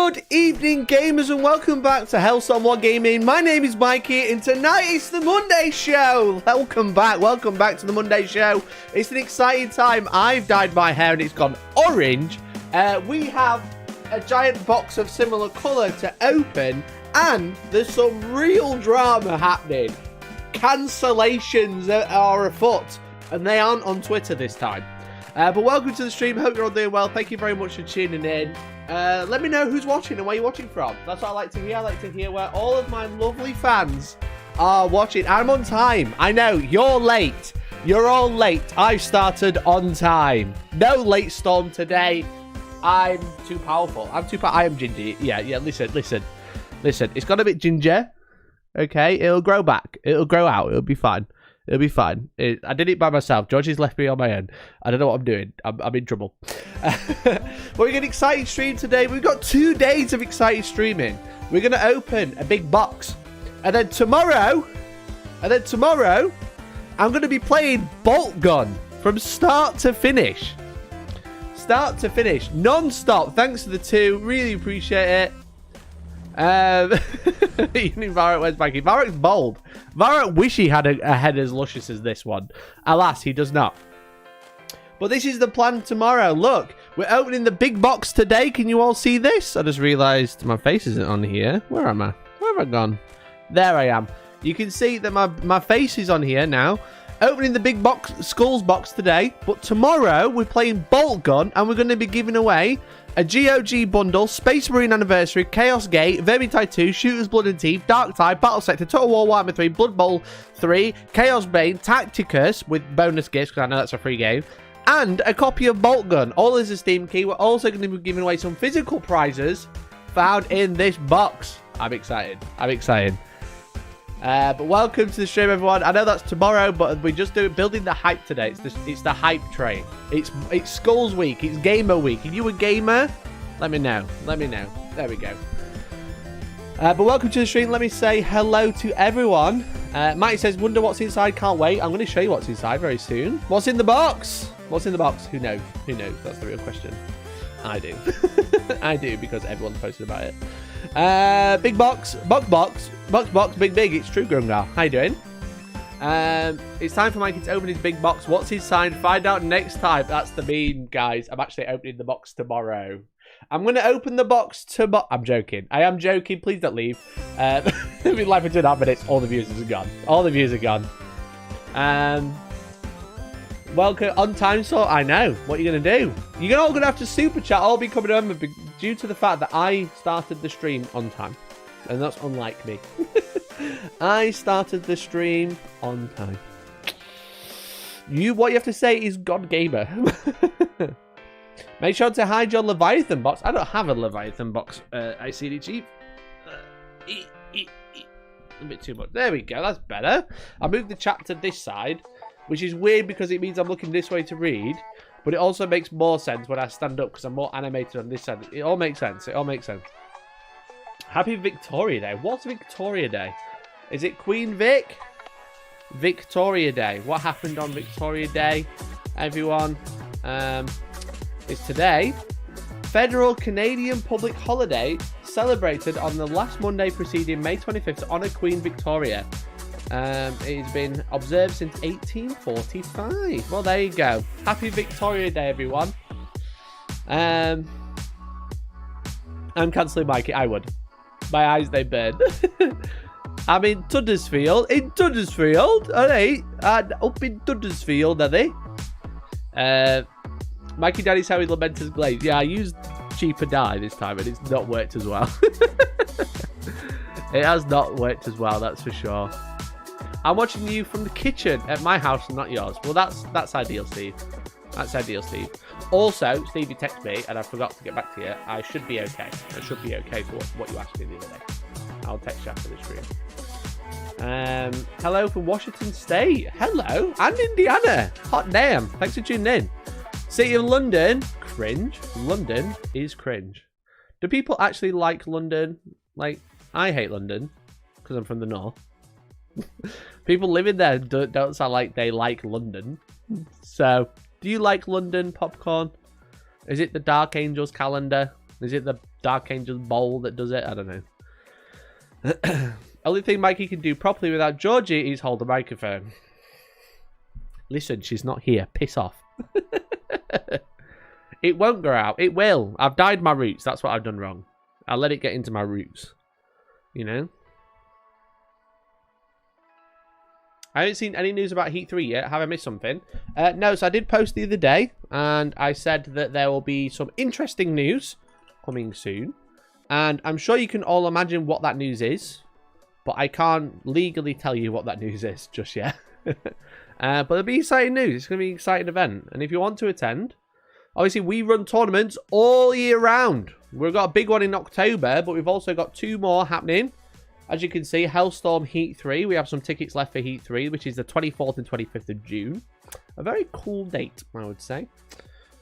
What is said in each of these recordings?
Good evening, gamers, and welcome back to Hellstormwargaming. My name is Mikey, and tonight it's the Monday show. Welcome back to the Monday show. It's an exciting time. I've dyed my hair and it's gone orange. We have a giant box of similar colour to open, and there's some real drama happening. Cancellations are afoot, and they aren't on Twitter this time. But welcome to the stream. Hope you're all doing well. Thank you very much for tuning in. Let me know who's watching and where you're watching from. That's what I like to hear. I like to hear where all of my lovely fans are watching. I'm on time. I know, you're late. You're all late. I've started on time. No late storm today. I'm too powerful. I am ginger. Yeah, listen. It's got a bit ginger. Okay, it'll grow back. It'll grow out. It'll be fine. It'll be fine. I did it by myself. Georgie's left me on my own. I don't know what I'm doing. I'm in trouble. But we've got an exciting stream today. We've got 2 days of exciting streaming. We're going to open a big box. And then tomorrow, I'm going to be playing Bolt Gun from start to finish. Non-stop. Thanks to the two. Really appreciate it. Evening, Varrock. Where's Mikey? Varrock's bold. Varrock wish he had a head as luscious as this one. Alas, he does not. But this is the plan tomorrow. Look, we're opening the big box today. Can you all see this? I just realised my face isn't on here. Where am I? Where have I gone? There I am. You can see that my face is on here now. Opening the big box, SKULLS box today. But tomorrow, we're playing Bolt Gun, and we're going to be giving away a GOG bundle, Space Marine Anniversary, Chaos Gate, Vermintide 2, Shooter's Blood and Teeth, Dark Tide, Battle Sector, Total War Warhammer 3, Blood Bowl 3, Chaos Bane, Tacticus with bonus gifts, because I know that's a free game, and a copy of Bolt Gun, all as a Steam key. We're also going to be giving away some physical prizes found in this box. I'm excited. But welcome to the stream, everyone. I know that's tomorrow, but we're just building the hype today. It's the hype train. It's SKULLS week. It's gamer week. If you a gamer, let me know. There we go. But welcome to the stream. Let me say hello to everyone. Mike says, wonder what's inside. Can't wait. I'm going to show you what's inside very soon. What's in the box? Who knows? That's the real question. I do. I do, because everyone's posted about it. Big box, big. It's true, Grungar. How you doing? It's time for Mikey to open his big box. What's inside? Find out next time. That's the meme, guys. I'm actually opening the box tomorrow. I'm going to open the box tomorrow. I'm joking. I am joking. Please don't leave. We've been live for 2.5 minutes. All the views are gone. Welcome on time, so I know what you're going to do. You're all going to have to super chat. I'll be coming over due to the fact that I started the stream on time. And that's unlike me. I started the stream on time. What you have to say is God Gamer. Make sure to hide your Leviathan box. I don't have a Leviathan box. I see the Chief. A bit too much. There we go. That's better. I moved the chat to this side, which is weird because it means I'm looking this way to read. But it also makes more sense when I stand up because I'm more animated on this side. It all makes sense. Happy Victoria Day. What's Victoria Day? Is it Queen Vic? Victoria Day. What happened on Victoria Day, everyone? It's today. Federal Canadian public holiday celebrated on the last Monday preceding May 25th to honour Queen Victoria. It's been observed since 1845. Well, there you go. Happy Victoria Day, everyone. I'm cancelling Mikey. I would. My eyes, they burn. I'm in Tuddersfield. Are they? Up in Tuddersfield, are they? Mikey Daddy's Harry Lamenter's Glaze. Yeah, I used cheaper dye this time, and it's not worked as well. It has not worked as well, that's for sure. I'm watching you from the kitchen at my house, not yours. Well, that's ideal, Steve. That's ideal, Steve. Also, Steve, you texted me, and I forgot to get back to you. I should be okay. I should be okay for what you asked me the other day. I'll text you after the stream. Hello from Washington State. Hello. And Indiana. Hot damn. Thanks for tuning in. City of London. Cringe. London is cringe. Do people actually like London? Like, I hate London because I'm from the north. People living there don't sound like they like London. So, do you like London, Popcorn? Is it the Dark Angels calendar? Is it the Dark Angel's bowl that does it? I don't know. Only thing Mikey can do properly without Georgie is hold the microphone. Listen, she's not here. Piss off. It won't grow out. It will. I've dyed my roots. That's what I've done wrong. I'll let it get into my roots. You know? I haven't seen any news about Heat 3 yet. Have I missed something? No, so I did post the other day, and I said that there will be some interesting news coming soon. And I'm sure you can all imagine what that news is, but I can't legally tell you what that news is just yet. But it'll be exciting news. It's going to be an exciting event. And if you want to attend, obviously we run tournaments all year round. We've got a big one in October, but we've also got 2 more happening. As you can see, Hellstorm Heat 3. We have some tickets left for Heat 3, which is the 24th and 25th of June. A very cool date, I would say.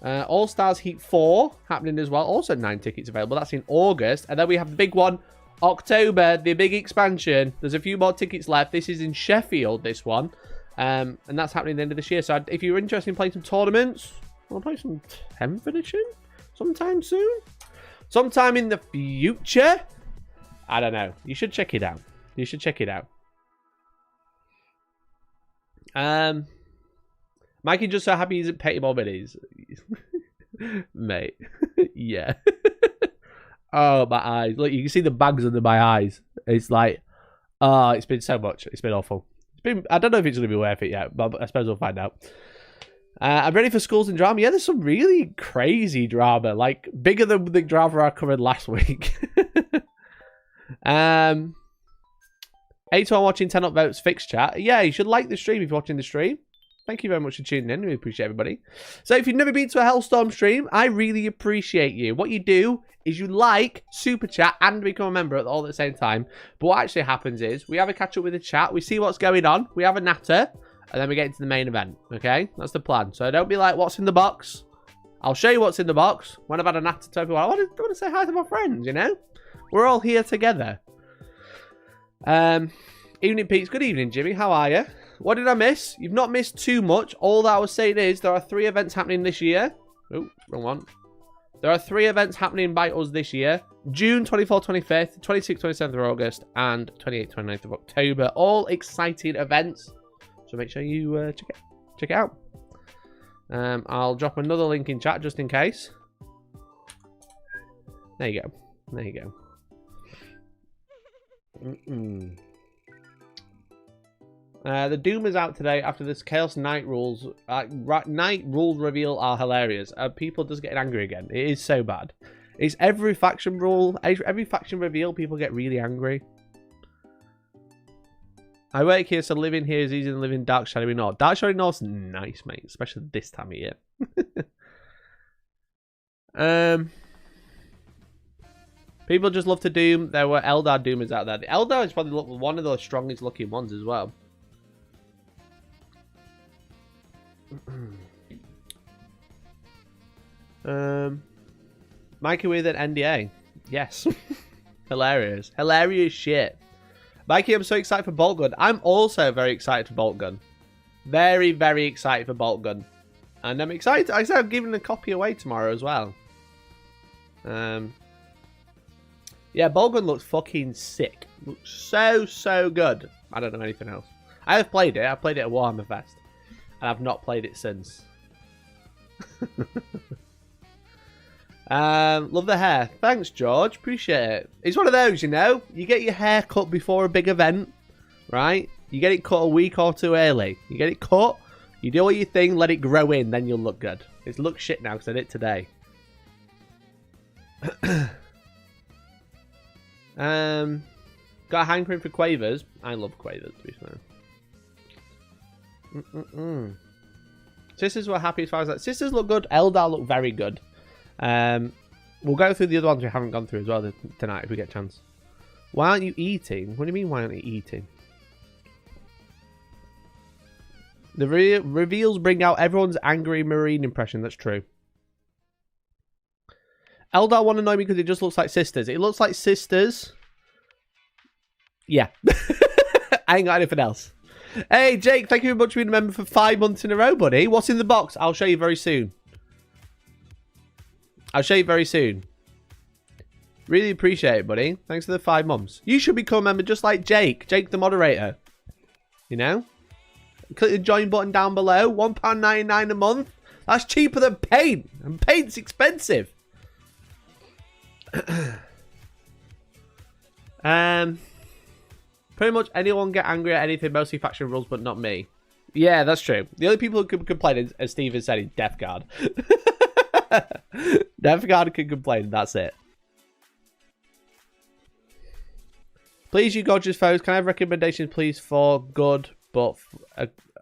All-Stars Heat 4 happening as well. Also 9 tickets available. That's in August. And then we have the big one, October, the big expansion. There's a few more tickets left. This is in Sheffield, this one. And that's happening at the end of this year. So if you're interested in playing some tournaments, I'll play some 10th edition sometime soon. Sometime in the future. I don't know. You should check it out. You should check it out. Mikey just so happy he's at Petty More Minis. Mate. Yeah. Oh, my eyes. Look, you can see the bags under my eyes. It's like, oh, it's been so much. It's been awful. It's been. I don't know if it's going to be worth it yet, but I suppose we'll find out. I'm ready for Skulls and drama. Yeah, there's some really crazy drama. Like, bigger than the drama I covered last week. 8 to 1 watching 10 upvotes fixed chat. Yeah, you should like the stream if you're watching the stream. Thank you very much for tuning in. We appreciate everybody. So if you've never been to a Hellstorm stream, I really appreciate you. What you do is you like, super chat, and become a member all at the same time. But what actually happens is we have a catch up with the chat. We see what's going on. We have a natter. And then we get into the main event. Okay? That's the plan. So don't be like, what's in the box? I'll show you what's in the box. When I've had a natter to everyone, I want to say hi to my friends, you know? We're all here together. Evening, Pete. Good evening, Jimmy. How are you? What did I miss? You've not missed too much. All that I was saying is there are 3 events happening this year. Oh, wrong one. There are 3 events happening by us this year. June 24th, 25th, 26th, 27th of August, and 28th, 29th of October. All exciting events. So make sure you check it out. I'll drop another link in chat just in case. There you go. There you go. The Doom is out today after this Chaos Night rules. Night rules reveal are hilarious. People just getting angry again. It is so bad. It's every faction rule, every faction reveal. People get really angry. I work here, so living here is easier than living Dark Shadowy North. Dark Shadowy North's nice, mate, especially this time of year. People just love to Doom. There were Eldar Doomers out there. The Eldar is probably one of the strongest looking ones as well. Mikey with an NDA. Yes. Hilarious. Hilarious shit. Mikey, I'm so excited for Bolt Gun. I'm also very excited for Bolt Gun. Very, very excited for Bolt Gun. And I'm excited. I said I'm giving a copy away tomorrow as well. Yeah, Bolt Gun looks fucking sick. Looks so, so good. I don't know anything else. I have played it. I played it at Warhammer Fest. And I've not played it since. Love the hair. Thanks, George. Appreciate it. It's one of those, you know. You get your hair cut before a big event, right? You get it cut a week or 2 early. You get it cut. You do all your thing. Let it grow in. Then you'll look good. It looks shit now because I did it today. Got a hankering for Quavers. I love Quavers, to be fair. Sisters were happy as far as that. Sisters look good. Eldar look very good. We'll go through the other ones we haven't gone through as well tonight if we get a chance. Why aren't you eating? What do you mean, why aren't you eating? The reveals bring out everyone's angry Marine impression. That's true. Eldar won't annoy me because it just looks like Sisters. It looks like Sisters. Yeah. I ain't got anything else. Hey, Jake, thank you very much for being a member for 5 months in a row, buddy. What's in the box? I'll show you very soon. I'll show you very soon. Really appreciate it, buddy. Thanks for the 5 months. You should become a member just like Jake. Jake the moderator. You know? Click the join button down below. £1.99 a month. That's cheaper than paint. And paint's expensive. Pretty much anyone get angry at anything, mostly faction rules, but not me. Yeah, that's true. The only people who can complain, as Steven said, is Death Guard. Death Guard can complain, that's it. Please, you gorgeous foes, can I have recommendations, please, for good but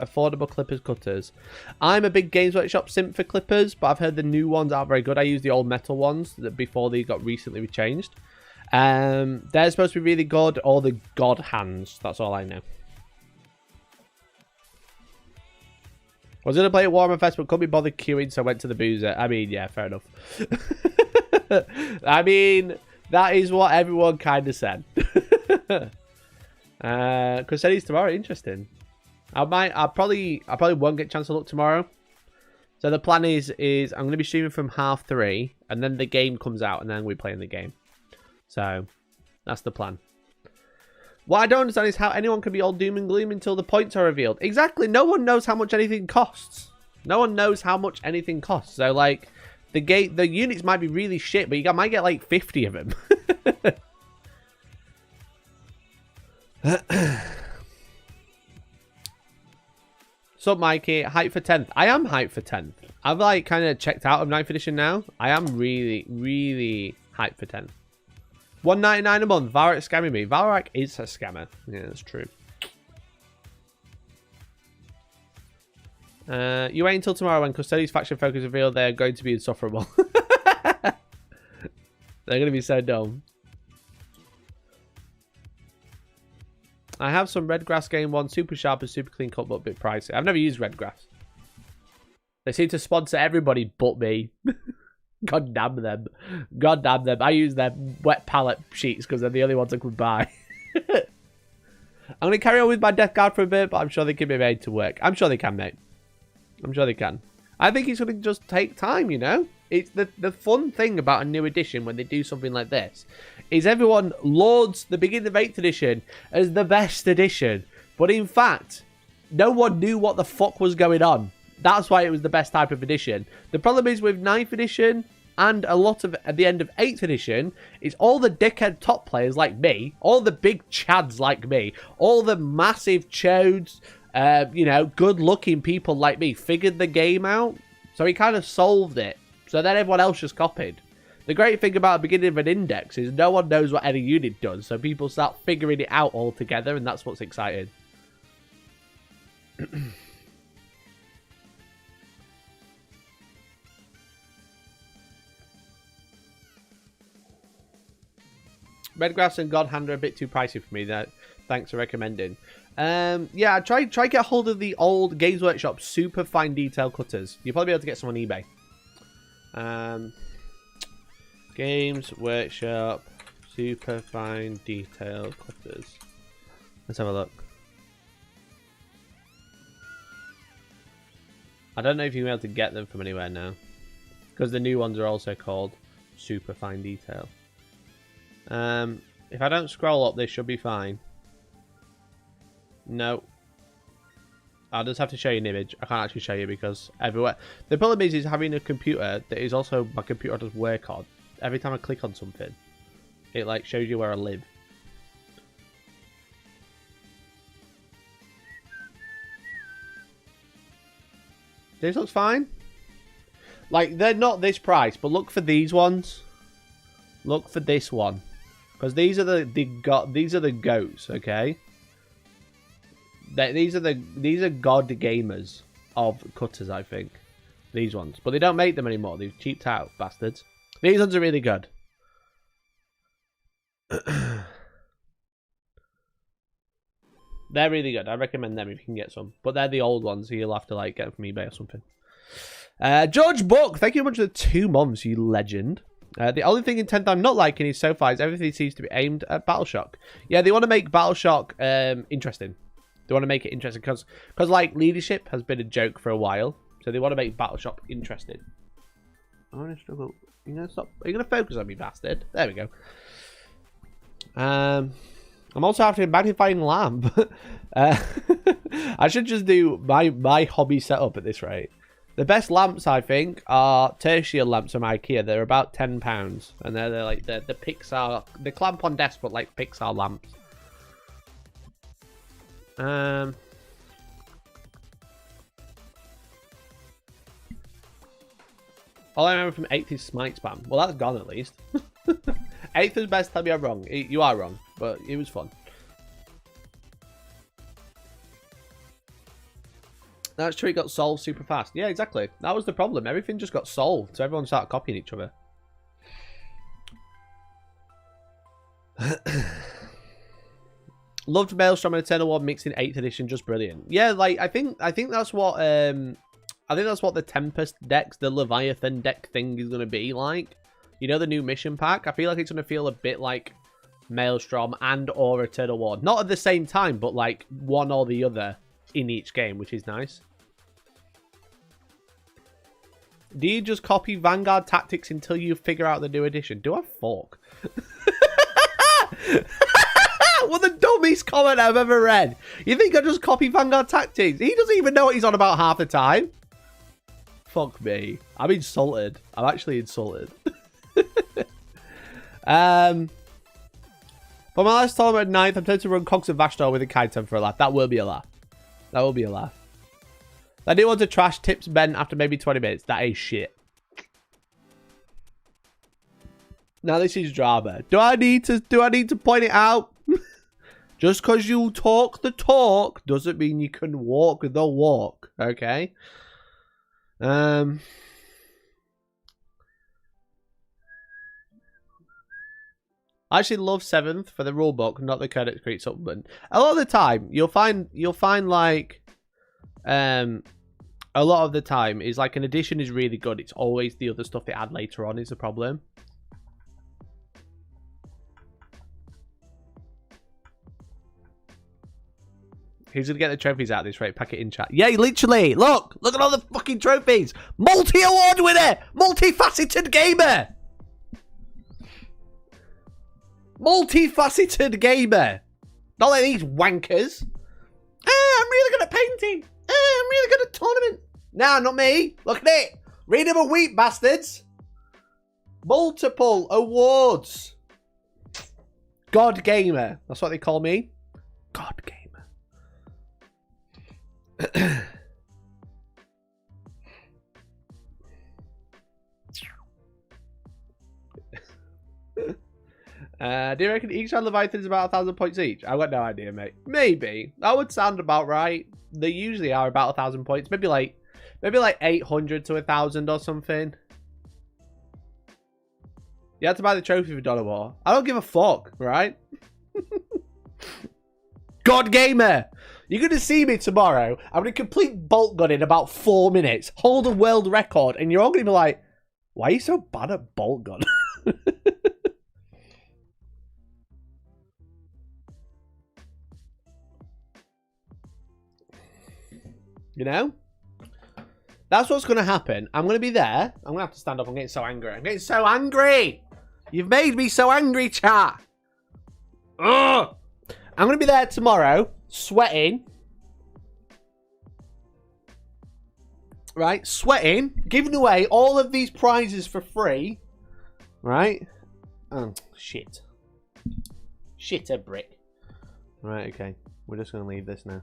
affordable clippers cutters? I'm a big Games Workshop simp for clippers, but I've heard the new ones aren't very good. I use the old metal ones that before they got recently changed. They're supposed to be really good, or the God hands. That's all I know. I was going to play at Warhammer Fest, but couldn't be bothered queuing, so I went to the boozer. I mean, yeah, fair enough. I mean, that is what everyone kind of said. Crusaders tomorrow, interesting. I probably won't get a chance to look tomorrow. So the plan is I'm going to be streaming from 3:30, and then the game comes out, and then we're playing the game. So that's the plan. What I don't understand is how anyone can be all doom and gloom until the points are revealed. Exactly. No one knows how much anything costs. No one knows how much anything costs. So like the units might be really shit, but you might get like 50 of them. So Mikey, hyped for 10th. I am hyped for 10th. I've like kind of checked out of 9th edition now. I am really, really hyped for 10th. $1.99 a month. Valrak scamming me. Valrak is a scammer. Yeah, that's true. You wait until tomorrow when Custodes faction focus reveal they're going to be insufferable. They're going to be so dumb. I have some Redgrass game 1. Super sharp and super clean cut, but a bit pricey. I've never used Redgrass. They seem to sponsor everybody but me. God damn them. God damn them. I use their wet palette sheets because they're the only ones I could buy. I'm going to carry on with my Death Guard for a bit, but I'm sure they can be made to work. I'm sure they can, mate. I'm sure they can. I think it's going to just take time, you know? It's the fun thing about a new edition when they do something like this is everyone lauds the beginning of 8th edition as the best edition. But in fact, no one knew what the fuck was going on. That's why it was the best type of edition. The problem is with 9th edition and a lot of at the end of 8th edition is all the dickhead top players like me, all the big chads like me, all the massive chodes, you know, good-looking people like me figured the game out. So he kind of solved it. So then everyone else just copied. The great thing about the beginning of an index is no one knows what any unit does. So people start figuring it out all together, and that's what's exciting. Redgrass and Godhand are a bit too pricey for me. Thanks for recommending. Yeah, try get hold of the old Games Workshop super fine detail cutters. You'll probably be able to get some on eBay. Games Workshop super fine detail cutters. Let's have a look. I don't know if you'll be able to get them from anywhere now, because the new ones are also called super fine detail. If I don't scroll up, this should be fine. No. I'll just have to show you an image. I can't actually show you because everywhere. The problem is having a computer that is also my computer does work on. Every time I click on something, it like shows you where I live. This looks fine. Like, they're not this price, but look for these ones. Look for this one. Because these are these are the goats, okay? These are god gamers of cutters, I think. These ones. But they don't make them anymore. They've cheaped out, bastards. These ones are really good. They're really good. I recommend them if you can get some. But they're the old ones, so you'll have to like get them from eBay or something. George Buck, thank you very much for the 2 months, you legend. The only thing in 10th I'm not liking is so far is everything seems to be aimed at Battleshock. Yeah, they want to make Battleshock interesting. They want to make it interesting because like leadership has been a joke for a while, so they want to make Battleshock interesting. I want to struggle. You gonna stop? Are you gonna focus on me, bastard? There we go. I'm also after a magnifying lamp. I should just do my hobby setup at this rate. The best lamps, I think, are tertiary lamps from IKEA. They're about £10, and they're like the Pixar, the clamp on desk, but like Pixar lamps. All I remember from 8th is Smite Spam. Well, that's gone at least. 8th is best. Tell me I'm wrong. You are wrong, but it was fun. That's true. It got solved super fast. Yeah, exactly. That was the problem. Everything just got solved, so everyone started copying each other. Loved Maelstrom and Eternal War mixed in 8th edition. Just brilliant. Yeah, like I think that's what I think that's what the Tempest decks, the Leviathan deck thing is going to be like. You know, the new mission pack? I feel like it's going to feel a bit like Maelstrom and or Eternal War. Not at the same time, but like one or the other in each game, which is nice. Do you just copy Vanguard tactics until you figure out the new edition? Do I fork? What the dumbest comment I've ever read. You think I just copy Vanguard tactics? He doesn't even know what he's on about half the time. Fuck me. I'm insulted. I'm actually insulted. For my last tournament at 9th, I'm tempted to run Cogs and Vashtor with a Kaitan for a laugh. That will be a laugh. That will be a laugh. I do want to trash tips Ben after maybe 20 minutes. That is shit. Now this is drama. Do I need to point it out? Just because you talk the talk doesn't mean you can walk the walk. Okay. I actually love 7th for the rulebook, not the Codex Creek supplement. A lot of the time, you'll find like, a lot of the time is like an edition is really good. It's always the other stuff they add later on is the problem. Who's going to get the trophies out at this rate? Pack it in chat. Yeah, literally. Look at all the fucking trophies. Multi-award winner. Multifaceted gamer. Multifaceted gamer. Not like these wankers. I'm really good at painting. I'm really good at tournament. Nah, not me. Look at it. Read them a week, bastards. Multiple awards. God gamer. That's what they call me. God gamer. Do you reckon each round Leviathan is about 1,000 points each? I've got no idea, mate. Maybe. That would sound about right. They usually are about 1,000 points. Maybe like 800 to 1,000 or something. You have to buy the trophy for Dawn of War. I don't give a fuck, right? God gamer! You're going to see me tomorrow. I'm going to complete bolt gun in about 4 minutes. Hold a world record. And you're all going to be like, why are you so bad at bolt gun? You know? That's what's going to happen. I'm going to be there. I'm going to have to stand up. I'm getting so angry. I'm getting so angry. You've made me so angry, chat. Ugh. I'm going to be there tomorrow, sweating. Right? Sweating. Giving away all of these prizes for free. Right? Oh, shit. Shit a brick. Right, okay. We're just going to leave this now.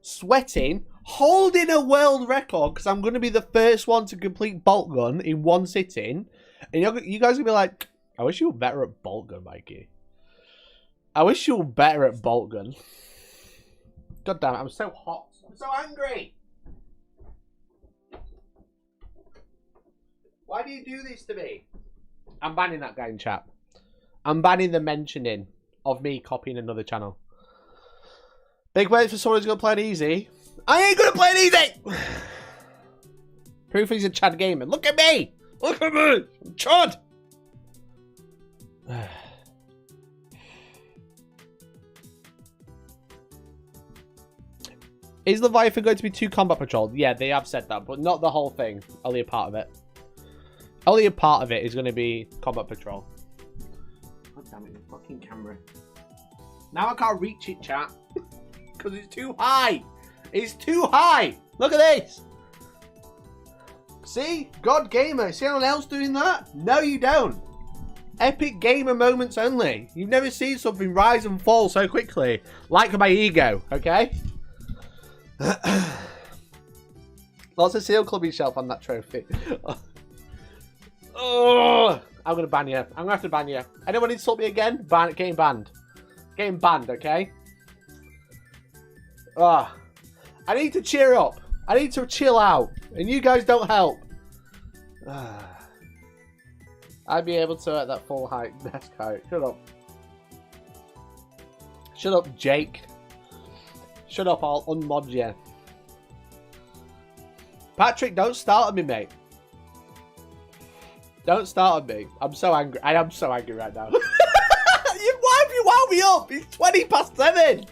Sweating. Holding a world record because I'm going to be the first one to complete bolt gun in one sitting. And you guys are going to be like, I wish you were better at bolt gun, Mikey. I wish you were better at bolt gun. God damn it, I'm so hot. I'm so angry. Why do you do this to me? I'm banning that guy in chat. I'm banning the mentioning of me copying another channel. Big wait for someone who's going to play it easy. I ain't going to play it easy! Proof he's a Chad gamer. Look at me! Look at me! I'm Chad! Is Leviathan going to be 2 combat patrolled? Yeah, they have said that, but not the whole thing. Only a part of it. Only a part of it is going to be Combat Patrol. God damn it, the fucking camera. Now I can't reach it, chat. Because it's too high. It's too high. Look at this. See? God Gamer. See anyone else doing that? No, you don't. Epic gamer moments only. You've never seen something rise and fall so quickly. Like my ego, okay? Lots of seal clubbing shelf on that trophy. Oh, I'm going to ban you. I'm going to have to ban you. Anyone insult me again? Getting banned. Getting banned, okay? Ah, I need to cheer up. I need to chill out. And you guys don't help. I'd be able to at that full height desk height. Shut up. Shut up, Jake. Shut up, I'll unmod you. Patrick, don't start on me, mate. Don't start on me. I'm so angry. I am so angry right now. Why have you wound me up? It's 20 past 7.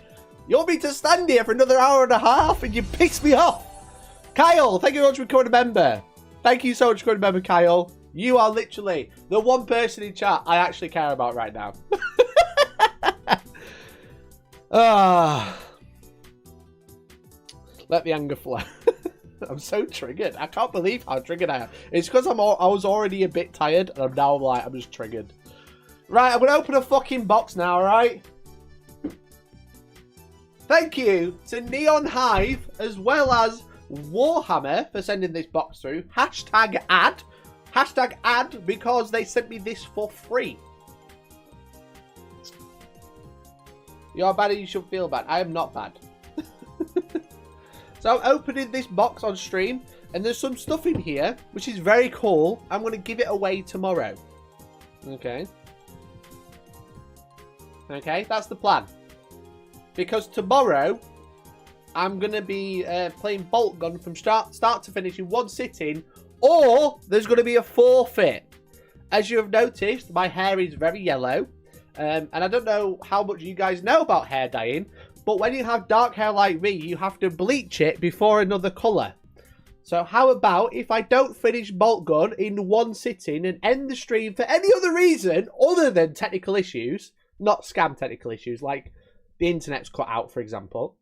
You want me to stand here for another hour and a half and you piss me off. Kyle, thank you very much for becoming a member. Thank you so much for becoming a member, Kyle. You are literally the one person in chat I actually care about right now. Let the anger flow. I'm so triggered. I can't believe how triggered I am. It's because I was already a bit tired and I'm just triggered. Right, I'm going to open a fucking box now, alright? Thank you to Neon Hive as well as Warhammer for sending this box through. Hashtag ad. Hashtag ad because they sent me this for free. You're bad and you should feel bad. I am not bad. So I'm opening this box on stream and there's some stuff in here which is very cool. I'm going to give it away tomorrow. Okay. Okay, that's the plan. Because tomorrow I'm going to be playing Bolt Gun from start to finish in one sitting, or there's going to be a forfeit. As you have noticed, my hair is very yellow. And I don't know how much you guys know about hair dyeing, but when you have dark hair like me, you have to bleach it before another colour. So how about if I don't finish Bolt Gun in one sitting and end the stream for any other reason other than technical issues, not scam technical issues, like the internet's cut out, for example,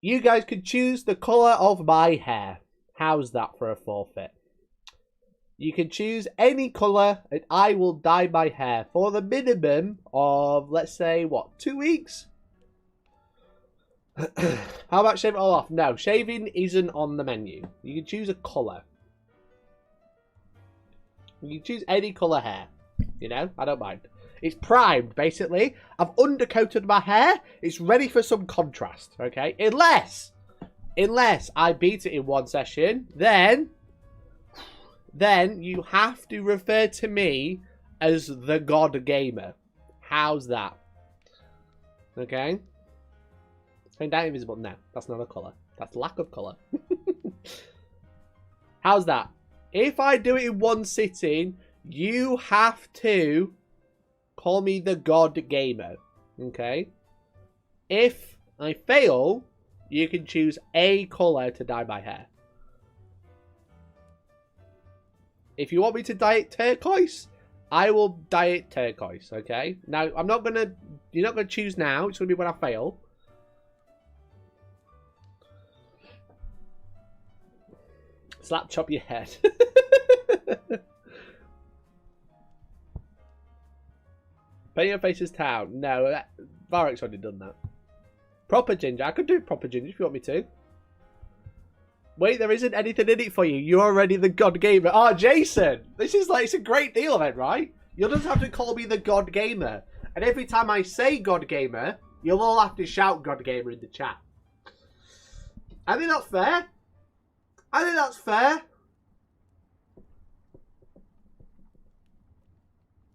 you guys could choose the colour of my hair. How's that for a forfeit? You can choose any colour and I will dye my hair for the minimum of, let's say, what, 2 weeks? How about shave it all off? No, shaving isn't on the menu. You can choose a colour. You can choose any colour hair. You know, I don't mind. It's primed, basically. I've undercoated my hair. It's ready for some contrast, okay? Unless I beat it in one session, then you have to refer to me as the God Gamer. How's that? Okay? Turn down invisible. No, that's not a colour. That's lack of colour. How's that? If I do it in one sitting, you have to call me the God Gamer. Okay? If I fail, you can choose a colour to dye my hair. If you want me to dye it turquoise, I will dye it turquoise, okay? Now, you're not gonna choose now. It's gonna be when I fail. Slap chop your head. Paint your face as town. No, Varric's already done that. Proper ginger. I could do proper ginger if you want me to. Wait, there isn't anything in it for you. You're already the God Gamer. Oh, Jason! This is like, it's a great deal then, right? You'll just have to call me the God Gamer. And every time I say God Gamer, you'll all have to shout God Gamer in the chat. I think that's fair. I think that's fair.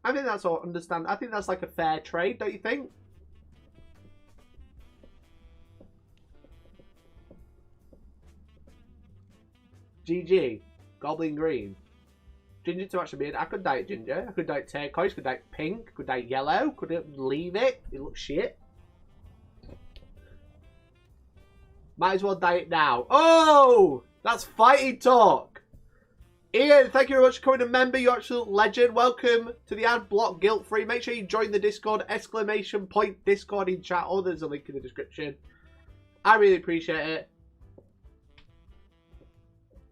I think that's all understand. I think that's like a fair trade, don't you think? GG. Goblin green. Ginger to actually be. I could dye it ginger. I could dye it turquoise. Could dye it pink. Could dye it yellow. Could leave it. It looks shit. Might as well dye it now. Oh! That's fighting talk. Ian, thank you very much for becoming a member. You're an absolute legend. Welcome to the Ad Block Guilt Free. Make sure you join the Discord, !point Discord in chat, or there's a link in the description. I really appreciate it.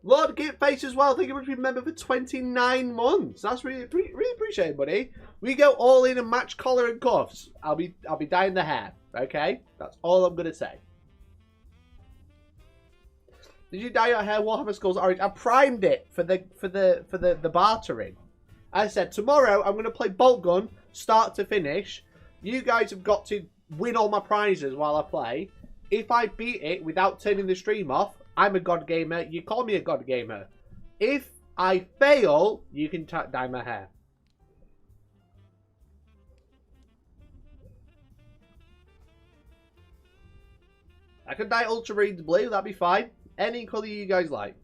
Lord Gitface as well. Thank you very much for being a member for 29 months. That's really appreciated, buddy. We go all in and match collar and cuffs. I'll be dyeing the hair. Okay? That's all I'm gonna say. Did you dye your hair Warhammer Skulls orange? I primed it for the bartering. I said tomorrow I'm gonna play bolt gun start to finish. You guys have got to win all my prizes while I play. If I beat it without turning the stream off, I'm a god gamer. You call me a god gamer. If I fail, you can dye my hair. I can dye Ultramarines blue. That'd be fine. Any colour you guys like.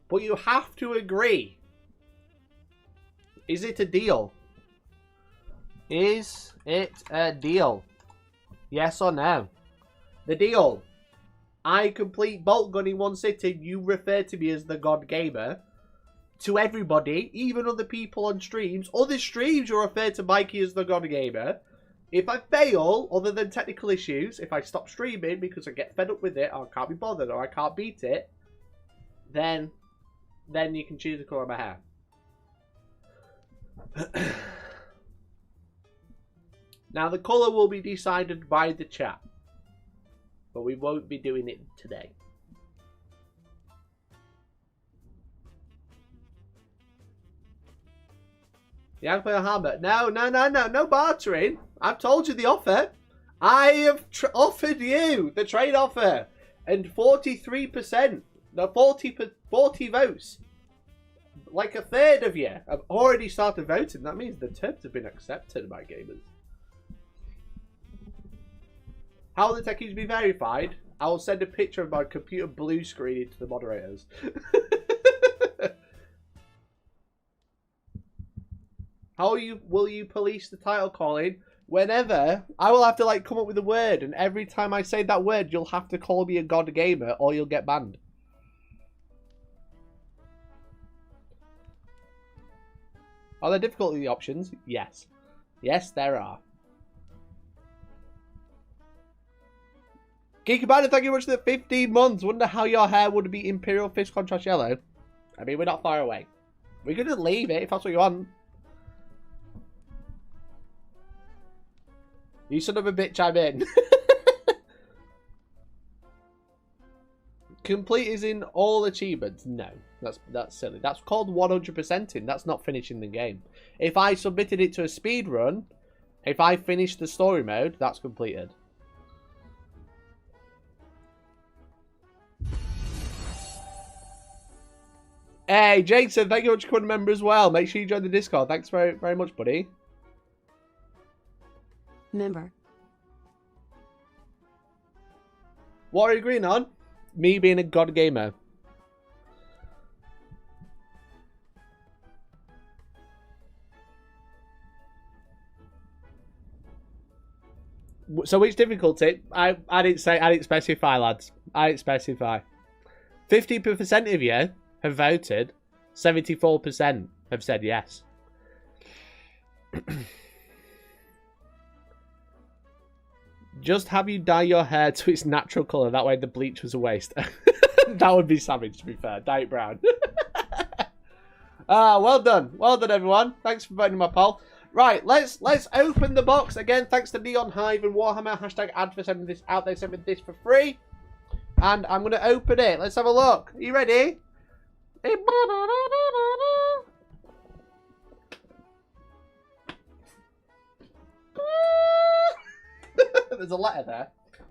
But you have to agree. Is it a deal? Is it a deal? Yes or no? The deal. I complete bolt gun in one sitting. You refer to me as the god gamer. To everybody, even other people on streams. Other streams you refer to Mikey as the god gamer. If I fail, other than technical issues, if I stop streaming because I get fed up with it, or I can't be bothered, or I can't beat it, then you can choose the colour of my hair. Now, the colour will be decided by the chat, but we won't be doing it today. You have to play a hammer. No bartering. I've told you the offer. I have offered you the trade offer. And 43%, no, 40 votes. Like a third of you have already started voting. That means the terms have been accepted by gamers. How will the techies be verified? I will send a picture of my computer blue screen to the moderators. How will you police the title calling? Whenever, I will have to like come up with a word, and every time I say that word, you'll have to call me a god gamer or you'll get banned. Are there difficulty options? Yes. Yes, there are. Geeky Bandit, thank you very much for the 15 months. Wonder how your hair would be Imperial Fist contrast yellow. I mean, we're not far away. We could just leave it if that's what you want. You son of a bitch, I'm in. Complete is in all achievements. No, that's silly. That's called 100%ing. That's not finishing the game. If I submitted it to a speed run, if I finished the story mode, that's completed. Hey, Jason, thank you very much for becoming a member as well. Make sure you join the Discord. Thanks very, very much, buddy. Member. What are you agreeing on? Me being a god gamer. So which difficulty? I didn't specify, lads. I didn't specify. 50% of you have voted. 74% have said yes. Just have you dye your hair to its natural colour. That way the bleach was a waste. That would be savage, to be fair. Dye it brown. Well done. Well done, everyone. Thanks for voting my poll. Right, let's open the box. Again, thanks to Neon Hive and Warhammer. #ad for sending this out. They sent me this for free. And I'm going to open it. Let's have a look. Are you ready? There's a letter there.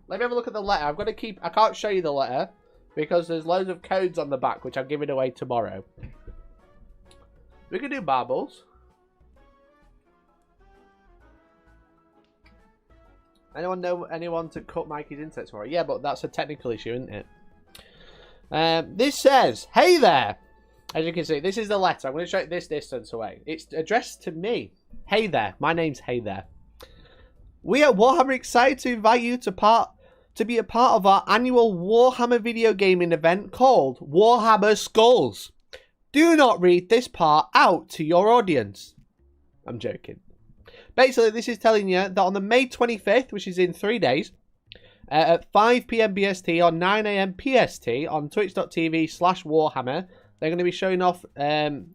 Let me have a look at the letter. I'm going to keep... I can't show you the letter because there's loads of codes on the back which I'm giving away tomorrow. We can do marbles. Anyone know anyone to cut Mikey's internet tomorrow? Yeah, but that's a technical issue, isn't it? This says, hey there. As you can see, this is the letter. I'm going to show it this distance away. It's addressed to me. Hey there. My name's Hey there. We at Warhammer are excited to invite you to be a part of our annual Warhammer video gaming event called Warhammer Skulls. Do not read this part out to your audience. I'm joking. Basically, this is telling you that on the May 25th, which is in 3 days, at 5 PM BST or 9 AM PST on twitch.tv/Warhammer, they're going to be showing off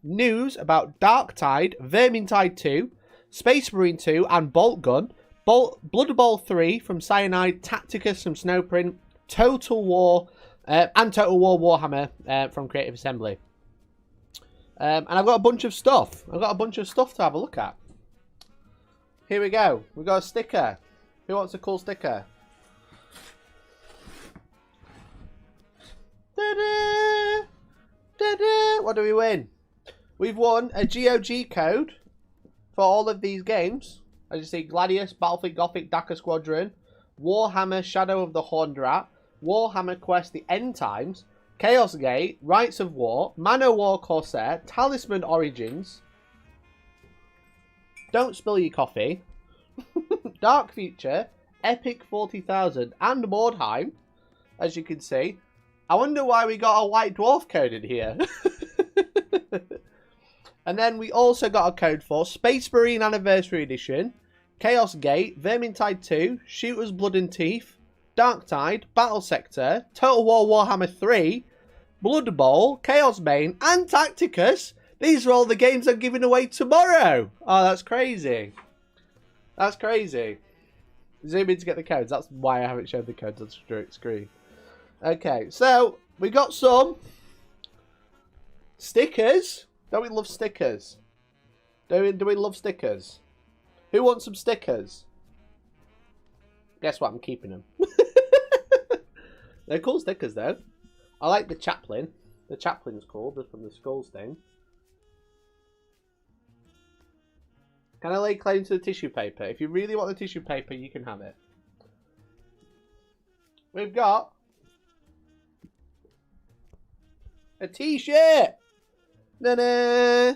news about Darktide, Vermintide 2, Space Marine 2, and Bolt Gun, Blood Bowl 3 from Cyanide, Tacticus from Snowprint, Total War, and Total War Warhammer from Creative Assembly. And I've got a bunch of stuff. I've got a bunch of stuff to have a look at. Here we go. We've got a sticker. Who wants a cool sticker? Da-da! Da-da! What do we win? We've won a GOG code for all of these games. As you see, Gladius, Battlefield Gothic, Dakar Squadron, Warhammer Shadow of the Horned Rat, Warhammer Quest The End Times, Chaos Gate, Rights of War, Man O' War Corsair, Talisman Origins, Don't Spill Your Coffee, Dark Future, Epic 40,000, and Mordheim, as you can see. I wonder why we got a White Dwarf code in here. And then we also got a code for Space Marine Anniversary Edition, Chaos Gate, Vermintide 2, Shooters Blood and Teeth, Darktide, Battle Sector, Total War Warhammer 3, Blood Bowl, Chaos Bane, and Tacticus. These are all the games I'm giving away tomorrow. Oh, that's crazy. That's crazy. Zoom in to get the codes. That's why I haven't showed the codes on the screen. Okay, so we got some stickers. Don't we love stickers? Do we love stickers? Who wants some stickers? Guess what? I'm keeping them. They're cool stickers, though. I like the chaplain. The chaplain's cool, just from the skulls thing. Can I lay claim to the tissue paper? If you really want the tissue paper, you can have it. We've got a t-shirt. Na-na.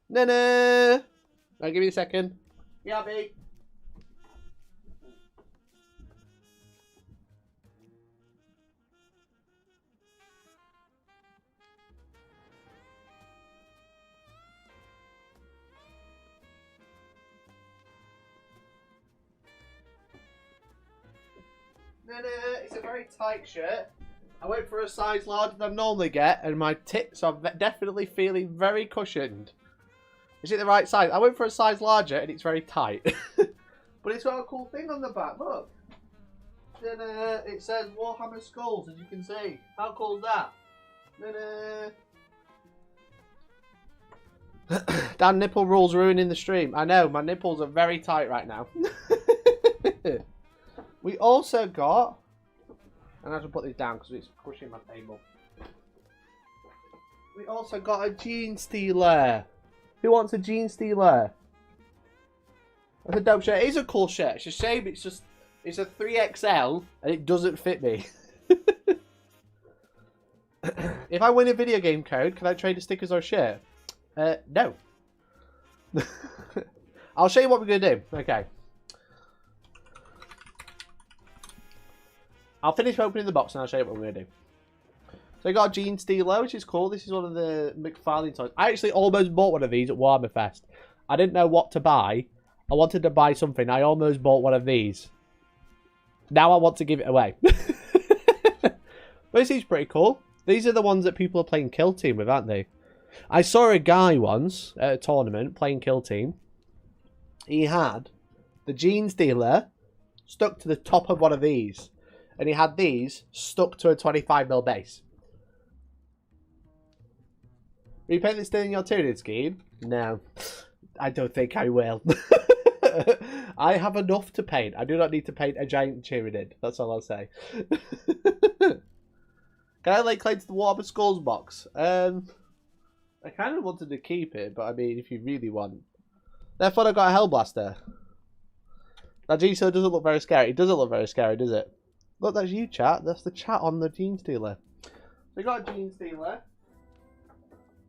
Na-na. Right, give me a second. Yeah, B. No, it's a very tight shirt. I went for a size larger than I normally get, and my tits are definitely feeling very cushioned. Is it the right size? I went for a size larger, and it's very tight. But it's got a cool thing on the back, look. Then, it says Warhammer Skulls, as you can see. How cool is that? Damn, nipple rules ruining the stream. I know, my nipples are very tight right now. We also got, and I have to put this down because it's pushing my table. We also got a Gene Stealer. Who wants a Gene Stealer? That's a dope shirt. It is a cool shirt. It's a shame it's a 3XL and it doesn't fit me. If I win a video game code, can I trade the stickers or a shirt? No. I'll show you what we're going to do. Okay. I'll finish opening the box and I'll show you what we're going to do. So I got a Gene Stealer, which is cool. This is one of the McFarlane toys. I actually almost bought one of these at Warhammer Fest. I didn't know what to buy. I wanted to buy something. I almost bought one of these. Now I want to give it away. But this is pretty cool. These are the ones that people are playing Kill Team with, aren't they? I saw a guy once at a tournament playing Kill Team. He had the Gene Stealer stuck to the top of one of these. And he had these stuck to a 25mm base. Repaint this thing in your Tyranid scheme? No. I don't think I will. I have enough to paint. I do not need to paint a giant Tyranid. That's all I'll say. Can I lay claim to the Warhammer Skulls box? I kind of wanted to keep it, but I mean, if you really want. Therefore, I got a Hellblaster. That Gene Stealer doesn't look very scary. It doesn't look very scary, does it? Look, that's you, chat. That's the chat on the Gene Stealer. So we got a Gene Stealer.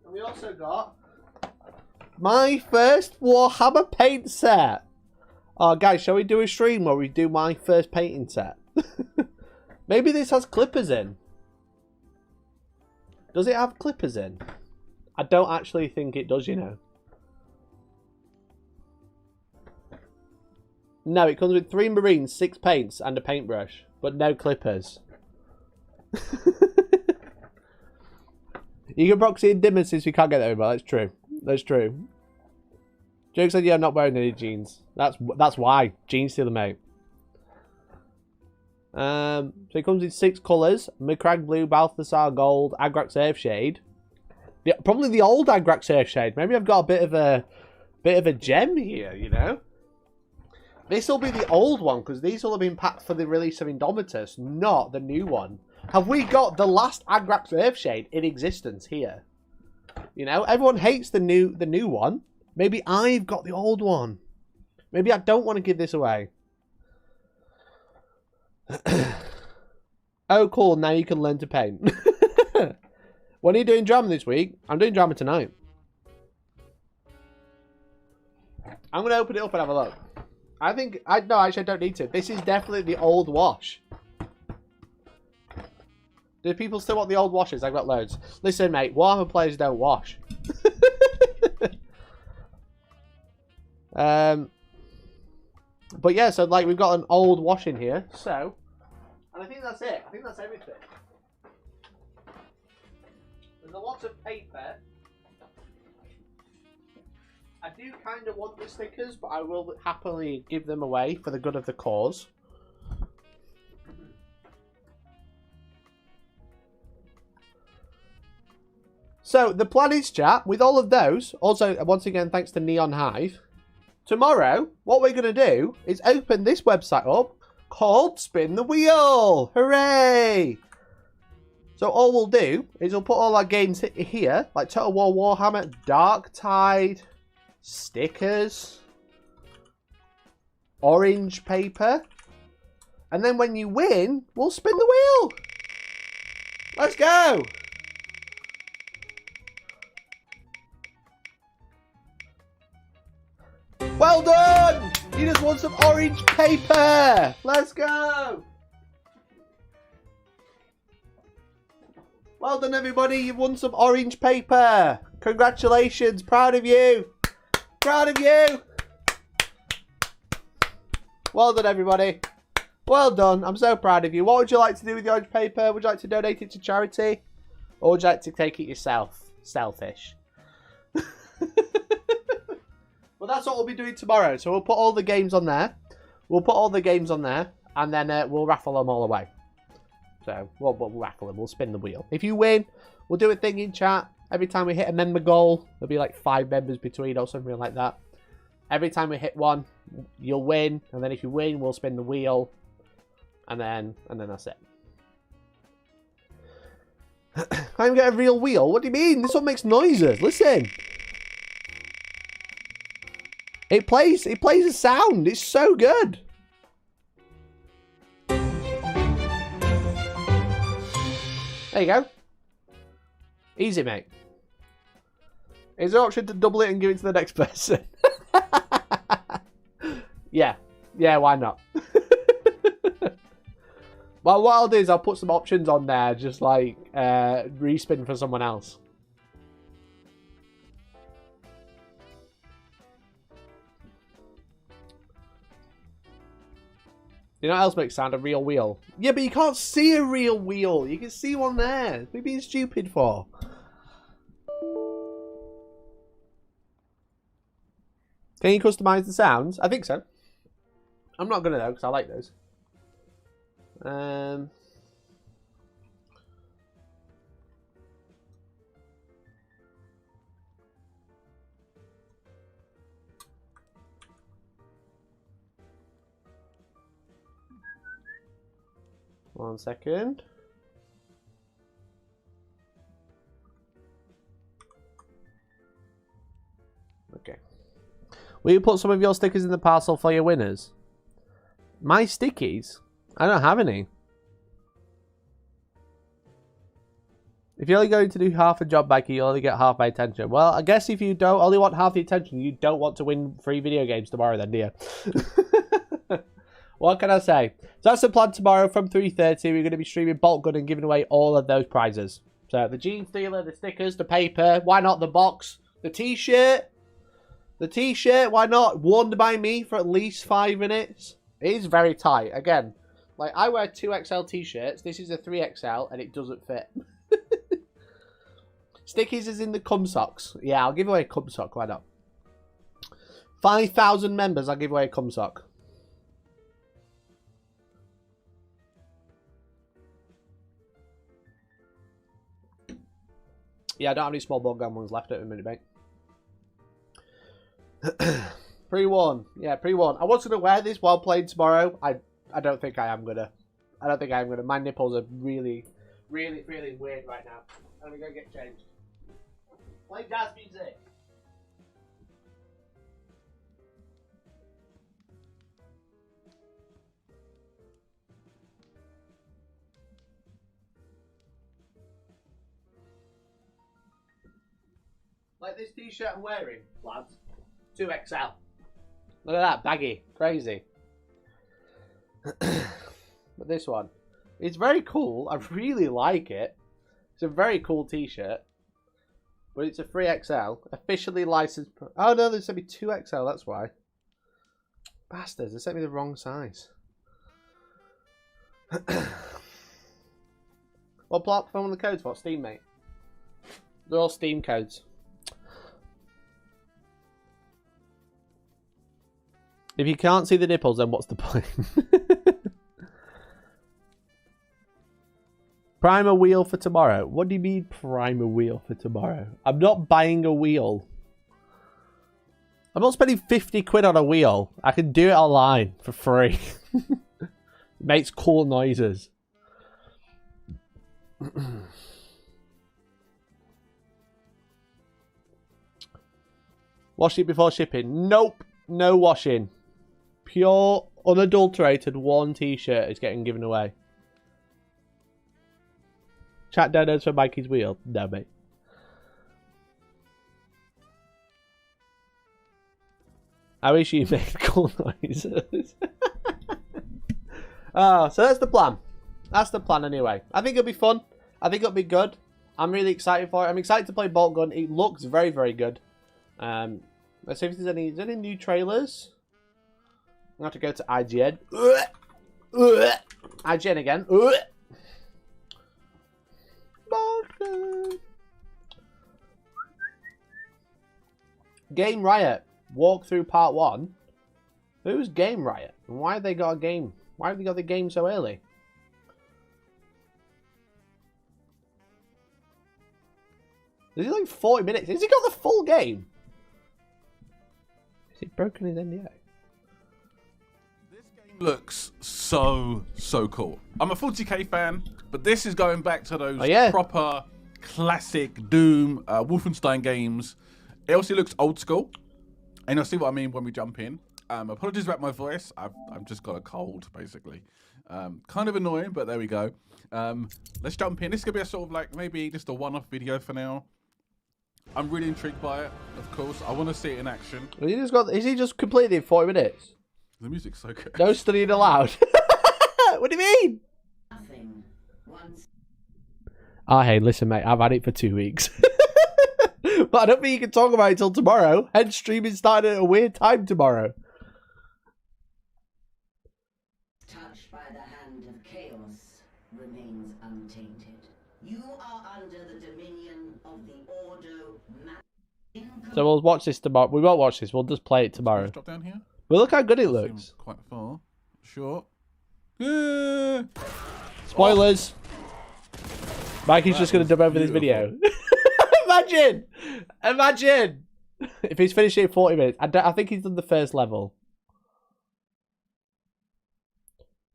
And we also got my first Warhammer paint set. Oh, guys, shall we do a stream where we do my first painting set? Maybe this has clippers in. Does it have clippers in? I don't actually think it does, you know. No, it comes with 3 marines, 6 paints, and a paintbrush, but no clippers. You can proxy in dimmers since we can't get there, but that's true. That's true. Joke said you're not wearing any jeans. That's why. Jeans stealer, mate. So it comes in 6 colours. Macragge Blue, Balthasar Gold, Agrax Earthshade. Probably the old Agrax Earthshade. Maybe I've got a bit of a gem here, you know? This will be the old one, because these will have been packed for the release of Indomitus, not the new one. Have we got the last Agrax Earthshade in existence here? You know, everyone hates the new one. Maybe I've got the old one. Maybe I don't want to give this away. Oh, cool. Now you can learn to paint. When are you doing drama this week? I'm doing drama tonight. I'm going to open it up and have a look. No, actually, I don't need to. This is definitely the old wash. Do people still want the old washes? I've got loads. Listen, mate, Warhammer players don't wash. But yeah, so like we've got an old wash in here. So, and I think that's it. I think that's everything. There's a lot of paper. I do kind of want the stickers, but I will happily give them away for the good of the cause. So, the plan is, chat, with all of those, also, once again, thanks to Neon Hive, tomorrow, what we're going to do is open this website up called Spin the Wheel. Hooray! So, all we'll do is we'll put all our games here, like Total War Warhammer, Dark Tide, stickers, orange paper, and then when you win, we'll spin the wheel. Let's go! Well done! You just want some orange paper! Let's go! Well done, everybody. You've won some orange paper. Congratulations. Proud of you. Proud of you. Well done, everybody. Well done. I'm so proud of you. What would you like to do with the orange paper? Would you like to donate it to charity? Or would you like to take it yourself? Selfish. Well, that's what we'll be doing tomorrow. So we'll put all the games on there. We'll put all the games on there. And then we'll raffle them all away. So we'll raffle them. We'll spin the wheel. If you win, we'll do a thing in chat. Every time we hit a member goal, there'll be like 5 members between or something like that. Every time we hit one, you'll win. And then if you win, we'll spin the wheel. And then that's it. Can't even get a real wheel. What do you mean? This one makes noises. Listen. It plays a sound. It's so good. There you go. Easy, mate. Is there an option to double it and give it to the next person? Yeah. Yeah, why not? Well, what I'll do is I'll put some options on there, just like respin for someone else. You know what else makes sound? A real wheel. Yeah, but you can't see a real wheel. You can see one there. What are you being stupid for? Can you customize the sounds? I think so. I'm not going to though, because I like those. 1 second. Okay. Will you put some of your stickers in the parcel for your winners? My stickies? I don't have any. If you're only going to do half a job, Mikey, you only get half my attention. Well, I guess if you don't only want half the attention, you don't want to win free video games tomorrow then, do you? What can I say? So that's the plan tomorrow from 3:30. We're going to be streaming Bolt Gun and giving away all of those prizes. So the Gene Stealer, the stickers, the paper. Why not the box? The t-shirt. The t-shirt, why not? Worn by me for at least 5 minutes. It is very tight. Again, like I wear 2XL t-shirts. This is a 3XL and it doesn't fit. Stickies is in the cum socks. Yeah, I'll give away a cum sock. Why not? 5,000 members, I'll give away a cum sock. Yeah, I don't have any small ball gun ones left at the minute, mate. Pre-warn. Yeah, pre-warn. I was going to wear this while playing tomorrow. I don't think I am going to. I don't think I am going to. My nipples are really, really, really weird right now. I'm going to go get changed. Play jazz music. Like this t-shirt I'm wearing, lads. 2XL. Look at that, baggy. Crazy. But this one, it's very cool. I really like it. It's a very cool t-shirt. But it's a 3XL. Officially licensed. Oh no, they sent me 2XL, that's why. Bastards, they sent me the wrong size. What platform are the codes for? Steam, mate. They're all Steam codes. If you can't see the nipples, then what's the point? Prime a wheel for tomorrow. What do you mean prime a wheel for tomorrow? I'm not buying a wheel. I'm not spending 50 quid on a wheel. I can do it online for free. It makes cool noises. Wash it before shipping. Nope. No washing. Pure, unadulterated, worn t-shirt is getting given away. Chat downloads for Mikey's wheel. No, mate. I wish you made cool noises. Oh, so that's the plan. That's the plan anyway. I think it'll be fun. I think it'll be good. I'm really excited for it. I'm excited to play Bolt Gun. It looks very, very good. Let's see if there's any new trailers. I have to go to IGN. IGN again. Game Riot. Walkthrough Part 1. Who's Game Riot? And why have they got a game? Why have they got the game so early? Is it like 40 minutes? Has he got the full game? Has he broken his NDA? This game looks so cool. I'm a 40k fan, but this is going back to those proper classic Doom, Wolfenstein games. It also looks old school, and you'll see what I mean when we jump in. Apologies about my voice. I've just got a cold, basically. Kind of annoying, but there we go. Let's jump in. This is gonna be a sort of like maybe just a one-off video for now. I'm really intrigued by it, of course. I want to see it in action. Is he just completed in 40 minutes? The music's so good. No studying allowed. What do you mean? Nothing. Once. Oh, hey, listen, mate. I've had it for 2 weeks. But I don't think you can talk about it till tomorrow. Hence, streaming started at a weird time tomorrow. Touched by the hand of chaos remains untainted. You are under the dominion of the Ordo. So we'll watch this tomorrow. We won't watch this. We'll just play it tomorrow. Drop down here. But look how good it looks. Quite far. Short. Spoilers. Mikey's just going to dub over this video. Imagine! Imagine! If he's finished it in 40 minutes. I think he's done the first level.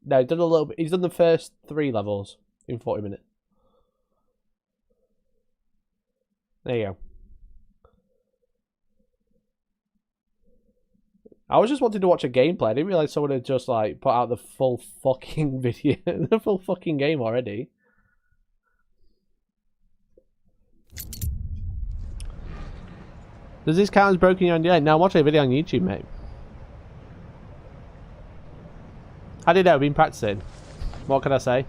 No, he's done a little bit. He's done the first 3 levels in 40 minutes. There you go. I was just wanting to watch a gameplay. I didn't realize someone had just like put out the full fucking video, the full fucking game already. Does this count as broken your NDA? No, I'm watching a video on YouTube, mate. I didn't know. I've been practicing. What can I say?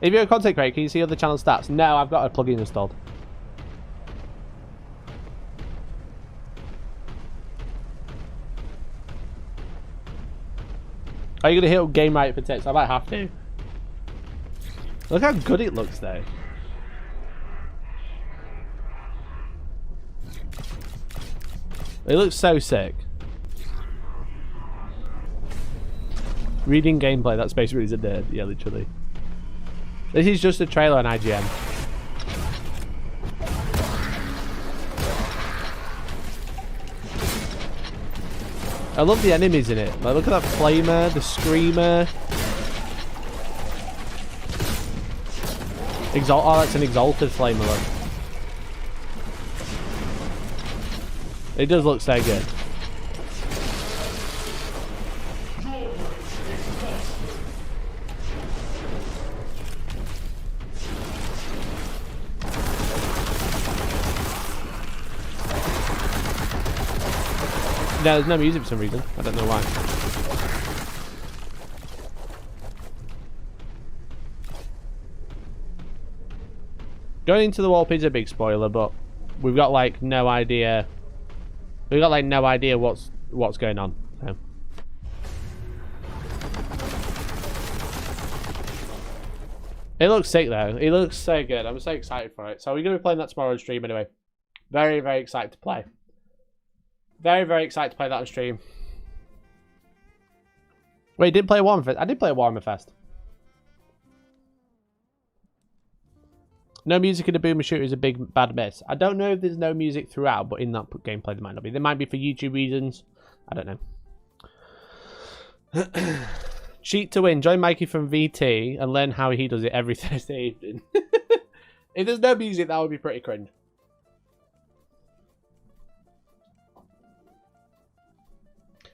If you're a content creator, can you see other channel stats? No, I've got a plugin installed. Are you going to hit game right for tips? I might have to. Look how good it looks though. It looks so sick. Reading gameplay, that's basically he's a nerd. Yeah, literally. This is just a trailer on IGN. I love the enemies in it. Like, look at that flamer, the screamer. Oh, that's an exalted flamer, look. It does look so good. No, there's no music for some reason. I don't know why. Going into the warp is a big spoiler, but we've got like no idea. We've got like no idea what's going on. So. It looks sick though. It looks so good. I'm so excited for it. So we're gonna be playing that tomorrow on stream anyway. Very, very excited to play. Very, very excited to play that on stream. Wait, you didn't play Warhammer Fest? I did play Warhammer Fest. No music in a boomer shooter is a big bad miss. I don't know if there's no music throughout, but in that gameplay there might not be. There might be for YouTube reasons. I don't know. Cheat to win. Join Mikey from VT and learn how he does it every Thursday evening. If there's no music, that would be pretty cringe.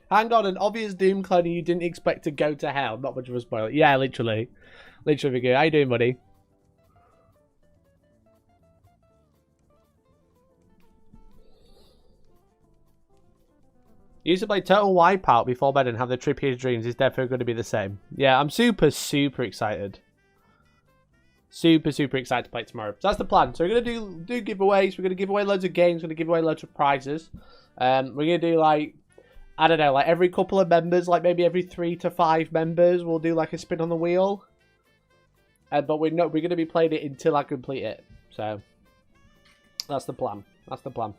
Hang on, an obvious Doom clone you didn't expect to go to hell. Not much of a spoiler. Yeah, literally. Literally good. How you doing, buddy? You used to play Total Wipeout before bed and have the trippiest dreams. It's definitely going to be the same. Yeah, I'm super, super excited. Super, super excited to play it tomorrow. So that's the plan. So we're going to do giveaways. We're going to give away loads of games. We're going to give away loads of prizes. We're going to do like... I don't know, like every couple of members, like maybe every 3 to 5 members, we'll do like a spin on the wheel. But we're going to be playing it until I complete it. So, that's the plan. That's the plan.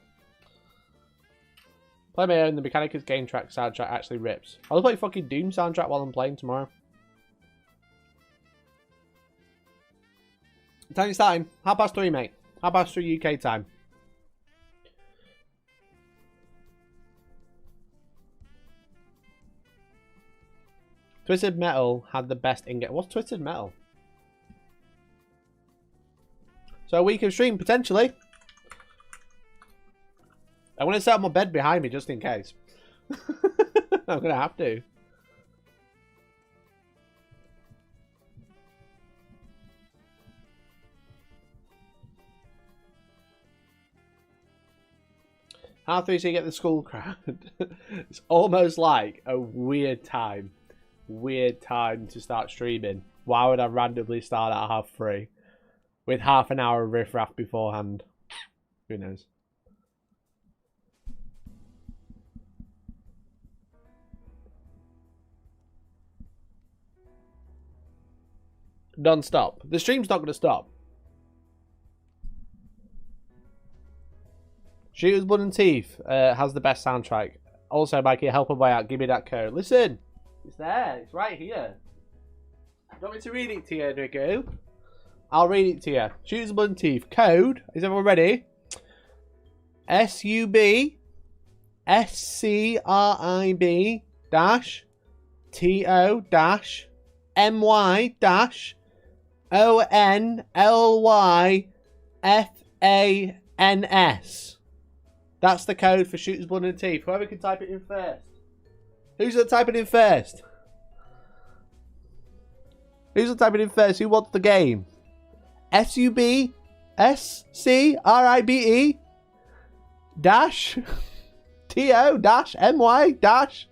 Play my own, the Mechanicus game track soundtrack actually rips. I'll play fucking Doom soundtrack while I'm playing tomorrow. Time starting. 3:30, mate. 3:30 UK time. Twisted Metal had the best in-game. What's Twisted Metal? So a week of stream, potentially. I'm going to set up my bed behind me just in case. I'm going to have to. How do you get the skull crowd? It's almost like a weird time. Weird time to start streaming. Why would I randomly start at 3:30 with half an hour of riffraff beforehand? Who knows? Non-stop. The stream's not going to stop. Shooters, Blood and Teeth has the best soundtrack. Also, Mikey, help a way out. Give me that code. Listen. It's there. It's right here. Do you want me to read it to you, Enrico? I'll read it to you. Shooters, Blood and Teeth. Code. Is everyone ready? SUB SCRIB dash TO dash MY dash ONLY FANS. That's the code for Shooters, Blood and Teeth. Whoever can type it in first. Who's going to type it in first? Who's going to type it in first? Who wants the game? SUB SCRIBE dash TO dash MY dash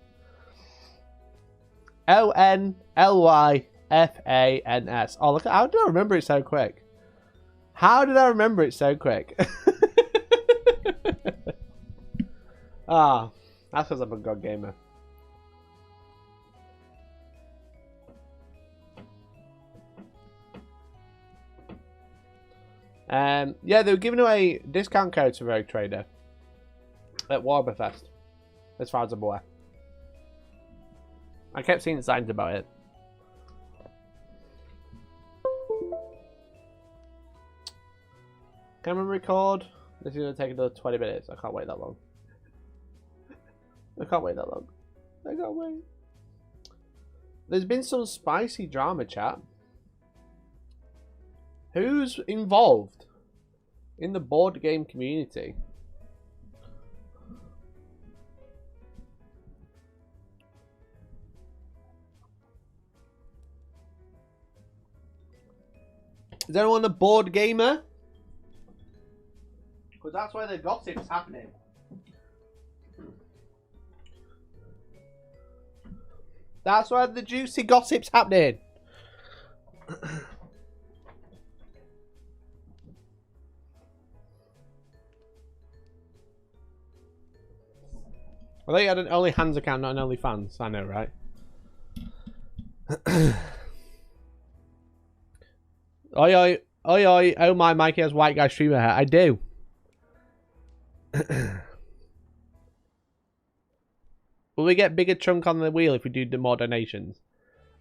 ONLY F-A-N-S. Oh, look, how did I remember it so quick? How did I remember it so quick? Ah, that's because I'm a god gamer. Yeah, they were giving away discount codes for Rogue Trader at Warhammer Fest, as far as I'm aware. I kept seeing signs about it. Camera record. This is going to take another 20 minutes. I can't wait that long. I can't wait that long. I can't wait. There's been some spicy drama, chat. Who's involved in the board game community? Is anyone a board gamer? Because that's where the gossip's happening. That's where the juicy gossip's happening. I thought you had an OnlyFans account, not an OnlyFans. I know, right? Oi, oi, oi, oi. Oh my, Mikey has white guy streamer hair. I do. Will we get bigger chunk on the wheel if we do more donations?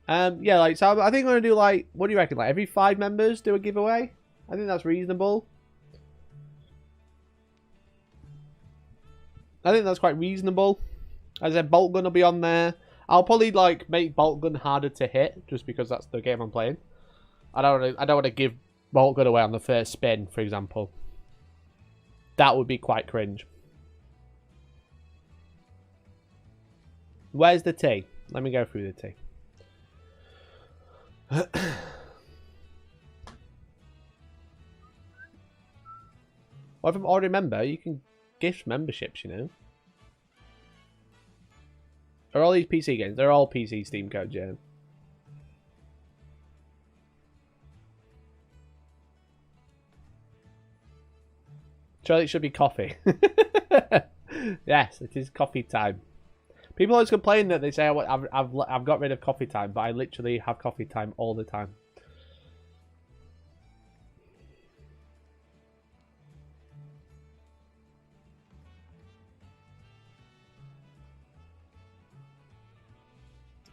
Yeah, like, so I think I'm going to do, like, what do you reckon? Like, every 5 members do a giveaway? I think that's reasonable. I think that's quite reasonable. As I said, bolt gun will be on there. I'll probably like make bolt gun harder to hit just because that's the game I'm playing. I don't want to give bolt gun away on the first spin, for example. That would be quite cringe. Where's the tea? Let me go through the tea. Well, if I'm already a member, you can gift memberships, you know. Are all these PC games? They're all PC Steam codes, yeah. Surely it should be coffee. Yes, it is coffee time. People always complain that they say I've got rid of coffee time, but I literally have coffee time all the time.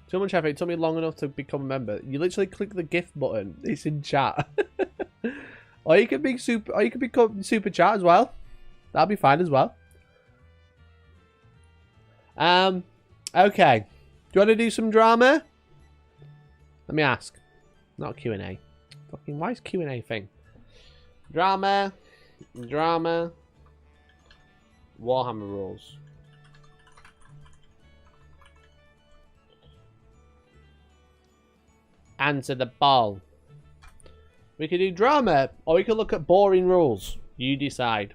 Someone Chef, it took me long enough to become a member. You literally click the gift button. It's in chat. Or you can be super. Or you can become super chat as well. That'll be fine as well. Okay. Do you want to do some drama? Let me ask. Not Q&A. Fucking why is Q&A thing? Drama. Drama. Warhammer rules. Answer the ball. We could do drama, or we could look at boring rules. You decide.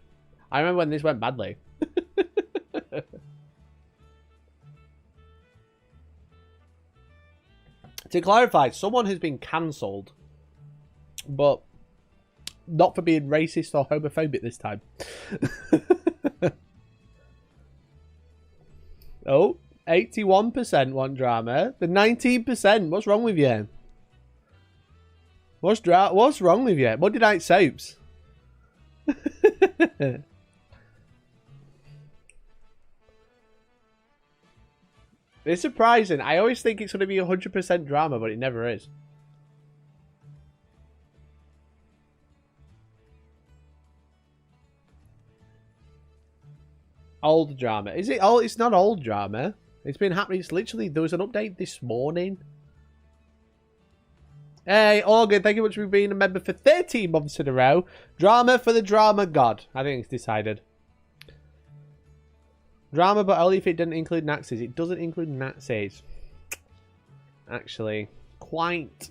I remember when this went badly. To clarify, someone has been cancelled, but not for being racist or homophobic this time. Oh, 81% want drama. The 19%, what's wrong with you? What's wrong with you? Monday night soaps. It's surprising. I always think it's going to be 100% drama, but it never is. Old drama. Is it old? It's not old drama. It's been happening. It's literally, there was an update this morning. Hey, Organ, thank you much for being a member for 13 months in a row. Drama for the drama god. I think it's decided. Drama, but only if it didn't include Nazis. It doesn't include Nazis. Actually, quite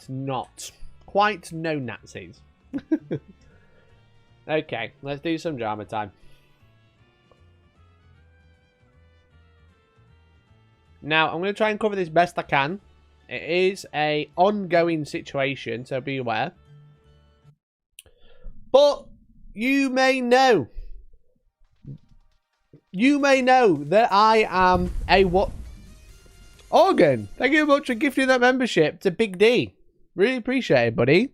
not. Quite no Nazis. Okay, let's do some drama time. Now, I'm going to try and cover this best I can It is a ongoing situation, so be aware. But you may know that I am a what? Organ. Thank you very much for gifting that membership to Big D. Really appreciate it, buddy.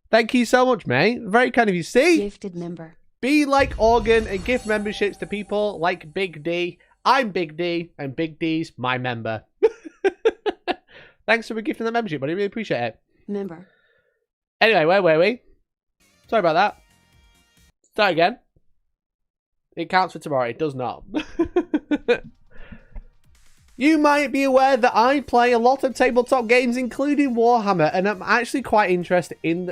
Thank you so much, mate. Very kind of you. See? Gifted member. Be like Organ and gift memberships to people like Big D. I'm Big D, and Big D's my member. Thanks for gifting the membership, buddy. Really appreciate it. Member. Anyway, where were we? Sorry about that. Start again. It counts for tomorrow. It does not. You might be aware that I play a lot of tabletop games, including Warhammer, and I'm actually quite interested in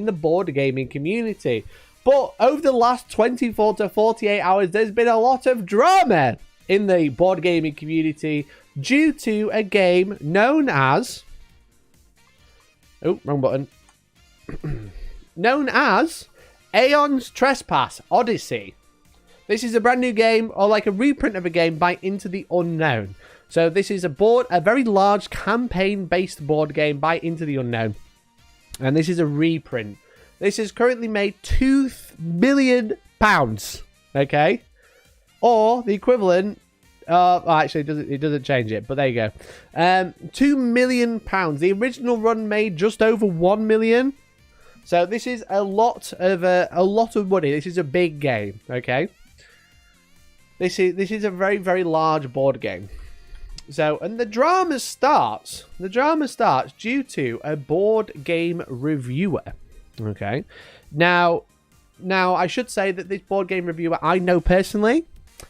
the board gaming community. But over the last 24 to 48 hours, there's been a lot of drama in the board gaming community due to a game known as... Oh, wrong button. Known as Aeon's Trespass Odyssey. This is a brand new game, or like a reprint of a game by Into the Unknown. So this is a very large campaign-based board game by Into the Unknown. And this is a reprint. This has currently made £2 million, okay? Or the equivalent, actually it doesn't change it, but there you go. £2 million. The original run made just over 1 million. So this is a lot of money. This is a big game, okay? This is a very, very large board game. So, and the drama starts due to a board game reviewer. Okay. Now I should say that this board game reviewer I know personally,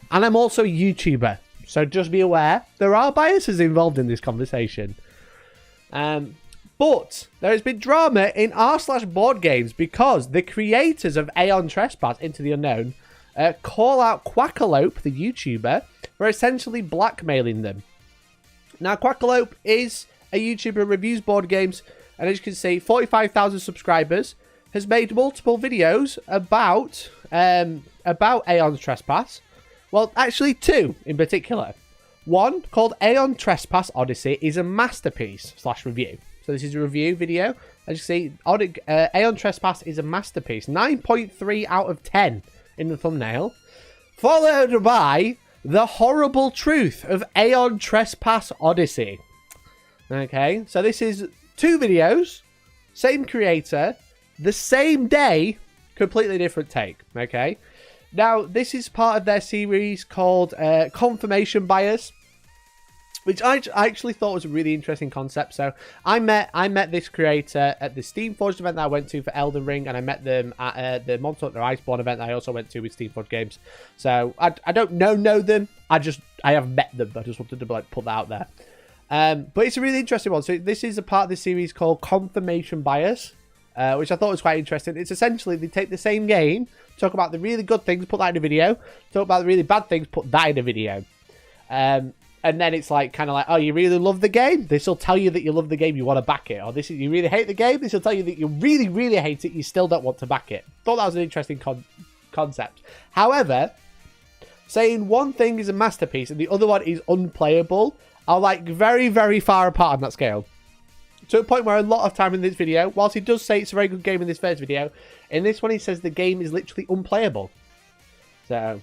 and I'm also a YouTuber. So just be aware, there are biases involved in this conversation. But there has been drama in r/board games because the creators of Aeon Trespass Into the Unknown call out Quackalope, the YouTuber, for essentially blackmailing them. Now, Quackalope is a YouTuber who reviews board games, and as you can see, 45,000 subscribers, has made multiple videos about Aeon's Trespass. Well, actually 2 in particular. One, called Aeon Trespass Odyssey, is a masterpiece / review. So this is a review video. As you see, Aeon Trespass is a masterpiece. 9.3 out of 10 in the thumbnail. Followed by The Horrible Truth of Aeon Trespass Odyssey. Okay, so this is 2 videos, same creator, the same day, completely different take. Okay, now this is part of their series called Confirmation Bias, which I actually thought was a really interesting concept. So I met this creator at the Steamforged event that I went to for Elden Ring, and I met them at the Monster Hunter Iceborne event that I also went to with Steamforged Games. So I don't know them. I have met them. I just wanted to put that out there. But it's a really interesting one. So this is a part of the series called Confirmation Bias, which I thought was quite interesting. It's essentially they take the same game, talk about the really good things, put that in a video, talk about the really bad things, put that in a video. And then it's like kind of like, oh, you really love the game? This will tell you that you love the game, you want to back it. Or you really hate the game? This will tell you that you really, really hate it, you still don't want to back it. Thought that was an interesting concept. However, saying one thing is a masterpiece and the other one is unplayable are like very, very far apart on that scale. To a point where a lot of time in this video, whilst he does say it's a very good game in this first video, in this one he says the game is literally unplayable. So...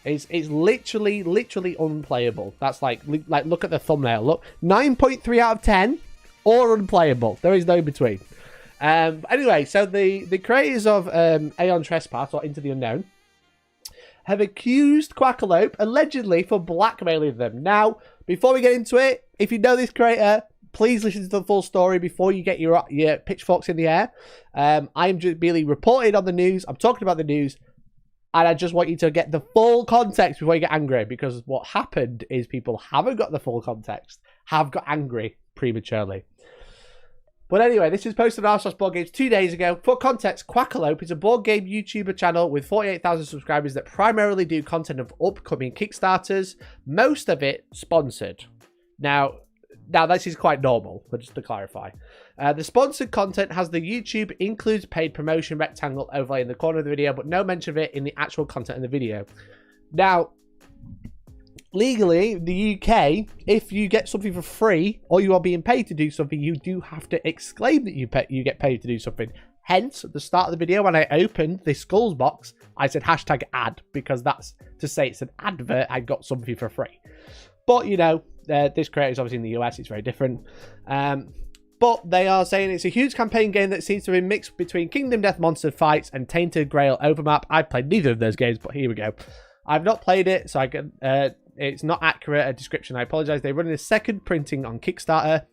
It's literally unplayable. That's like look at the thumbnail. Look, 9.3 out of 10 or unplayable. There is no in between. Anyway, so the creators of Aeon Trespass or Into the Unknown have accused Quackalope allegedly for blackmailing them. Now, before we get into it, if you know this creator, please listen to the full story before you get your pitchforks in the air. I'm just merely reporting on the news. I'm talking about the news. And I just want you to get the full context before you get angry, because what happened is people haven't got the full context, have got angry prematurely. But anyway, this was posted on r/board games 2 days ago. For context, Quackalope is a board game YouTuber channel with 48,000 subscribers that primarily do content of upcoming Kickstarters, most of it sponsored. Now this is quite normal, but just to clarify. The sponsored content has the YouTube includes paid promotion rectangle overlay in the corner of the video, but no mention of it in the actual content in the video. Now, legally, the UK, if you get something for free or you are being paid to do something, you do have to exclaim that you get paid to do something. Hence, at the start of the video, when I opened the SKULLS box, I said hashtag ad, because that's to say it's an advert. I got something for free. But, you know, this creator is obviously in the US. It's very different. But they are saying it's a huge campaign game that seems to be mixed between Kingdom Death Monster fights and Tainted Grail Overmap. I've played neither of those games, but here we go. I've not played it, so I can, it's not accurate a description. I apologize. They're running a second printing on Kickstarter.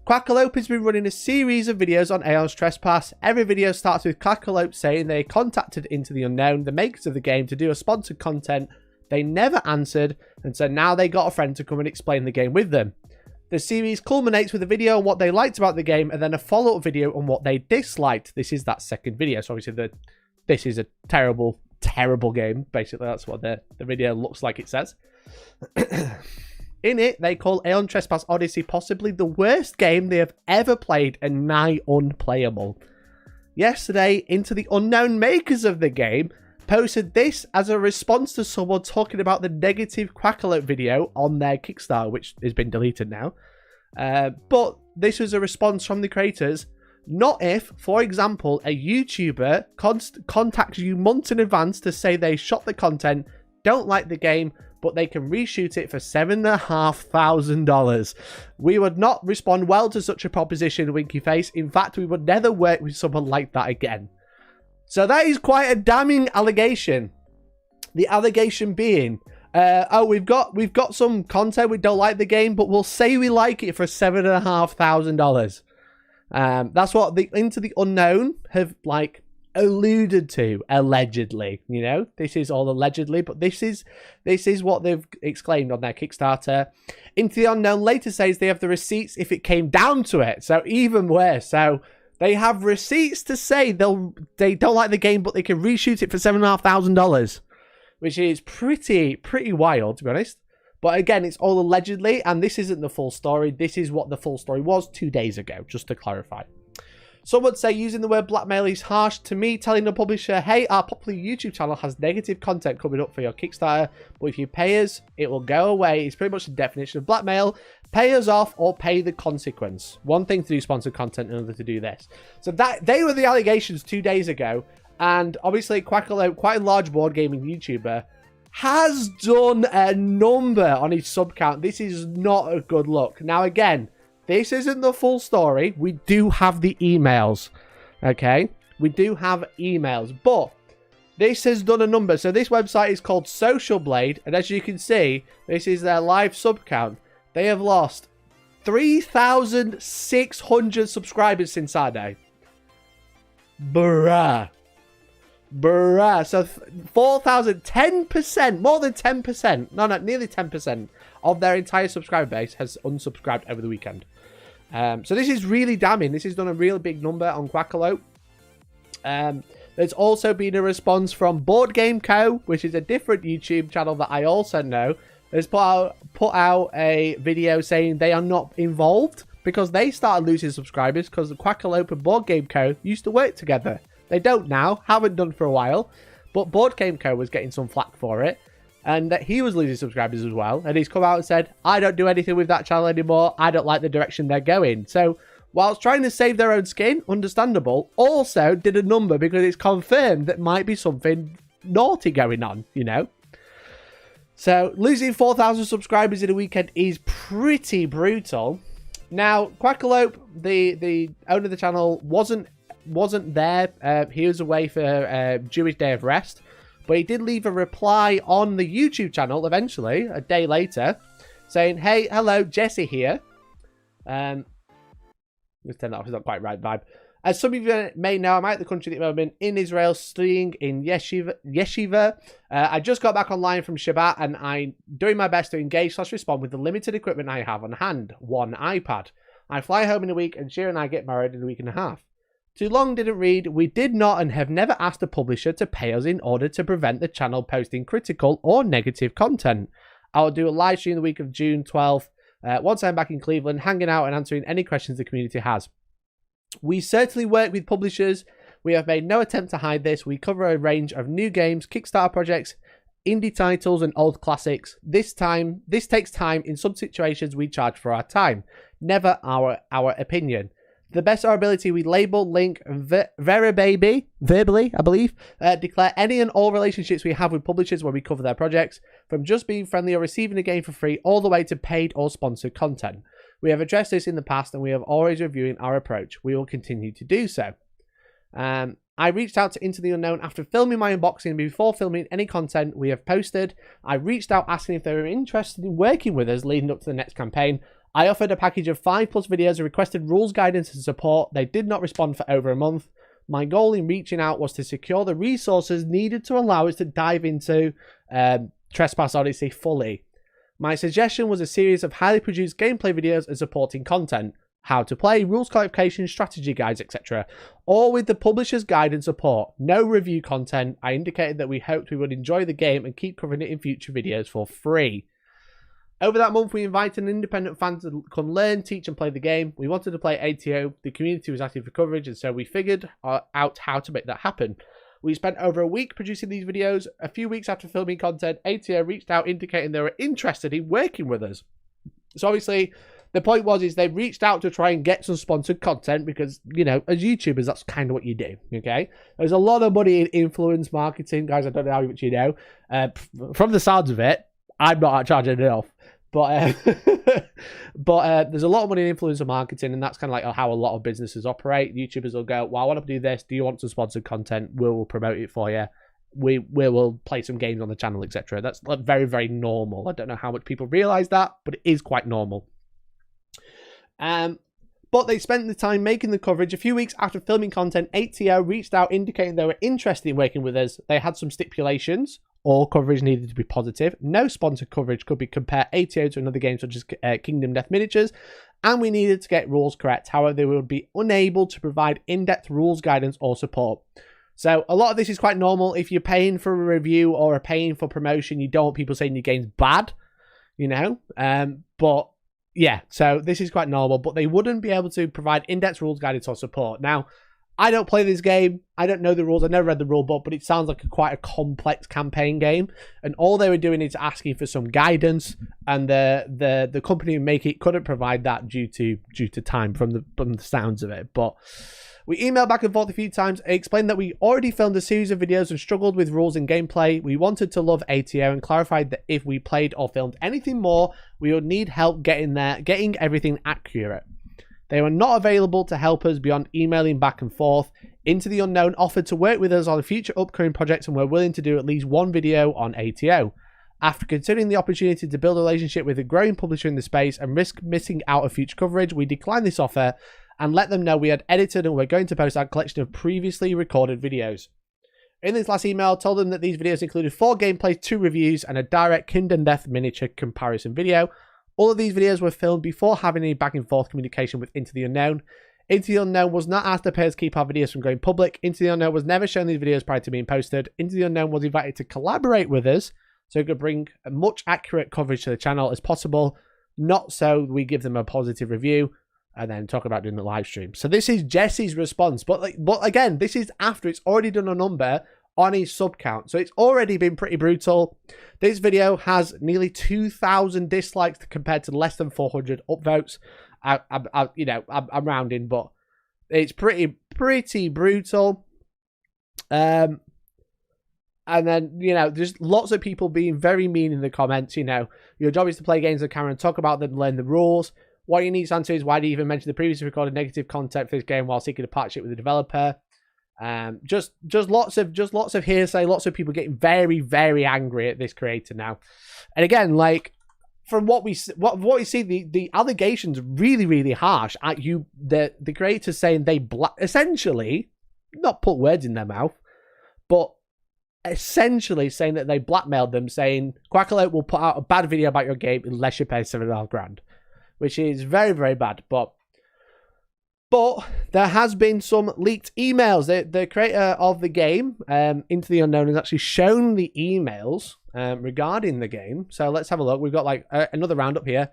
Quackalope has been running a series of videos on Aeon's Trespass. Every video starts with Quackalope saying they contacted Into the Unknown, the makers of the game, to do a sponsored content. They never answered, and so now they got a friend to come and explain the game with them. The series culminates with a video on what they liked about the game, and then a follow-up video on what they disliked. This is that second video, so obviously this is a terrible, terrible game. Basically, that's what the video looks like it says. In it, they call Aeon Trespass Odyssey possibly the worst game they have ever played and nigh unplayable. Yesterday, Into the Unknown, makers of the game, posted this as a response to someone talking about the negative Quackalope video on their Kickstarter, which has been deleted now. But this was a response from the creators. Not if, for example, a YouTuber contacts you months in advance to say they shot the content, don't like the game, but they can reshoot it for $7,500. We would not respond well to such a proposition, winky face. In fact, we would never work with someone like that again. So that is quite a damning allegation. The allegation being, oh, we've got some content, we don't like the game, but we'll say we like it for $7,500. That's what the Into the Unknown have like alluded to, allegedly. You know, this is all allegedly, but this is what they've exclaimed on their Kickstarter. Into the Unknown later says they have the receipts if it came down to it, so even worse. So they have receipts to say they don't like the game, but they can reshoot it for $7,500, which is pretty wild, to be honest. But again, it's all allegedly, and this isn't the full story. This is what the full story was 2 days ago, just to clarify. Some would say using the word blackmail is harsh. To me, telling the publisher, hey, our popular YouTube channel has negative content coming up for your Kickstarter, but if you pay us, it will go away. It's pretty much the definition of blackmail. Pay us off or pay the consequence. One thing to do sponsored content, another to do this. So that they were the allegations 2 days ago. And obviously, Quackalope, quite a large board gaming YouTuber, has done a number on his sub count. This is not a good look. Now, again, this isn't the full story. We do have the emails. Okay? We do have emails. But this has done a number. So this website is called Social Blade. And as you can see, this is their live sub count. They have lost 3,600 subscribers since our day. Bruh. So 4,000, 10%, more than 10%, no, nearly 10% of their entire subscriber base has unsubscribed over the weekend. So this is really damning. This has done a really big number on Quackalope. There's also been a response from Board Game Co., which is a different YouTube channel that I also know, has put out a video saying they are not involved because they started losing subscribers because the Quackalope and Board Game Co. used to work together. They don't now, haven't done for a while, but Board Game Co. was getting some flack for it, and that he was losing subscribers as well, and he's come out and said, I don't do anything with that channel anymore, I don't like the direction they're going. So, whilst trying to save their own skin, understandable, also did a number because it's confirmed that might be something naughty going on, you know? So, losing 4,000 subscribers in a weekend is pretty brutal. Now, Quackalope, the owner of the channel, wasn't there. He was away for Jewish Day of Rest, but he did leave a reply on the YouTube channel eventually, a day later, saying, hey, hello, Jesse here. Let's turn that off, it's not quite right vibe. As some of you may know, I'm out of the country at the moment, in Israel, studying in yeshiva. I just got back online from Shabbat, and I'm doing my best to engage/respond with the limited equipment I have on hand, one iPad. I fly home in a week, and Shira and I get married in a week and a half. Too long didn't read. We did not and have never asked a publisher to pay us in order to prevent the channel posting critical or negative content. I'll do a live stream the week of June 12th, once I'm back in Cleveland, hanging out and answering any questions the community has. We certainly work with publishers. We have made no attempt to hide this. We cover a range of new games, Kickstarter projects, indie titles and old classics. This takes time. In some situations, we charge for our time, never our opinion. To the best of our ability, we label, link, verbally, I believe, declare any and all relationships we have with publishers when we cover their projects, from just being friendly or receiving a game for free, all the way to paid or sponsored content. We have addressed this in the past, and we have always reviewing our approach. We will continue to do so. I reached out to Into the Unknown after filming my unboxing. Before filming any content we have posted, I reached out asking if they were interested in working with us leading up to the next campaign. I offered a package of 5+ videos and requested rules guidance and support. They did not respond for over a month. My goal in reaching out was to secure the resources needed to allow us to dive into Trespass Odyssey fully. My suggestion was a series of highly produced gameplay videos and supporting content. How to play, rules clarification, strategy guides, etc. All with the publisher's guide and support. No review content. I indicated that we hoped we would enjoy the game and keep covering it in future videos for free. Over that month, we invited an independent fan to come learn, teach, and play the game. We wanted to play ATO. The community was asking for coverage, and so we figured out how to make that happen. We spent over a week producing these videos. A few weeks after filming content, ATO reached out indicating they were interested in working with us. So obviously, the point is they reached out to try and get some sponsored content because, you know, as YouTubers, that's kind of what you do, okay? There's a lot of money in influence marketing. Guys, I don't know how much you know. From the sounds of it, I'm not charging enough. But there's a lot of money in influencer marketing, and that's kind of like how a lot of businesses operate. YouTubers will go, well, I want to do this. Do you want some sponsored content? We'll promote it for you. We will play some games on the channel, etc. That's very, very normal. I don't know how much people realize that, but it is quite normal. But they spent the time making the coverage. A few weeks after filming content, ATO reached out indicating they were interested in working with us. They had some stipulations. All coverage needed to be positive. No sponsored coverage could be compared ATO to another game such as Kingdom Death Miniatures. And we needed to get rules correct. However, they would be unable to provide in-depth rules guidance or support. So a lot of this is quite normal. If you're paying for a review or are paying for promotion, you don't want people saying your game's bad, you know. But yeah, so this is quite normal. But they wouldn't be able to provide in-depth rules guidance or support. Now, I don't play this game. I don't know the rules. I never read the rule book, but it sounds like quite a complex campaign game. And all they were doing is asking for some guidance, and the company who make it couldn't provide that due to time from the sounds of it. But we emailed back and forth a few times. I explained that we already filmed a series of videos and struggled with rules and gameplay. We wanted to love ATO and clarified that if we played or filmed anything more, we would need help getting everything accurate. They were not available to help us beyond emailing back and forth. Into the Unknown offered to work with us on future upcoming projects and were willing to do at least one video on ATO. After considering the opportunity to build a relationship with a growing publisher in the space and risk missing out on future coverage, we declined this offer and let them know we had edited and were going to post our collection of previously recorded videos. In this last email, I told them that these videos included 4 gameplays, 2 reviews, and a direct Kingdom Death miniature comparison video. All of these videos were filmed before having any back and forth communication with Into the Unknown. Into the Unknown was not asked to pay us to keep our videos from going public. Into the Unknown was never shown these videos prior to being posted. Into the Unknown was invited to collaborate with us so it could bring as much accurate coverage to the channel as possible. Not so we give them a positive review and then talk about doing the live stream. So this is Jesse's response. But again, this is after it's already done a number on his sub count. So it's already been pretty brutal. This video has nearly 2,000 dislikes compared to less than 400 upvotes. I'm rounding, but it's pretty brutal. And then, there's lots of people being very mean in the comments. Your job is to play games with camera and talk about them, learn the rules. What you need to answer is, why do you even mention the previously recorded negative content for this game while seeking a partnership with the developer? Just lots of hearsay, lots of people getting very, very angry at this creator now. And again, like, from what we see, the allegations really, really harsh at you. The creators saying they essentially, not put words in their mouth, but essentially saying that they blackmailed them, saying Quackalope will put out a bad video about your game unless you pay $7,500, which is very, very bad. But there has been some leaked emails. The creator of the game, Into the Unknown, has actually shown the emails regarding the game. So let's have a look. We've got like another roundup here.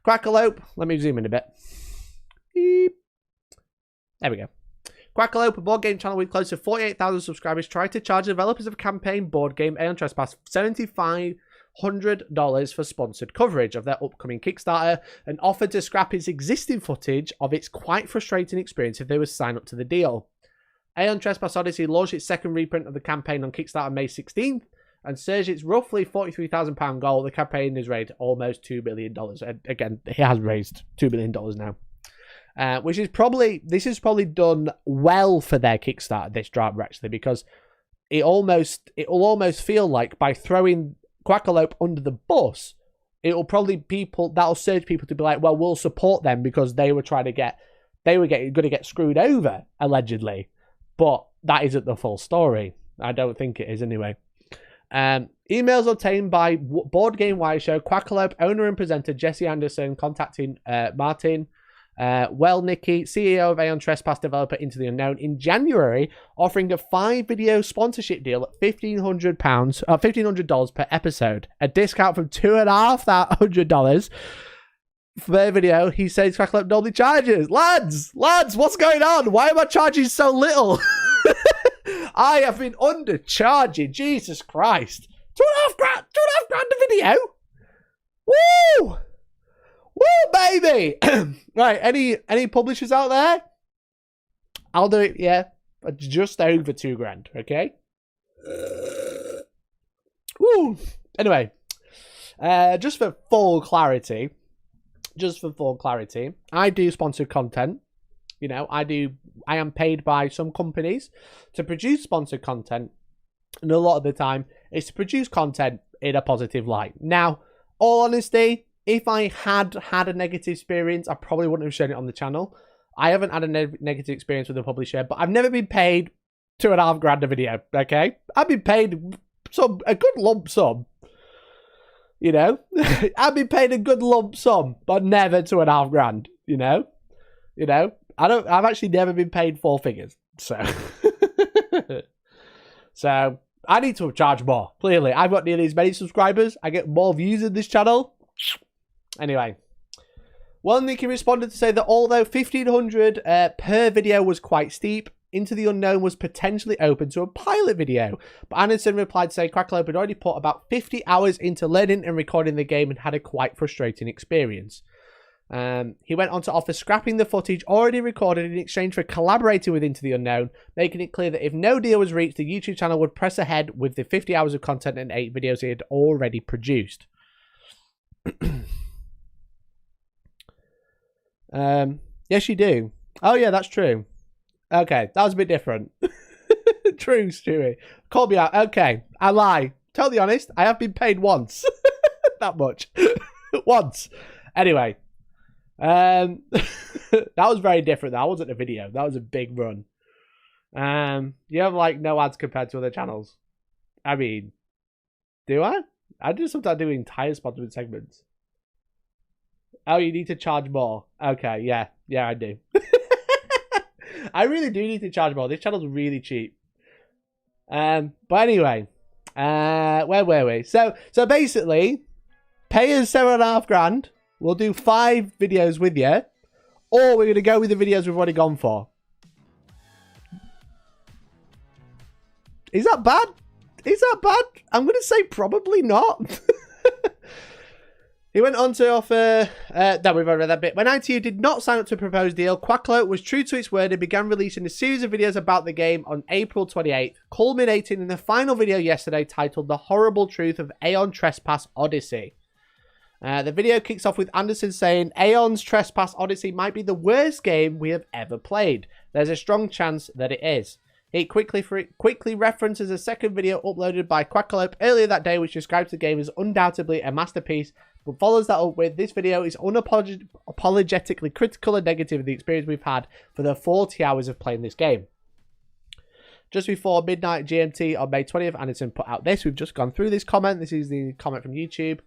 Quackalope. Let me zoom in a bit. Beep. There we go. Quackalope, a board game channel with close to 48,000 subscribers, tried to charge developers of a campaign board game Aeon Trespass $7,500 for sponsored coverage of their upcoming Kickstarter and offered to scrap its existing footage of its quite frustrating experience if they were signed up to the deal. Aeon Trespass Odyssey launched its second reprint of the campaign on Kickstarter on May 16th and surged its roughly £43,000 goal. The campaign has raised almost $2 billion. And again, it has raised $2 billion now. This is probably done well for their Kickstarter, this drama, actually, because it will almost feel like by throwing Quackalope under the bus, that'll surge people to be like, well, we'll support them because they were going to get screwed over, allegedly. But that isn't the full story. I don't think it is anyway. Emails obtained by Board Game Wire show Quackalope owner and presenter Jesse Anderson contacting Martin Welnicki, CEO of Aeon Trespass developer Into the Unknown, in January, offering a 5-video sponsorship deal at $1,500 per episode, a discount from $2,500 per video. He says Quackalope normally charges. Lads, what's going on? Why am I charging so little? I have been undercharging. Jesus Christ. $2.5 grand a video? Woo! Woo, baby! Right, any publishers out there? I'll do it, yeah. Just over $2 grand, okay? Woo! Anyway, just for full clarity, I do sponsored content. You know, I am paid by some companies to produce sponsored content, and a lot of the time it's to produce content in a positive light. Now, all honesty, if I had a negative experience, I probably wouldn't have shown it on the channel. I haven't had a negative experience with a publisher, but I've never been paid $2.5 grand a video, okay? I've been paid a good lump sum, you know? I've been paid a good lump sum, but never $2.5 grand, you know? I've actually never been paid 4 figures, so so I need to charge more. Clearly, I've got nearly as many subscribers. I get more views in this channel. Anyway, Welnicki responded to say that although $1,500 per video was quite steep, Into the Unknown was potentially open to a pilot video. But Anderson replied to say Quackalope had already put about 50 hours into learning and recording the game and had a quite frustrating experience. He went on to offer scrapping the footage already recorded in exchange for collaborating with Into the Unknown, making it clear that if no deal was reached, the YouTube channel would press ahead with the 50 hours of content and 8 videos it had already produced. Yes, you do. Oh, yeah, that's true. Okay, that was a bit different. True, Stewie. Call me out. Okay, I lie. Totally honest, I have been paid once. That much. Once. Anyway. That was very different. That wasn't a video. That was a big run. You have like no ads compared to other channels. I mean, do I? I do sometimes do entire sponsored segments. Oh, you need to charge more. Okay, yeah, I do. I really do need to charge more. This channel's really cheap. But anyway, where were we? So basically, pay us $7.5 grand. We'll do 5 videos with you, or we're going to go with the videos we've already gone for. Is that bad? I'm going to say probably not. He went on to offer, that we've already read that bit. When ITU did not sign up to a proposed deal, Quackalope was true to its word and began releasing a series of videos about the game on April 28th, culminating in the final video yesterday titled The Horrible Truth of Aeon Trespass Odyssey. The video kicks off with Anderson saying, Aeon's Trespass Odyssey might be the worst game we have ever played. There's a strong chance that it is. It quickly references a second video uploaded by Quackalope earlier that day, which describes the game as undoubtedly a masterpiece, but follows that up with, this video is unapologetically critical and negative of the experience we've had for the 40 hours of playing this game. Just before midnight GMT on May 20th, Anderson put out this. We've just gone through this comment. This is the comment from YouTube.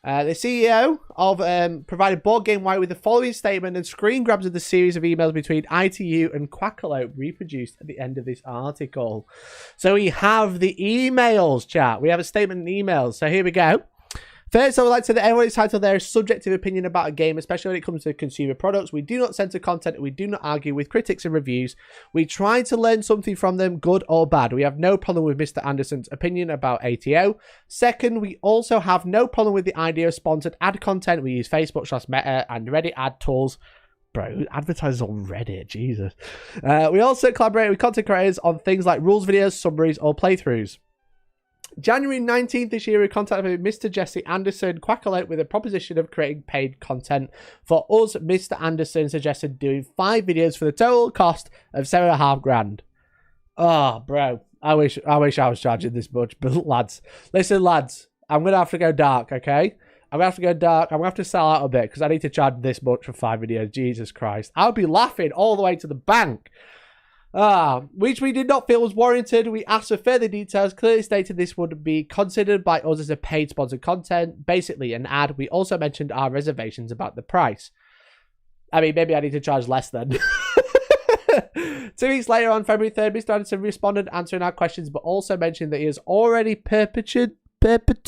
The CEO of provided Board Game Wire with the following statement and screen grabs of the series of emails between ITU and Quackalope reproduced at the end of this article. So we have the emails, chat. We have a statement in emails. So here we go. First, I would like to say that everyone is entitled to their subjective opinion about a game, especially when it comes to consumer products. We do not censor content. We do not argue with critics and reviews. We try to learn something from them, good or bad. We have no problem with Mr. Anderson's opinion about ATO. Second, we also have no problem with the idea of sponsored ad content. We use Facebook, Meta, and Reddit ad tools. Bro, advertisers on Reddit, Jesus. We also collaborate with content creators on things like rules videos, summaries, or playthroughs. January 19th this year, we contacted Mr. Jesse Anderson, Quackalope, with a proposition of creating paid content. For us, Mr. Anderson suggested doing 5 videos for the total cost of $7,500. Oh, bro. I wish I was charging this much, but lads. Listen, lads. I'm going to have to go dark, okay? I'm going to have to go dark. I'm going to have to sell out a bit because I need to charge this much for 5 videos. Jesus Christ. I'll be laughing all the way to the bank. Which we did not feel was warranted. We asked for further details, clearly stated this would be considered by us as a paid sponsored content, basically an ad. We also mentioned our reservations about the price. I mean, maybe I need to charge less then. 2 weeks later, on February 3rd, Mr. Anderson responded answering our questions, but also mentioned that he has already perpetually put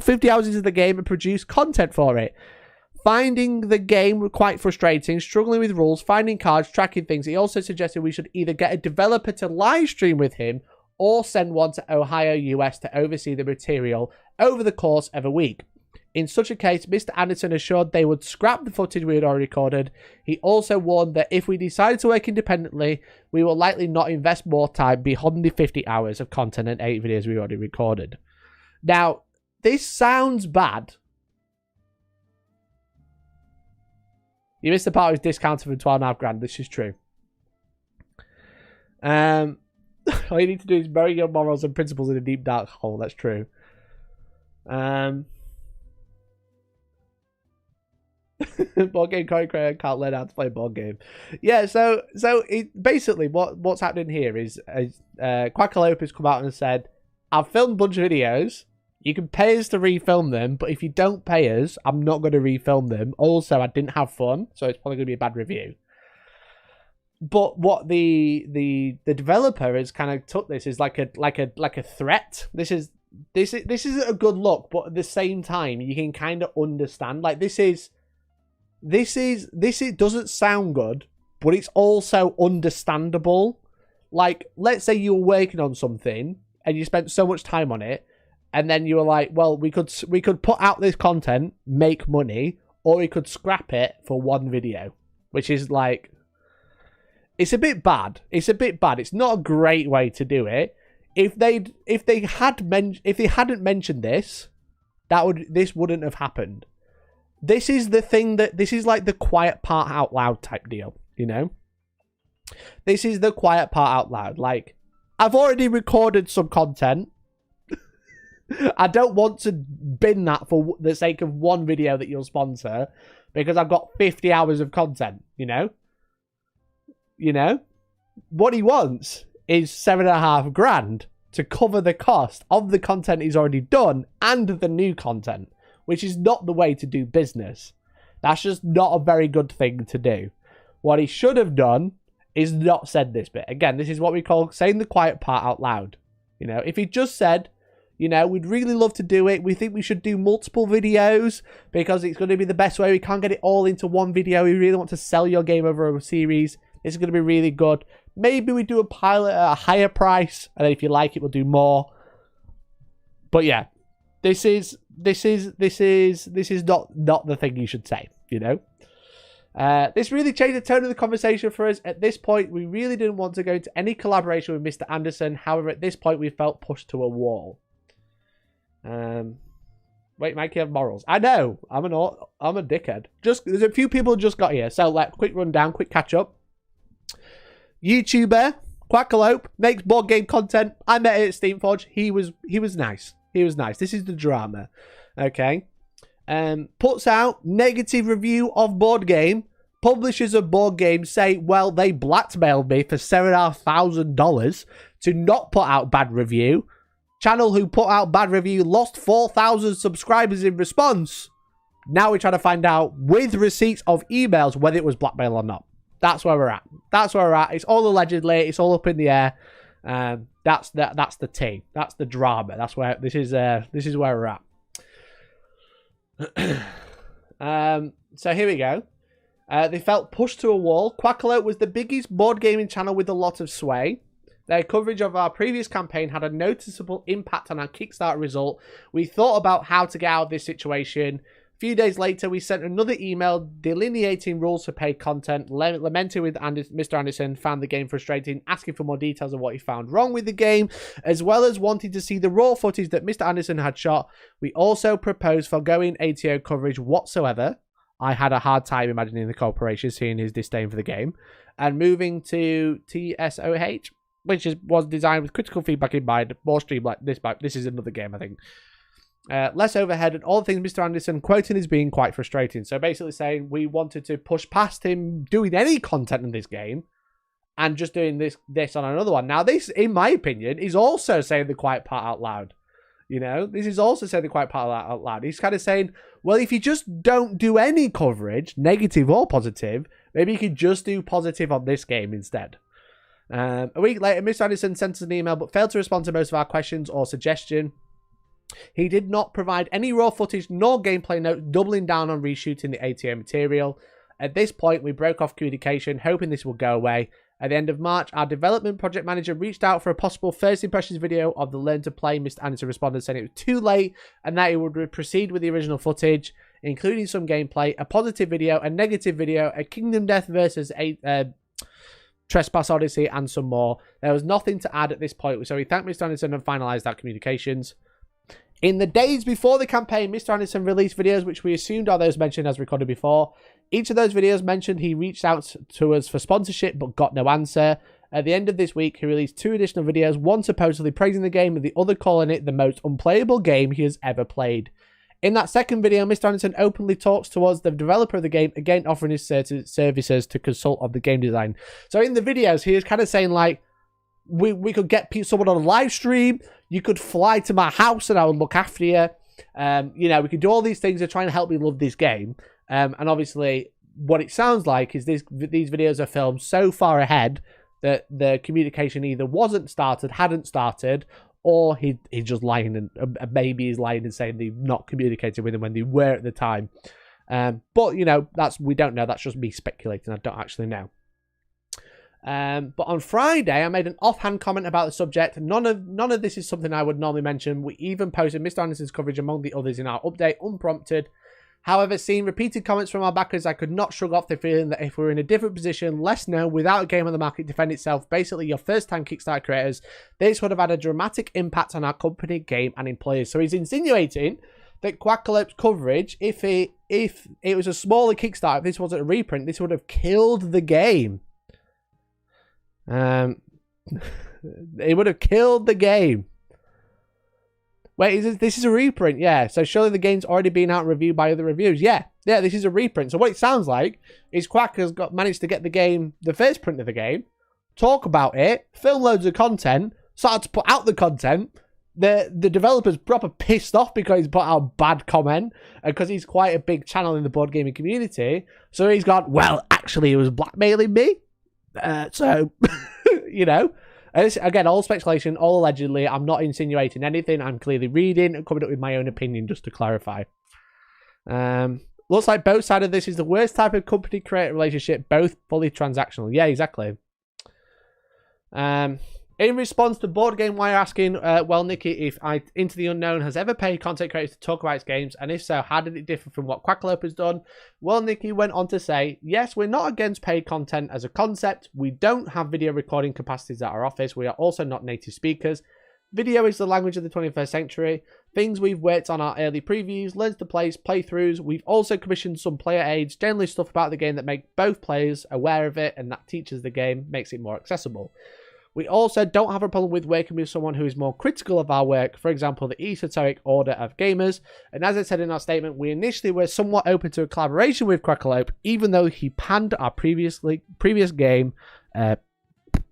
50 hours into the game and produced content for it. Finding the game quite frustrating, struggling with rules, finding cards, tracking things. He also suggested we should either get a developer to live stream with him or send one to Ohio, US to oversee the material over the course of a week. In such a case, Mr. Anderson assured they would scrap the footage we had already recorded. He also warned that if we decided to work independently, we will likely not invest more time beyond the 50 hours of content and 8 videos we already recorded. Now, this sounds bad. You missed the part who's discounted for $12,500. This is true. All you need to do is bury your morals and principles in a deep dark hole. That's true. Board game creator can't learn how to play a board game. Yeah, so it basically what's happening here is Quackalope has come out and said, I've filmed a bunch of videos. You can pay us to refilm them, but if you don't pay us, I'm not going to refilm them. Also, I didn't have fun, so it's probably going to be a bad review. But what the developer has kind of took this is like a threat. This is a good look, but at the same time, you can kind of understand. Like this doesn't sound good, but it's also understandable. Like, let's say you were working on something and you spent so much time on it. And then you were like, well, we could put out this content, make money, or we could scrap it for one video, which is like, it's a bit bad. It's a bit bad. It's not a great way to do it. If they hadn't mentioned this, this wouldn't have happened. This is the thing this is like the quiet part out loud type deal, you know? This is the quiet part out loud. Like, I've already recorded some content. I don't want to bin that for the sake of one video that you'll sponsor because I've got 50 hours of content, you know? What he wants is $7,500 to cover the cost of the content he's already done and the new content, which is not the way to do business. That's just not a very good thing to do. What he should have done is not said this bit. Again, this is what we call saying the quiet part out loud. If he just said, we'd really love to do it. We think we should do multiple videos because it's going to be the best way. We can't get it all into one video. We really want to sell your game over a series. This is going to be really good. Maybe we do a pilot at a higher price, and then if you like it, we'll do more. But yeah, this is not the thing you should say. This really changed the tone of the conversation for us. At this point, we really didn't want to go into any collaboration with Mr. Anderson. However, at this point, we felt pushed to a wall. Wait, Mike, you have morals. I know. I'm a dickhead. There's a few people just got here. So, quick rundown, quick catch up. YouTuber Quackalope makes board game content. I met him at Steamforge. He was nice. He was nice. This is the drama. Okay. Puts out negative review of board game. Publishers of board games say, well, they blackmailed me for $7,500 to not put out bad review. Channel who put out bad review lost 4,000 subscribers in response. Now we're trying to find out with receipts of emails whether it was blackmail or not. That's where we're at. It's all allegedly. It's all up in the air. That's the tea. That's the drama. This is where we're at. So here we go. They felt pushed to a wall. Quackalope was the biggest board gaming channel with a lot of sway. Their coverage of our previous campaign had a noticeable impact on our Kickstarter result. We thought about how to get out of this situation. A few days later, we sent another email delineating rules for paid content, lamenting with Mr. Anderson, found the game frustrating, asking for more details on what he found wrong with the game, as well as wanting to see the raw footage that Mr. Anderson had shot. We also proposed foregoing ATO coverage whatsoever. I had a hard time imagining the corporation seeing his disdain for the game, and moving to TSOH, which was designed with critical feedback in mind, more streamlined. This is another game, I think. Less overhead and all the things Mr. Anderson quoting as being quite frustrating. So basically saying we wanted to push past him doing any content in this game and just doing this on another one. Now, this, in my opinion, is also saying the quiet part out loud. You know, this is also saying the quiet part out loud. He's kind of saying, well, if you just don't do any coverage, negative or positive, maybe you could just do positive on this game instead. A week later, Mr. Anderson sent us an email but failed to respond to most of our questions or suggestion. He did not provide any raw footage nor gameplay notes, doubling down on reshooting the ATO material. At this point, we broke off communication, hoping this would go away. At the end of March, our development project manager reached out for a possible first impressions video of the Learn to Play. Mr. Anderson responded saying it was too late and that he would proceed with the original footage, including some gameplay, a positive video, a negative video, a Kingdom Death versus a Trespass Odyssey, and some more. There was nothing to add at this point, so we thanked Mr. Anderson and finalised our communications. In the days before the campaign, Mr. Anderson released videos which we assumed are those mentioned as recorded before. Each of those videos mentioned he reached out to us for sponsorship but got no answer. At the end of this week, he released 2 additional videos, one supposedly praising the game and the other calling it the most unplayable game he has ever played. In that second video, Mr. Anderson openly talks towards the developer of the game, again offering his services to consult on the game design. So in the videos, he is kind of saying like, we could get someone on a live stream, you could fly to my house and I would look after you. You know, we could do all these things to try and help me love this game. And obviously, what it sounds like is these videos are filmed so far ahead that the communication either hadn't started, or he's just lying and maybe he's lying and saying they've not communicated with him when they were at the time. But, you know, we don't know. That's just me speculating. I don't actually know. But on Friday, I made an offhand comment about the subject. None of this is something I would normally mention. We even posted Mr. Anderson's coverage among the others in our update, unprompted. However, seeing repeated comments from our backers, I could not shrug off the feeling that if we were in a different position, less known, without a game on the market defend itself, basically your first-time Kickstarter creators, this would have had a dramatic impact on our company, game, and employers. So he's insinuating that Quackalope's coverage, if it was a smaller Kickstarter, if this wasn't a reprint, this would have killed the game. It would have killed the game. Wait, this is a reprint? Yeah. So surely the game's already been out and reviewed by other reviews. Yeah, this is a reprint. So what it sounds like is Quack has managed to get the game, the first print of the game, talk about it, film loads of content, started to put out the content. The developer's proper pissed off because he's put out a bad comment and because he's quite a big channel in the board gaming community. So he's gone, well, actually, he was blackmailing me. So, you know, again, all speculation, all allegedly. I'm not insinuating anything. I'm clearly reading and coming up with my own opinion, just to clarify. Looks like both sides of this is the worst type of company-creator relationship, both fully transactional. Yeah, exactly. In response to Board Game Wire asking, well, Nikki, if Into the Unknown has ever paid content creators to talk about its games, and if so, how did it differ from what Quackalope has done? Well, Nikki went on to say, yes, we're not against paid content as a concept. We don't have video recording capacities at our office. We are also not native speakers. Video is the language of the 21st century. Things we've worked on our early previews, learns to plays, playthroughs. We've also commissioned some player aids, generally stuff about the game that make both players aware of it and that teaches the game, makes it more accessible. We also don't have a problem with working with someone who is more critical of our work, for example, the Esoteric Order of Gamers. And as I said in our statement, we initially were somewhat open to a collaboration with Quackalope, even though he panned our previous game,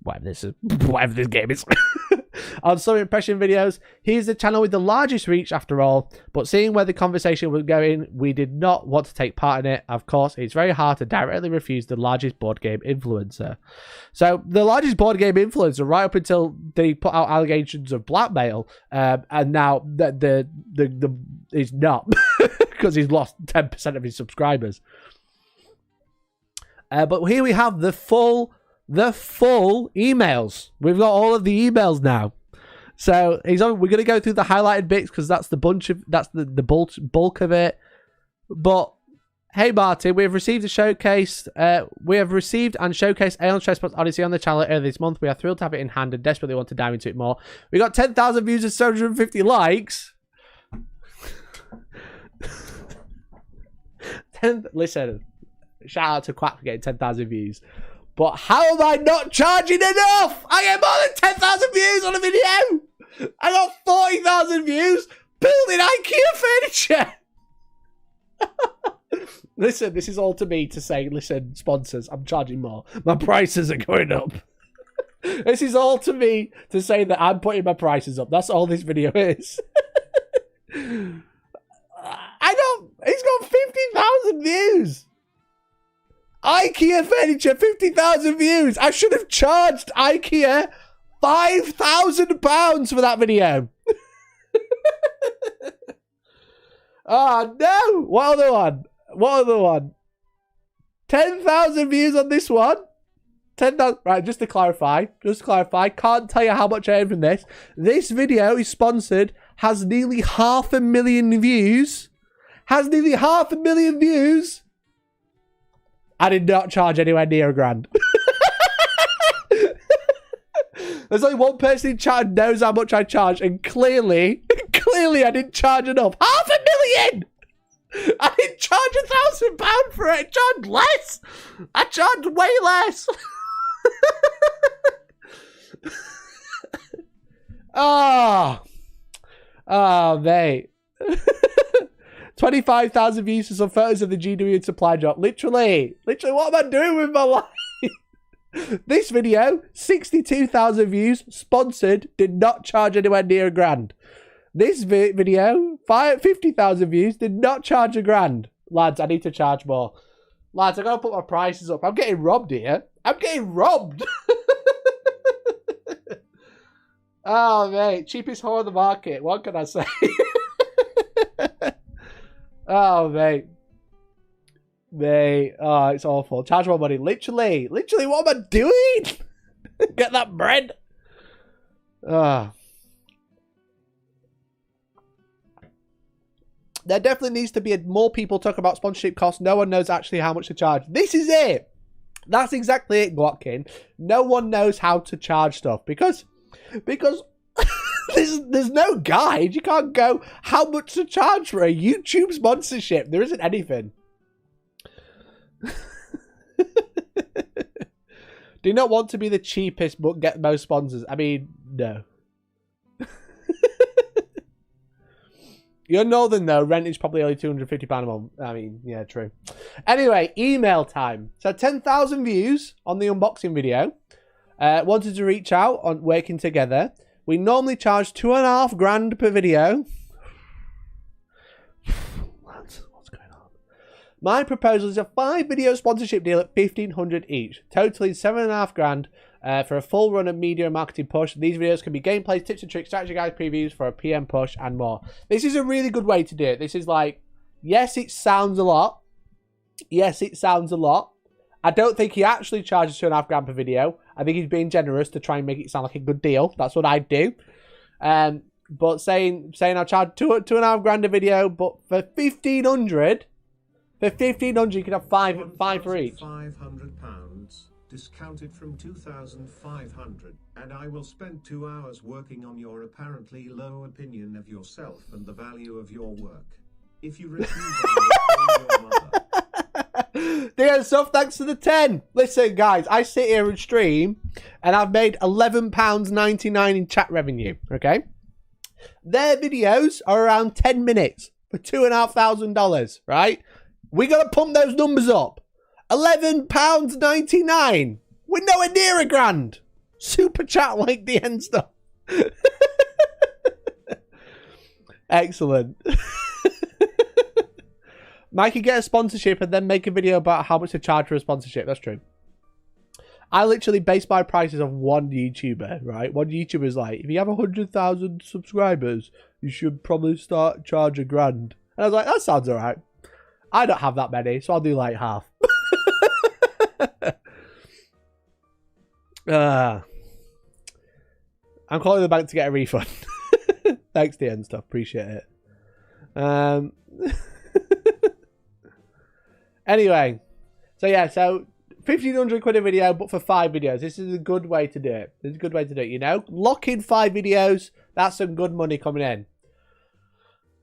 whatever this game is, on some impression videos. He's the channel with the largest reach after all, but seeing where the conversation was going, we did not want to take part in it. Of course, it's very hard to directly refuse the largest board game influencer. So the largest board game influencer, right up until they put out allegations of blackmail, and now the is not, because he's lost 10% of his subscribers. But here we have the full emails. We've got all of the emails now. So we're going to go through the highlighted bits because that's the bulk of it. But hey, Martin, we have received and showcased Aeon Trespass Odyssey on the channel earlier this month. We are thrilled to have it in hand and desperately want to dive into it more. We got 10,000 views and 750 likes. Listen, shout out to Quack for getting 10,000 views. But how am I not charging enough? I get more than 10,000 views on a video. I got 40,000 views building IKEA furniture. Listen, this is all to me to say, listen, sponsors, I'm charging more. My prices are going up. This is all to me to say that I'm putting my prices up. That's all this video is. It's got 50,000 views. IKEA furniture, 50,000 views. I should have charged IKEA £5,000 for that video. Oh, no. What other one? 10,000 views on this one. 10,000. Right, just to clarify. Can't tell you how much I earned from this. This video is sponsored. Has nearly 500,000 views. I did not charge anywhere near £1,000. There's only one person in chat who knows how much I charge, and clearly I didn't charge enough. 500,000! I didn't charge £1,000 for it. I charged less. I charged way less. Oh, mate. 25,000 views for some photos of the GW supply drop. Literally, what am I doing with my life? This video, 62,000 views, sponsored, did not charge anywhere near £1,000. This video, 50,000 views, did not charge £1,000. Lads, I need to charge more. Lads, I gotta put my prices up. I'm getting robbed here. I'm getting robbed. Oh, mate, cheapest whore on the market. What can I say? Oh, mate. Oh, it's awful. Charge more money. Literally, what am I doing? Get that bread. There definitely needs to be more people talk about sponsorship costs. No one knows actually how much to charge. This is it. That's exactly it, Glotkin. No one knows how to charge stuff because there's no guide. You can't go how much to charge for a YouTube sponsorship. There isn't anything. Do not want to be the cheapest but get most sponsors. I mean, no. You're Northern though, rent is probably only £250 a month. I mean, yeah, true. Anyway, email time. So 10,000 views on the unboxing video. Wanted to reach out on working together. We normally charge $2,500 per video. What's going on? My proposal is a 5-video sponsorship deal at $1,500 each, totaling $7,500 for a full run of media and marketing push. These videos can be gameplays, tips and tricks, strategy guides, previews for a PM push, and more. This is a really good way to do it. This is like, yes, it sounds a lot. I don't think he actually charges $2,500 per video. I think he's being generous to try and make it sound like a good deal. That's what I'd do. But saying I'll charge $2,500 a video, but for $1,500, you can have five for each. £500 discounted from 2,500, and I will spend 2 hours working on your apparently low opinion of yourself and the value of your work. If you refuse, I will call your mother. Dear stuff, thanks to the 10. Listen, guys, I sit here and stream, and I've made £11.99 in chat revenue. Okay, their videos are around 10 minutes for $2,500. Right? We gotta pump those numbers up. £11.99. We're nowhere near £1,000. Super chat like the end stuff. Excellent. Mike can get a sponsorship and then make a video about how much to charge for a sponsorship. That's true. I literally base my prices on one YouTuber, right? One YouTuber's like, if you have 100,000 subscribers, you should probably start charge £1,000. And I was like, that sounds all right. I don't have that many, so I'll do like half. I'm calling the bank to get a refund. Thanks, the end stuff. Appreciate it. Anyway, so yeah, so 1,500 quid a video, but for 5 videos. This is a good way to do it. This is a good way to do it, you know? Lock in 5 videos. That's some good money coming in.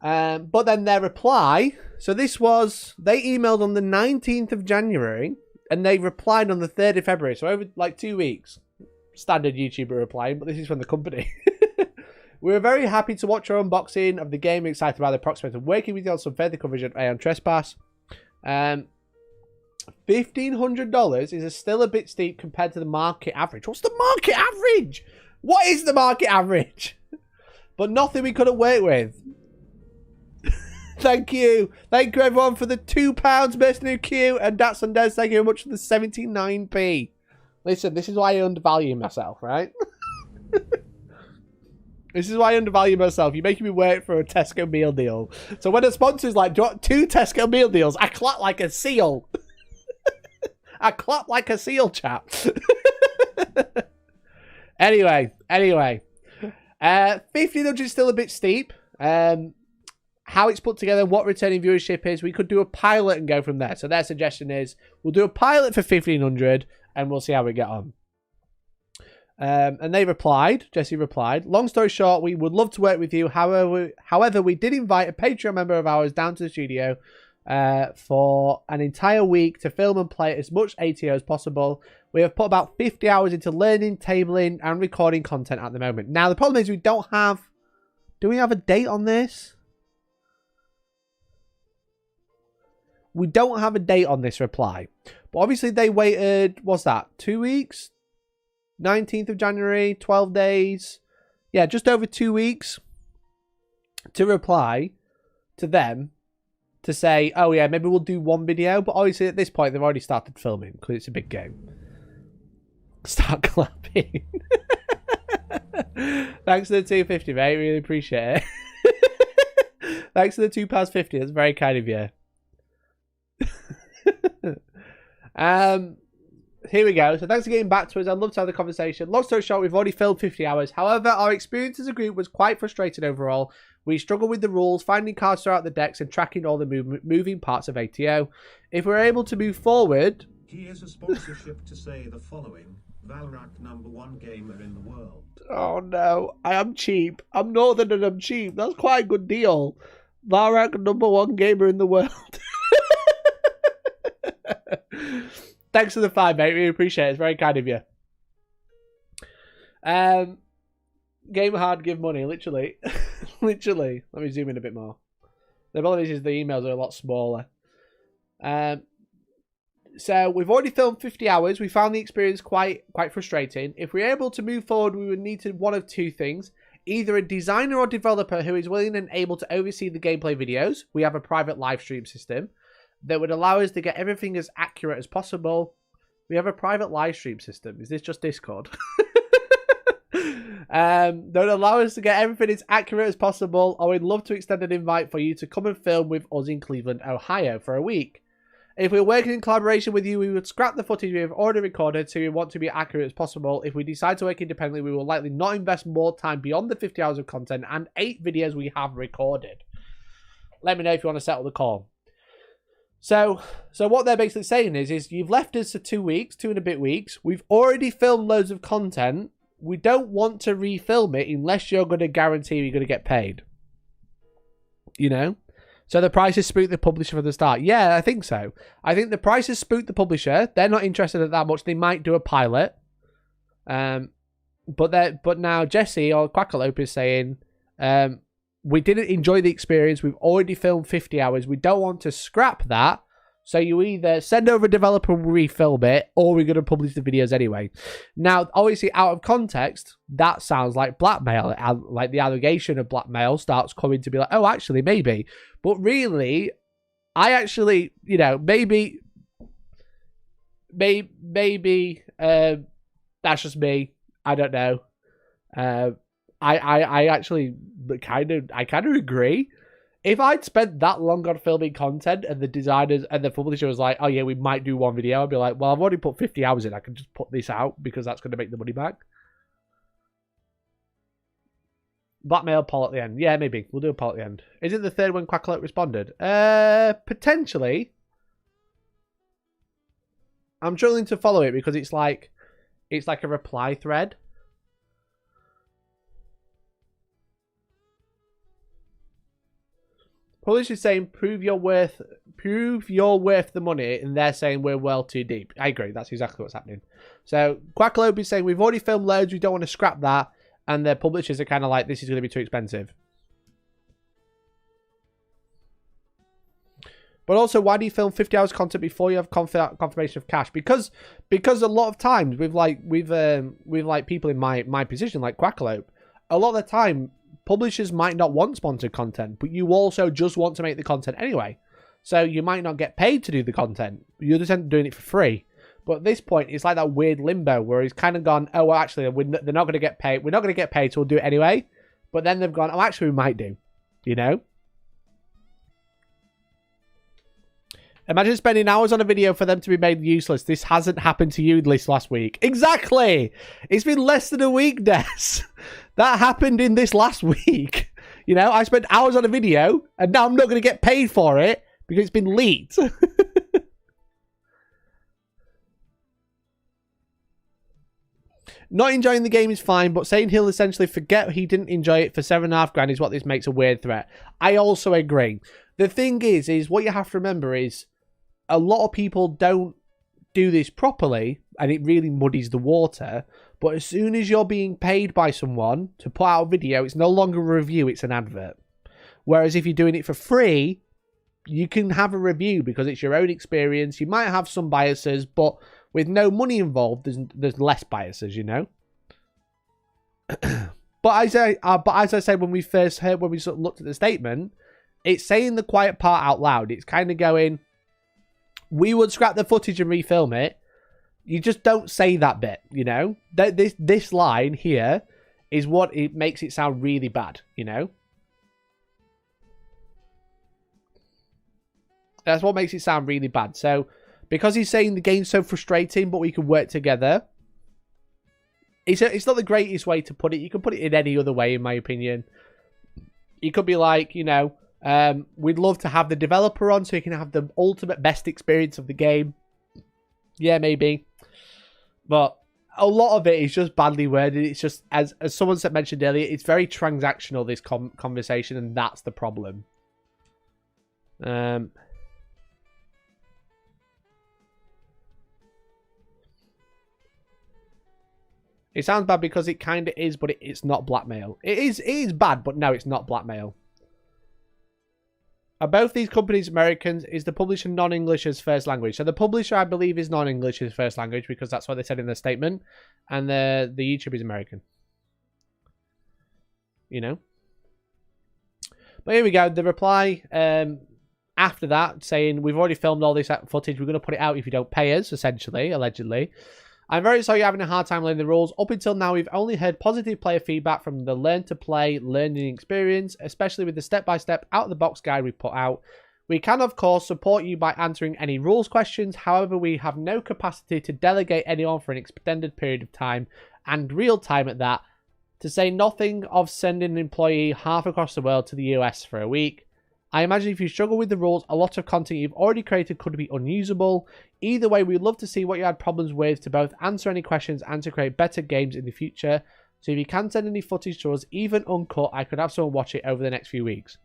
But then their reply, so this was, they emailed on the 19th of January, and they replied on the 3rd of February, so over like 2 weeks. Standard YouTuber replying, but this is from the company. We were very happy to watch your unboxing of the game, excited about the prospect of working with you on some further coverage of Aeon Trespass. $1,500 is still a bit steep compared to the market average. What's the market average? What is the market average? But nothing we couldn't work with. Thank you. Thank you, everyone, for the £2 mercenary queue. And Dats and Des, thank you very much for the 79p. Listen, this is why I undervalue myself, right? This is why I undervalue myself. You're making me work for a Tesco meal deal. So when a sponsor's like, do you want 2 Tesco meal deals? I clap like a seal. I clap like a seal, chap. Anyway. 1,500 is still a bit steep. How it's put together, what returning viewership is, we could do a pilot and go from there. So their suggestion is, we'll do a pilot for 1,500 and we'll see how we get on. And they replied, Jesse replied, long story short, we would love to work with you. However, we did invite a Patreon member of ours down to the studio for an entire week to film and play as much ATO as possible. We have put about 50 hours into learning, tabling, and recording content at the moment. Now, the problem is we don't have... Do we have a date on this? We don't have a date on this reply. But obviously they waited, what's that, 2 weeks? 19th of January, 12 days. Yeah, just over 2 weeks to reply to them to say, oh yeah, maybe we'll do 1 video. But obviously at this point, they've already started filming because it's a big game. Start clapping. Thanks for the 250, mate. Really appreciate it. Thanks for the £2.50. That's very kind of you. Here we go. So thanks for getting back to us. I'd love to have the conversation. Long story short, we've already filled 50 hours. However, our experience as a group was quite frustrating overall. We struggled with the rules, finding cards throughout the decks, and tracking all the moving parts of ATO. If we're able to move forward... Here's a sponsorship to say the following. Valrak #1 gamer in the world. Oh no, I am cheap. I'm northern and I'm cheap. That's quite a good deal. Valrak #1 gamer in the world. Thanks for the 5, mate. Really appreciate it. It's very kind of you. Game hard, give money. Literally. Literally. Let me zoom in a bit more. The problem is the emails are a lot smaller. So we've already filmed 50 hours. We found the experience quite frustrating. If we're able to move forward, we would need to one of 2 things. Either a designer or developer who is willing and able to oversee the gameplay videos. We have a private live stream system that would allow us to get everything as accurate as possible. We have a private live stream system. Is this just Discord? That would allow us to get everything as accurate as possible. I would love to extend an invite for you to come and film with us in Cleveland, Ohio for a week. If we're working in collaboration with you, we would scrap the footage we have already recorded, so we want to be accurate as possible. If we decide to work independently, we will likely not invest more time beyond the 50 hours of content and 8 videos we have recorded. Let me know if you want to settle the call. So what they're basically saying is you've left us for 2 weeks, 2 and a bit weeks. We've already filmed loads of content. We don't want to refilm it unless you're going to guarantee you're going to get paid. You know? So the prices spooked the publisher from the start. Yeah, I think so. I think the prices spooked the publisher. They're not interested in that much. They might do a pilot. But now Jesse or Quackalope is saying, we didn't enjoy the experience. We've already filmed 50 hours. We don't want to scrap that. So you either send over a developer and refilm it, or we're going to publish the videos anyway. Now, obviously, out of context, that sounds like blackmail. Like the allegation of blackmail starts coming to be like, oh, actually, maybe. But really, I actually, you know, maybe that's just me. I don't know. I actually kind of agree. If I'd spent that long on filming content and the designers and the publisher was like, oh yeah, we might do one video, I'd be like, well, I've already put 50 hours in. I can just put this out because that's going to make the money back. Blackmail poll at the end. Yeah, maybe. We'll do a poll at the end. Is it the third when Quackalope responded? Potentially. I'm struggling to follow it because it's like a reply thread. Publishers saying prove you're worth the money, and they're saying we're well too deep. I agree. That's exactly what's happening. So Quackalope is saying we've already filmed loads. We don't want to scrap that. And the publishers are kind of like, this is going to be too expensive. But also, why do you film 50 hours content before you have confirmation of cash? Because a lot of times with people in my position, like Quackalope, a lot of the time publishers might not want sponsored content, but you also just want to make the content anyway. So you might not get paid to do the content. You're just doing it for free. But at this point, it's like that weird limbo where he's kind of gone, oh, well, actually, they're not going to get paid. We're not going to get paid, so we'll do it anyway. But then they've gone, oh, actually, we might do. You know? Imagine spending hours on a video for them to be made useless. This hasn't happened to you this last week. Exactly! It's been less than a week, Des. That happened in this last week. You know, I spent hours on a video, and now I'm not going to get paid for it because it's been leaked. Not enjoying the game is fine, but saying he'll essentially forget he didn't enjoy it for $7.5 grand is what this makes a weird threat. I also agree. The thing is what you have to remember is a lot of people don't do this properly, and it really muddies the water. But as soon as you're being paid by someone to put out a video, it's no longer a review, it's an advert. Whereas if you're doing it for free, you can have a review because it's your own experience. You might have some biases, but with no money involved, there's less biases, you know. But as I said when we first heard, when we sort of looked at the statement, it's saying the quiet part out loud. It's kind of going, we would scrap the footage and refilm it. You just don't say that bit, you know. This line here is what it makes it sound really bad, you know. That's what makes it sound really bad. So, because he's saying the game's so frustrating, but we can work together, it's not the greatest way to put it. You can put it in any other way, in my opinion. You could be like, you know, we'd love to have the developer on so you can have the ultimate best experience of the game. Yeah, maybe. But a lot of it is just badly worded. It's just, as someone mentioned earlier, it's very transactional, this conversation, and that's the problem. It sounds bad because it kind of is, but it's not blackmail. It is bad, but no, it's not blackmail. Are both these companies Americans? Is the publisher non-English as first language? So the publisher, I believe, is non-English as first language because that's what they said in their statement. And the YouTube is American. You know? But here we go. The reply after that saying, we've already filmed all this footage. We're going to put it out if you don't pay us, essentially, allegedly. I'm very sorry you're having a hard time learning the rules. Up until now, we've only heard positive player feedback from the Learn to Play learning experience, especially with the step-by-step out-of-the-box guide we put out. We can, of course, support you by answering any rules questions. However, we have no capacity to delegate anyone for an extended period of time, and real time at that, to say nothing of sending an employee half across the world to the US for a week. I imagine if you struggle with the rules, a lot of content you've already created could be unusable. Either way, we'd love to see what you had problems with to both answer any questions and to create better games in the future. So if you can send any footage to us, even uncut, I could have someone watch it over the next few weeks.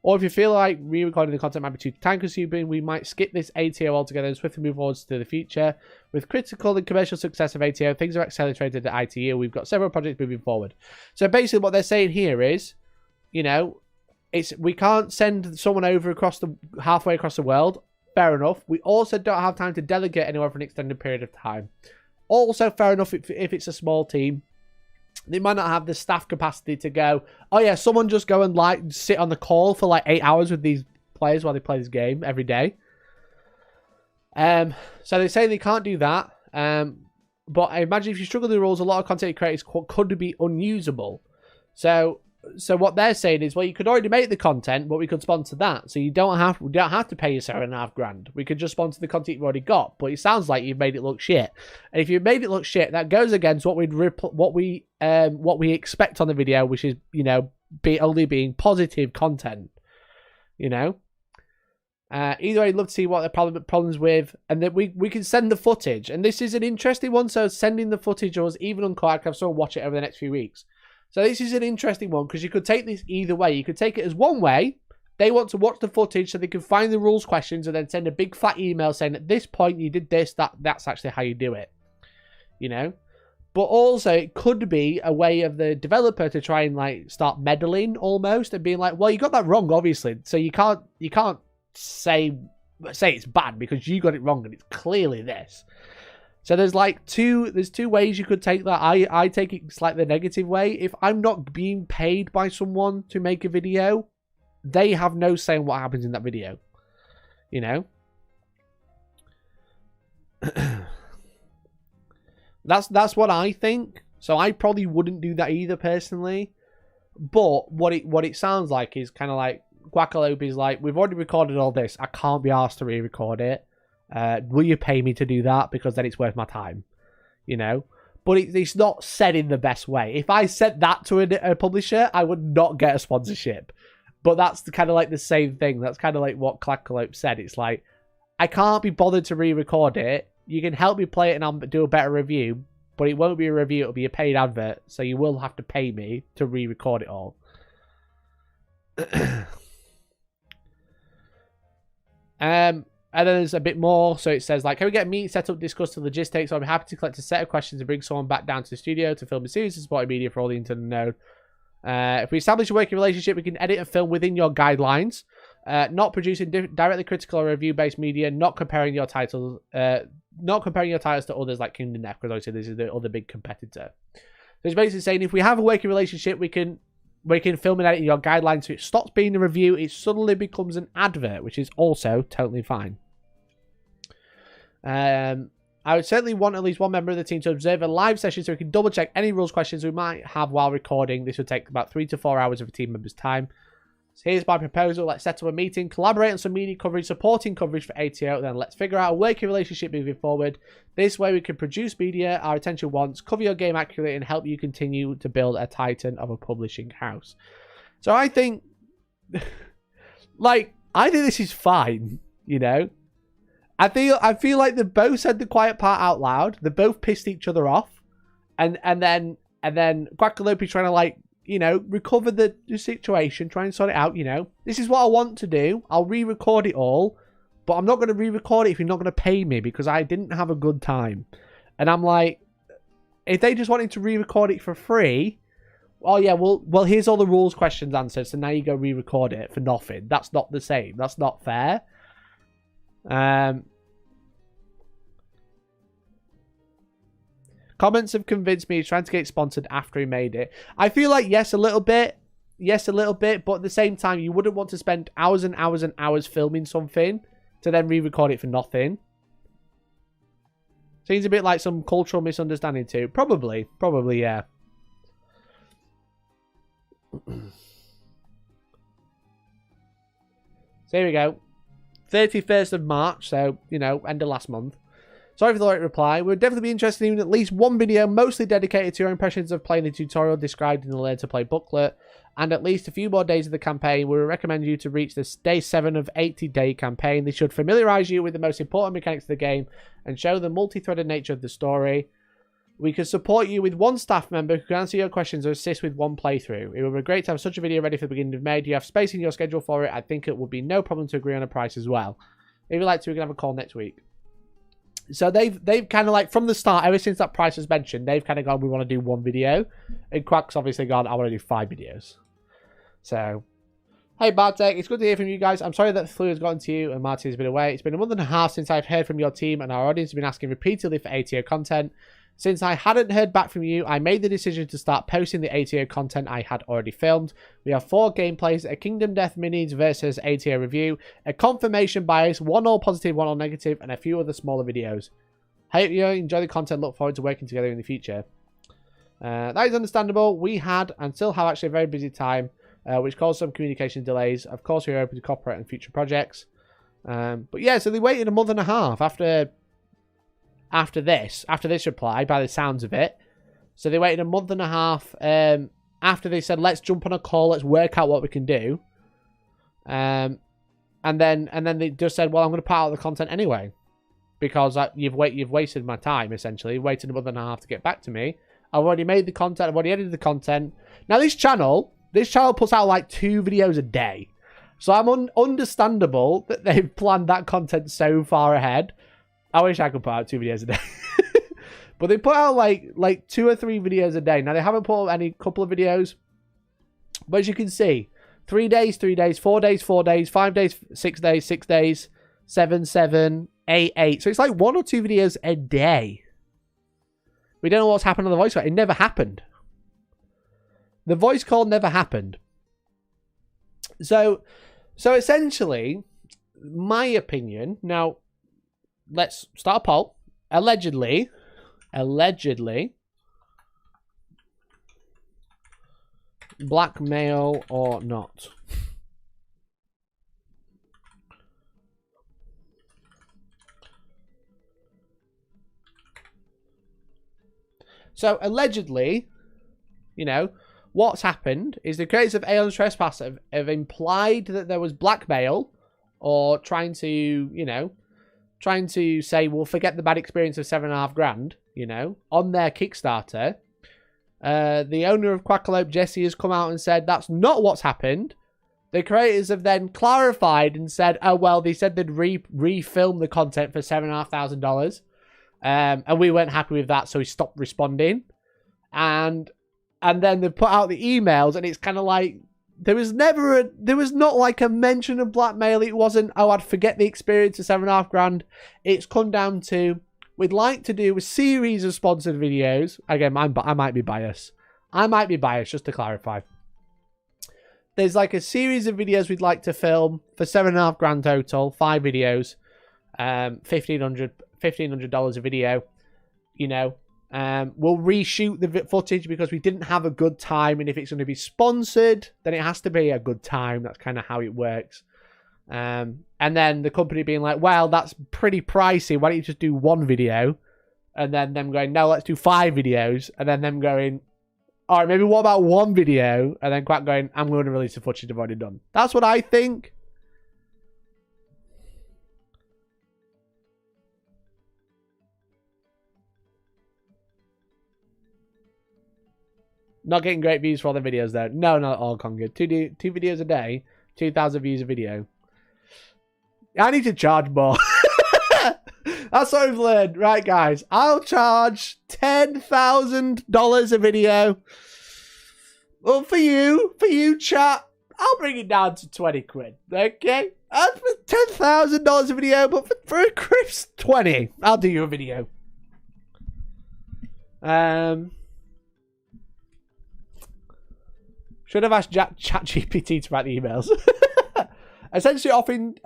Or if you feel like re-recording the content might be too time-consuming, we might skip this ATO altogether and swiftly move forward to the future. With critical and commercial success of ATO, things are accelerated at ITU. We've got several projects moving forward. So basically what they're saying here is, you know, we can't send someone over halfway across the world. Fair enough. We also don't have time to delegate anyone for an extended period of time. Also, fair enough if it's a small team. They might not have the staff capacity to go, oh yeah, someone just go and sit on the call for like 8 hours with these players while they play this game every day. So they say they can't do that. But I imagine if you struggle with the rules, a lot of content creators could be unusable. So So what they're saying is, well, you could already make the content, but we could sponsor that. So we don't have to pay you $7.5 grand. We could just sponsor the content you've already got. But it sounds like you've made it look shit. And if you've made it look shit, that goes against what we expect on the video, which is, you know, only being positive content. You know. Either way, I'd love to see what the problems with, and then we can send the footage. And this is an interesting one. So sending the footage was even uncut. I can still watch it over the next few weeks. So this is an interesting one because you could take this either way. You could take it as one way. They want to watch the footage so they can find the rules questions and then send a big fat email saying at this point you did this, that's actually how you do it. You know? But also it could be a way of the developer to try and like start meddling almost and being like, well, you got that wrong, obviously. So you can't say it's bad because you got it wrong and it's clearly this. So there's two ways you could take that. I take it slightly the negative way. If I'm not being paid by someone to make a video, they have no say in what happens in that video. You know? That's what I think. So I probably wouldn't do that either personally. But what it sounds like is kind of like Guacalope is like, we've already recorded all this. I can't be asked to re-record it. Will you pay me to do that? Because then it's worth my time. You know? But it's not said in the best way. If I said that to a publisher, I would not get a sponsorship. But that's kind of like the same thing. That's kind of like what Guacalope said. It's like, I can't be bothered to re-record it. You can help me play it and I'll do a better review. But it won't be a review. It'll be a paid advert. So you will have to pay me to re-record it all. And then there's a bit more. So it says, like, can we get a meeting set up, discuss the logistics? I'll be happy to collect a set of questions and bring someone back down to the studio to film a series of supported media for all the internet known. If we establish a working relationship, we can edit and film within your guidelines. Not producing directly critical or review-based media. Not comparing your titles. Not comparing your titles to others like Kingdom Death, because obviously this is the other big competitor. So it's basically saying if we have a working relationship, we can film and edit your guidelines so it stops being a review, it suddenly becomes an advert, which is also totally fine. I would certainly want at least one member of the team to observe a live session so we can double check any rules questions we might have while recording. This would take about 3 to 4 hours of a team member's time. So here's my proposal. Let's set up a meeting, collaborate on some media coverage, supporting coverage for ATO, then let's figure out a working relationship moving forward. This way we can produce media our attention wants, cover your game accurately, and help you continue to build a titan of a publishing house. So I think, I think this is fine, you know? I feel like they both said the quiet part out loud. They both pissed each other off. And then Guacalope trying to, like, you know, recover the situation, try and sort it out, you know. This is what I want to do. I'll re-record it all, but I'm not going to re-record it if you're not going to pay me because I didn't have a good time. And I'm like, if they just wanted to re-record it for free, oh yeah, well, here's all the rules questions answered, so now you go re-record it for nothing. That's not the same. That's not fair. Comments have convinced me he's trying to get sponsored after he made it. I feel like yes, a little bit. Yes, a little bit. But at the same time, you wouldn't want to spend hours and hours and hours filming something to then re-record it for nothing. Seems a bit like some cultural misunderstanding too. Probably, yeah. So here we go. 31st of March, so, you know, end of last month. Sorry for the late reply. We'd definitely be interested in at least one video mostly dedicated to your impressions of playing the tutorial described in the Learn to Play booklet, and at least a few more days of the campaign. We would recommend you to reach this day 7 of 80-day campaign. This should familiarise you with the most important mechanics of the game and show the multi-threaded nature of the story. We can support you with one staff member who can answer your questions or assist with one playthrough. It would be great to have such a video ready for the beginning of May. Do you have space in your schedule for it? I think it would be no problem to agree on a price as well. If you'd like to, we can have a call next week. So they've kind of like, from the start, ever since that price was mentioned, they've kind of gone, we want to do one video. And Quack's obviously gone, I want to do 5 videos. So, hey Bartek, it's good to hear from you guys. I'm sorry that the flu has gotten to you and Martin has been away. It's been a month and a half since I've heard from your team and our audience has been asking repeatedly for ATO content. Since I hadn't heard back from you, I made the decision to start posting the ATO content I had already filmed. We have 4 gameplays, a Kingdom Death Minis versus ATO review, a confirmation bias, 1 all positive, 1 all negative, and a few other smaller videos. Hope you enjoy the content, look forward to working together in the future. That is understandable. We had and still have actually a very busy time, which caused some communication delays. Of course, we are open to cooperate on future projects. But yeah, so they waited a month and a half after this reply, by the sounds of it. So they waited a month and a half after they said, let's jump on a call, let's work out what we can do. And then they just said, well, I'm going to put out the content anyway. Because you've wasted my time, essentially. You waited a month and a half to get back to me. I've already made the content. I've already edited the content. Now, this channel puts out like 2 videos a day. So I'm understandable that they've planned that content so far ahead. I wish I could put out 2 videos a day. But they put out like 2 or 3 videos a day. Now, they haven't put out any couple of videos. But as you can see, 3 days, 3 days, 4 days, 4 days, 5 days, 6 days, 6 days, 7, 7, 8, 8. So it's like 1 or 2 videos a day. We don't know what's happened on the voice call. It never happened. The voice call never happened. So essentially, my opinion. Now, let's start a poll. Allegedly, blackmail or not? So, allegedly, you know, what's happened is the creators of Aeon's Trespass have implied that there was blackmail or trying to say, well, forget the bad experience of $7.5 grand, you know, on their Kickstarter. The owner of Quackalope, Jesse, has come out and said that's not what's happened. The creators have then clarified and said, oh, well, they said they'd refilm the content for $7,500. And we weren't happy with that, so we stopped responding. And then they put out the emails, and it's kind of like there was not like a mention of blackmail. It wasn't, oh, I'd forget the experience of $7.5 grand. It's come down to, we'd like to do a series of sponsored videos. Again, I might be biased. Just to clarify. There's like a series of videos we'd like to film for $7.5 grand total, 5 videos, $1,500 a video, you know. We'll reshoot the footage because we didn't have a good time, and if it's going to be sponsored, then it has to be a good time. That's kind of how it works. And then the company being like, well, that's pretty pricey, why don't you just do 1 video? And then them going, no, let's do 5 videos. And then them going, all right, maybe what about 1 video? And then Quack going, I'm going to release the footage I've already done. That's what I think. Not getting great views for all the videos, though. No, not at all, Conga. 2 videos a day, 2,000 views a video. I need to charge more. That's what I've learned. Right, guys. I'll charge $10,000 a video. Well, for you, chat, I'll bring it down to 20 quid. Okay? That's for $10,000 a video, but for a crisp 20, I'll do you a video. Should have asked ChatGPT to write the emails. Essentially offering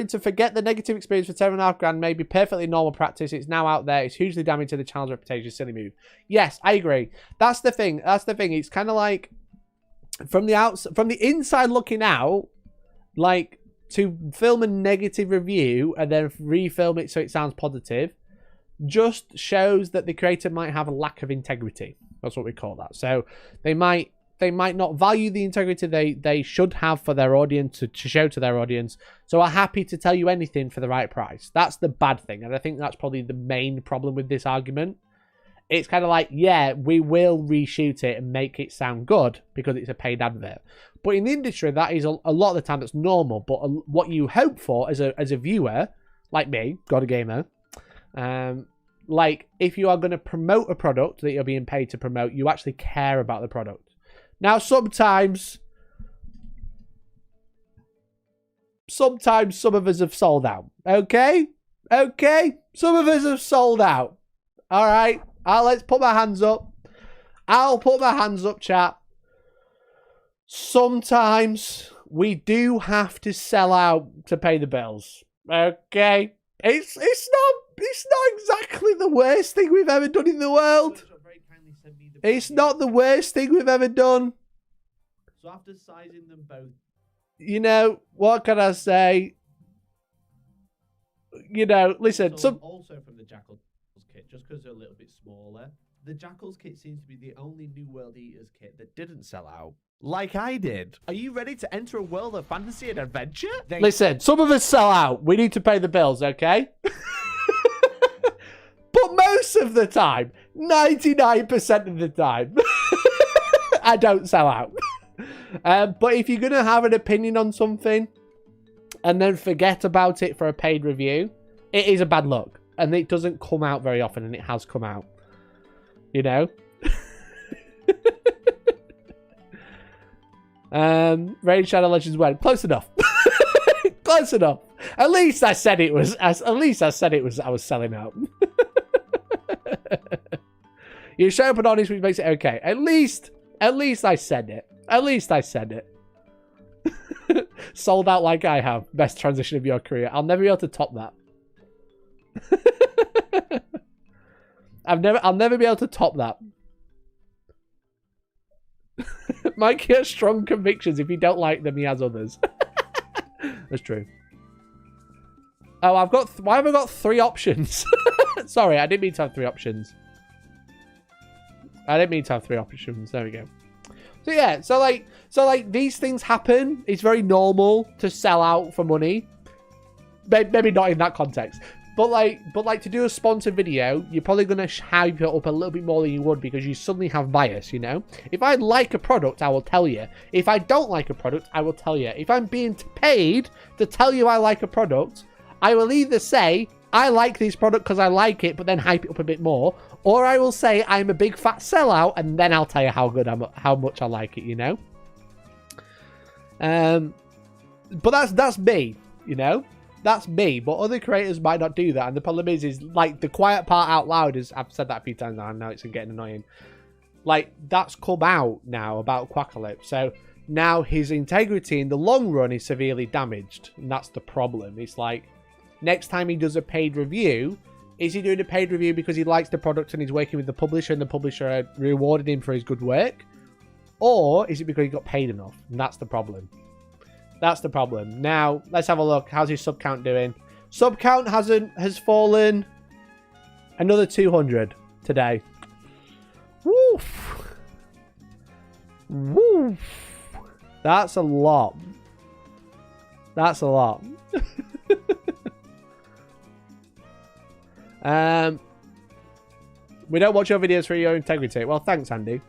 to forget the negative experience for $7.5 grand may be perfectly normal practice. It's now out there. It's hugely damaging to the channel's reputation. Silly move. Yes, I agree. That's the thing. It's kind of like from the inside looking out, like to film a negative review and then refilm it so it sounds positive, just shows that the creator might have a lack of integrity. That's what we call that. So they might not value the integrity they should have for their audience to show to their audience. So are happy to tell you anything for the right price. That's the bad thing. And I think that's probably the main problem with this argument. It's kind of like, yeah, we will reshoot it and make it sound good because it's a paid advert. But in the industry, that is a lot of the time that's normal. But what you hope for as a viewer, like me, God a Gamer, like if you are going to promote a product that you're being paid to promote, you actually care about the product. Now, sometimes some of us have sold out. Okay? Some of us have sold out. All right? Let's put my hands up. I'll put my hands up, chat. Sometimes we do have to sell out to pay the bills. Okay? It's not exactly the worst thing we've ever done in the world. Very kindly sent me It's not the worst thing we've ever done. So after sizing them both, you know, what can I say? You know, listen. Also from the Jackals kit, just because they're a little bit smaller. The Jackals kit seems to be the only New World Eaters kit that didn't sell out. Like I did. Are you ready to enter a world of fantasy and adventure? Listen, some of us sell out. We need to pay the bills, okay? But most of the time, 99% of the time, I don't sell out. But if you're going to have an opinion on something and then forget about it for a paid review, it is a bad look. And it doesn't come out very often, and it has come out. You know? Raid Shadow Legends when? Close enough. Close enough. At least I said it was. I was selling out. You're sharp and honest, which makes it okay. At least I said it. At least I said it. Sold out like I have. Best transition of your career. I'll never be able to top that. I'll never be able to top that. Mike has strong convictions. If you don't like them, he has others. That's true. Oh, why have I got 3 options? Sorry, I didn't mean to have 3 options. I didn't mean to have 3 options. There we go. So yeah, so like these things happen. It's very normal to sell out for money. Maybe not in that context. But like to do a sponsored video, you're probably going to hype it up a little bit more than you would because you suddenly have bias, you know? If I like a product, I will tell you. If I don't like a product, I will tell you. If I'm being paid to tell you I like a product, I will either say, I like this product because I like it, but then hype it up a bit more. Or I will say, I'm a big fat sellout, and then I'll tell you how much I like it, you know? But that's me, you know? That's me, but other creators might not do that. And the problem is like the quiet part out loud is, I've said that a few times now, and now it's getting annoying. Like, that's come out now about Quackalypse. So now his integrity in the long run is severely damaged. And that's the problem. It's like, next time he does a paid review, is he doing a paid review because he likes the product and he's working with the publisher and the publisher rewarded him for his good work? Or is it because he got paid enough? And that's the problem. That's the problem. Now, let's have a look. How's his sub count doing? Sub count has fallen another 200 today. Woof. Woof. That's a lot. That's a lot. We don't watch your videos for your integrity. Well, thanks, Andy.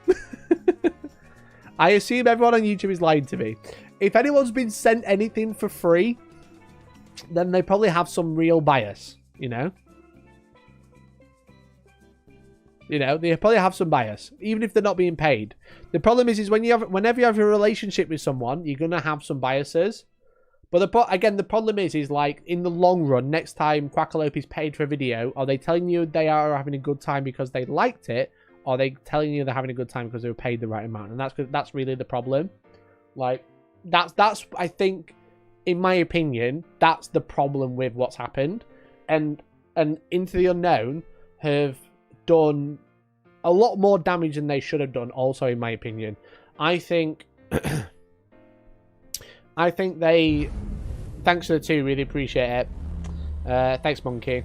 I assume everyone on YouTube is lying to me. If anyone's been sent anything for free, then they probably have some real bias, you know? You know, they probably have some bias, even if they're not being paid. The problem is whenever you have a relationship with someone, you're going to have some biases. But again, the problem is like, in the long run, next time Quackalope is paid for a video, are they telling you they are having a good time because they liked it? Or are they telling you they're having a good time because they were paid the right amount? And that's really the problem. Like, that's I think, in my opinion, that's the problem with what's happened. And Into the Unknown have done a lot more damage than they should have done, also, in my opinion. I think they, thanks to the 2, really appreciate it. Thanks, Monkey.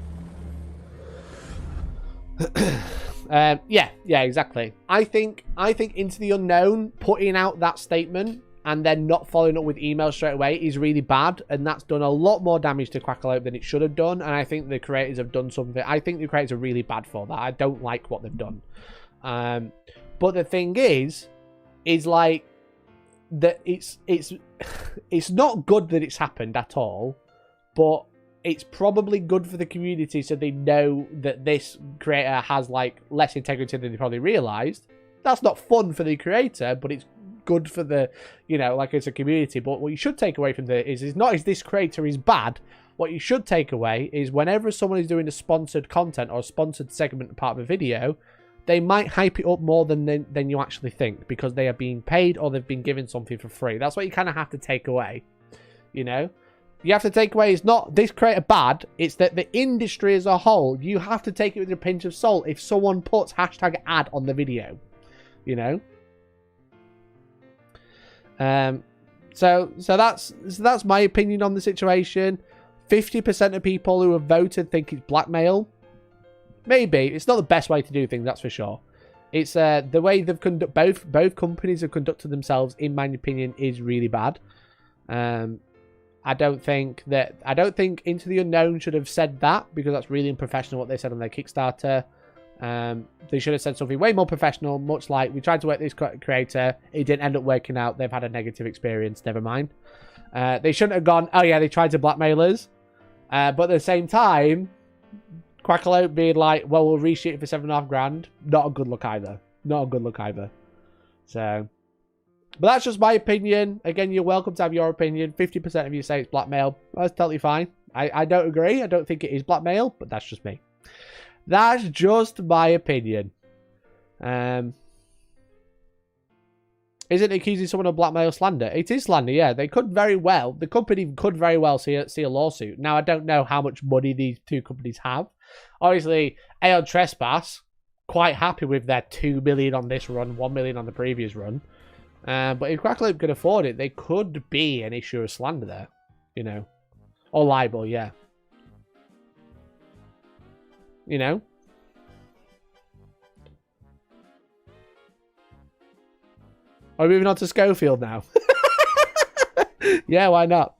Yeah, exactly. I think Into the Unknown putting out that statement and then not following up with emails straight away is really bad, and that's done a lot more damage to Quackalope than it should have done. And I think the creators have done something. I think the creators are really bad for that. I don't like what they've done. But the thing is like that it's not good that it's happened at all, but it's probably good for the community so they know that this creator has like less integrity than they probably realized. That's not fun for the creator, but it's good for the, you know, like, it's a community. But what you should take away from this is not as this creator is bad. What you should take away is whenever someone is doing a sponsored content or a sponsored segment part of a video, they might hype it up more than you actually think because they are being paid or they've been given something for free. That's what you kind of have to take away, you know? You have to take away is not this creator bad, it's that the industry as a whole, you have to take it with a pinch of salt if someone puts hashtag ad on the video. you know. So that's my opinion on the situation. 50% of people who have voted think it's blackmail. Maybe it's not the best way to do things, that's for sure. It's the way they've both companies have conducted themselves, in my opinion, is really bad. I don't think Into the Unknown should have said that, because that's really unprofessional what they said on their Kickstarter. They should have said something way more professional, much like, we tried to work this creator, it didn't end up working out, they've had a negative experience, never mind. They shouldn't have gone, oh yeah, they tried to blackmail us. But at the same time, Quackalope being like, well, we'll reshoot it for $7,500, not a good look either. Not a good look either. So, but that's just my opinion. Again, you're welcome to have your opinion. 50% of you say it's blackmail. That's totally fine. I don't agree. I don't think it is blackmail, but that's just me. That's just my opinion. Isn't accusing someone of blackmail slander? It is slander, yeah. The company could very well see a lawsuit. Now, I don't know how much money these two companies have. Obviously, Aeon Trespass, quite happy with their 2 million on this run, 1 million on the previous run. But if Quackalope could afford it, there could be an issue of slander there, you know. Or libel, yeah. You know? Are we moving on to Schofield now? Yeah, why not?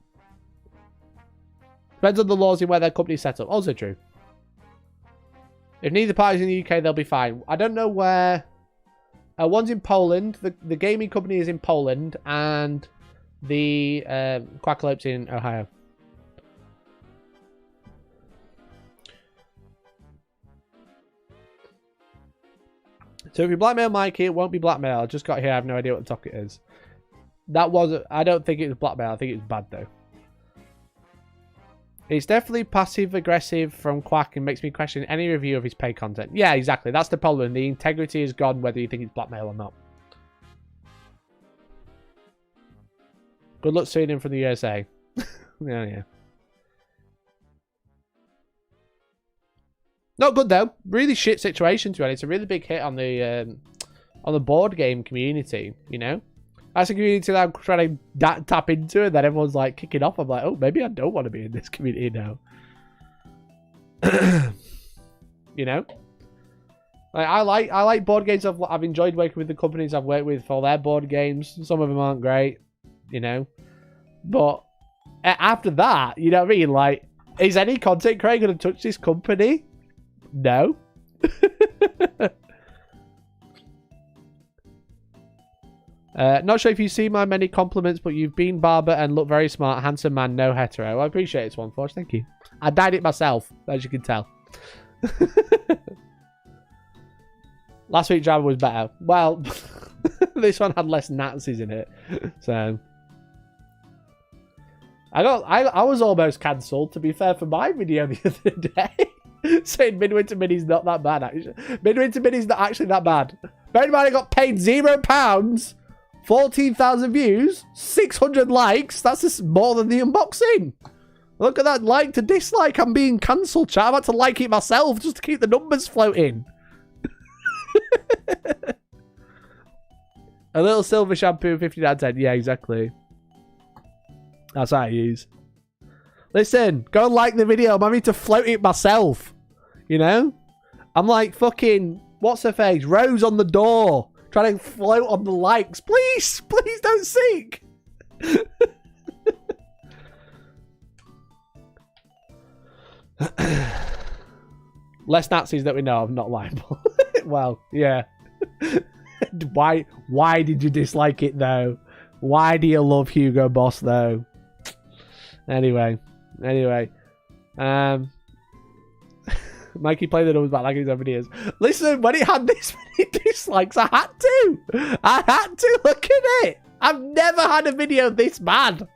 Depends on the laws in where their company's set up. Also true. If neither party's in the UK, they'll be fine. I don't know where... one's in Poland. The gaming company is in Poland. And the Quackalope's in Ohio. So if you blackmail Mikey, it won't be blackmail. I just got here. I have no idea what the topic is. That wasn't... I don't think it was blackmail. I think it was bad, though. It's definitely passive-aggressive from Quack and makes me question any review of his paid content. Yeah, exactly. That's the problem. The integrity is gone whether you think it's blackmail or not. Good luck suing him from the USA. Yeah. Not good though. Really shit situation to be honest. It's a really big hit on the board game community. You know, that's a community that I'm trying to tap into, and then everyone's like kicking off. I'm like, oh, maybe I don't want to be in this community now. You know, like I like board games. I've enjoyed working with the companies I've worked with for their board games. Some of them aren't great, you know, but after that, you know what I mean? Like, is any content creator going to touch this company? No. Not sure if you see my many compliments, but you've been barber and look very smart. Handsome man, no hetero. I appreciate it, Swanforge. Thank you. I dyed it myself, as you can tell. Last week's drama was better. Well, this one had less Nazis in it. So I was almost cancelled, to be fair, for my video the other day. Saying Midwinter Mini's not that bad, actually. Midwinter Mini's not actually that bad. Bear in mind, I got paid £0, 14,000 views, 600 likes. That's just more than the unboxing. Look at that like to dislike. I'm being cancelled, chat. I've had to like it myself just to keep the numbers floating. A little silver shampoo, 50 out of 10. Yeah, exactly. That's what I use. Listen, go and like the video. I'm having to float it myself. You know? I'm like fucking, what's her face? Rose on the door. Trying to float on the likes. Please, please don't sink. Less Nazis that we know of, not liable. Well, yeah. Why did you dislike it though? Why do you love Hugo Boss though? Anyway. Mikey played the numbers back like his own videos. Listen, when it had this many dislikes, I had to look at it. I've never had a video this bad.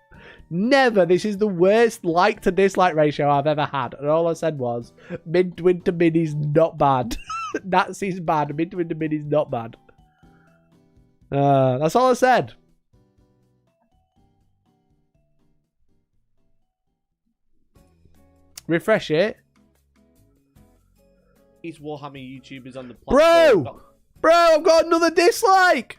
Never. This is the worst like to dislike ratio I've ever had. And all I said was, Midwinter Mini's not bad. Nazi's bad. Midwinter Mini's not bad. That's all I said. Refresh it. These Warhammer YouTubers on the platform. Bro! Bro, I've got another dislike.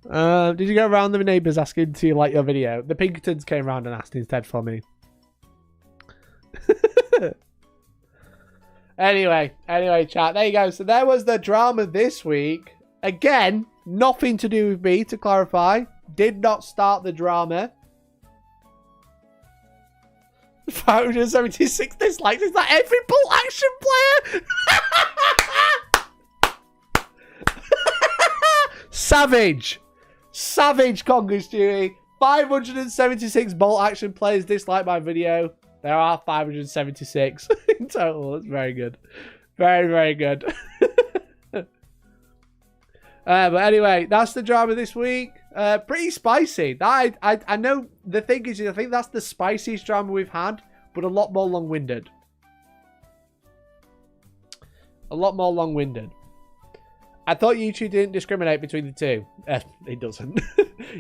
Did you go around the neighbours asking to like your video? The Pinkertons came around and asked instead for me. Anyway, chat. There you go. So there was the drama this week. Again, nothing to do with me, to clarify. Did not start the drama. 576 dislikes. Is that every Bolt Action player? Savage. Savage, Congress Stewie. 576 Bolt Action players dislike my video. There are 576 in total. That's very good. Very, very good. But anyway, that's the drama this week. Pretty spicy. I know the thing is, I think that's the spiciest drama we've had, but a lot more long-winded. A lot more long-winded. I thought YouTube didn't discriminate between the two. It doesn't.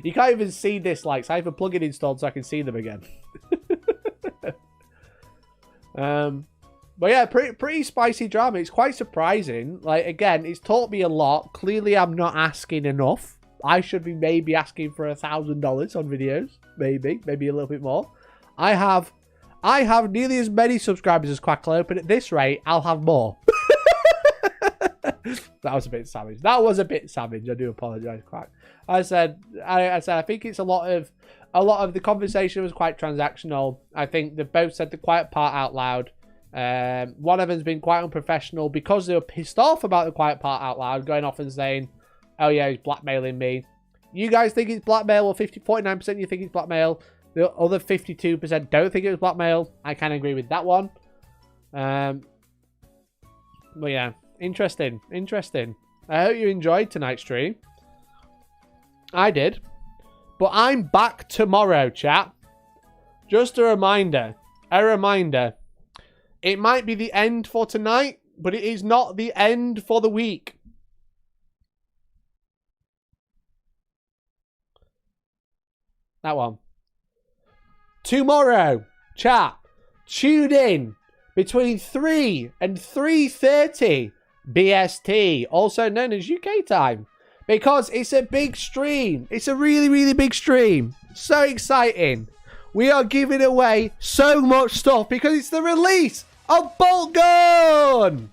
You can't even see dislikes. I have a plugin installed so I can see them again. But yeah, pretty spicy drama. It's quite surprising. Like, again, it's taught me a lot. Clearly, I'm not asking enough. I should be maybe asking for $1,000 on videos. Maybe a little bit more. I have nearly as many subscribers as Quacklope, but at this rate, I'll have more. That was a bit savage. That was a bit savage. I do apologize, Quack. I said I think it's a lot of the conversation was quite transactional. I think they both said the quiet part out loud. One of them's been quite unprofessional because they were pissed off about the quiet part out loud, going off and saying, "Oh yeah, he's blackmailing me." You guys think it's blackmail, or 49% you think it's blackmail. The other 52% don't think it was blackmail. I kind of agree with that one. But yeah, interesting. I hope you enjoyed tonight's stream. I did. But I'm back tomorrow, chat. Just a reminder. It might be the end for tonight, but it is not the end for the week. That one. Tomorrow, chat. Tune in between 3 and 3:30 BST, also known as UK time. Because it's a big stream. It's a really, really big stream. So exciting. We are giving away so much stuff because it's the release of Bolt Gun.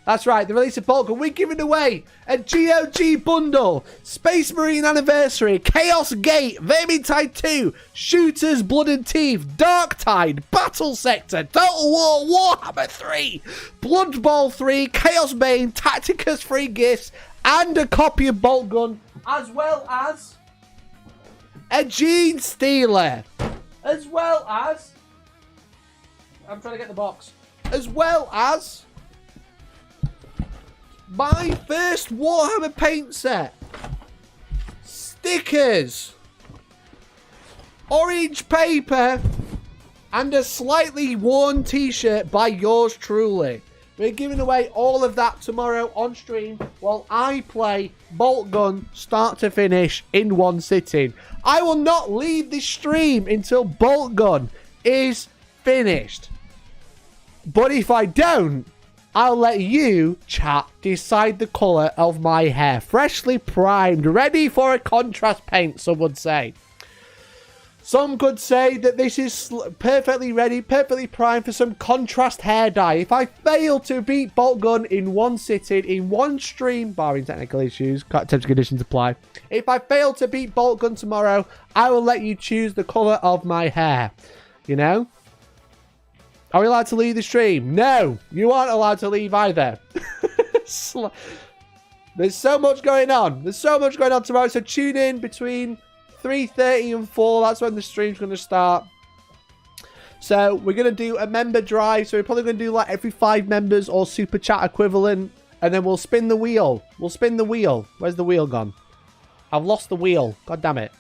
That's right, the release of Bolt Gun. We're giving away a GOG bundle, Space Marine Anniversary, Chaos Gate, Vermintide 2, Shooters, Blood and Teeth, Dark Tide, Battle Sector, Total War, Warhammer 3, Blood Bowl 3, Chaos Bane, Tacticus free gifts, and a copy of Bolt Gun, as well as a Gene Stealer, as well as, I'm trying to get the box, as well as my first Warhammer paint set, stickers, orange paper, and a slightly worn t-shirt by yours truly. We're giving away all of that tomorrow on stream while I play Bolt Gun start to finish in one sitting. I will not leave this stream until Bolt Gun is finished. But if I don't, I'll let you, chat, decide the colour of my hair. Freshly primed, ready for a contrast paint, some would say. Some could say that this is perfectly ready, perfectly primed for some contrast hair dye. If I fail to beat Bolt Gun in one sitting, in one stream, barring technical issues, terms and conditions apply. If I fail to beat Bolt Gun tomorrow, I will let you choose the colour of my hair. You know? Are we allowed to leave the stream? No, you aren't allowed to leave either. There's so much going on. There's so much going on tomorrow, so tune in between 3:30 and 4. That's when the stream's going to start. So we're going to do a member drive. So we're probably going to do like every 5 members or super chat equivalent. And then we'll spin the wheel. We'll spin the wheel. Where's the wheel gone? I've lost the wheel. God damn it.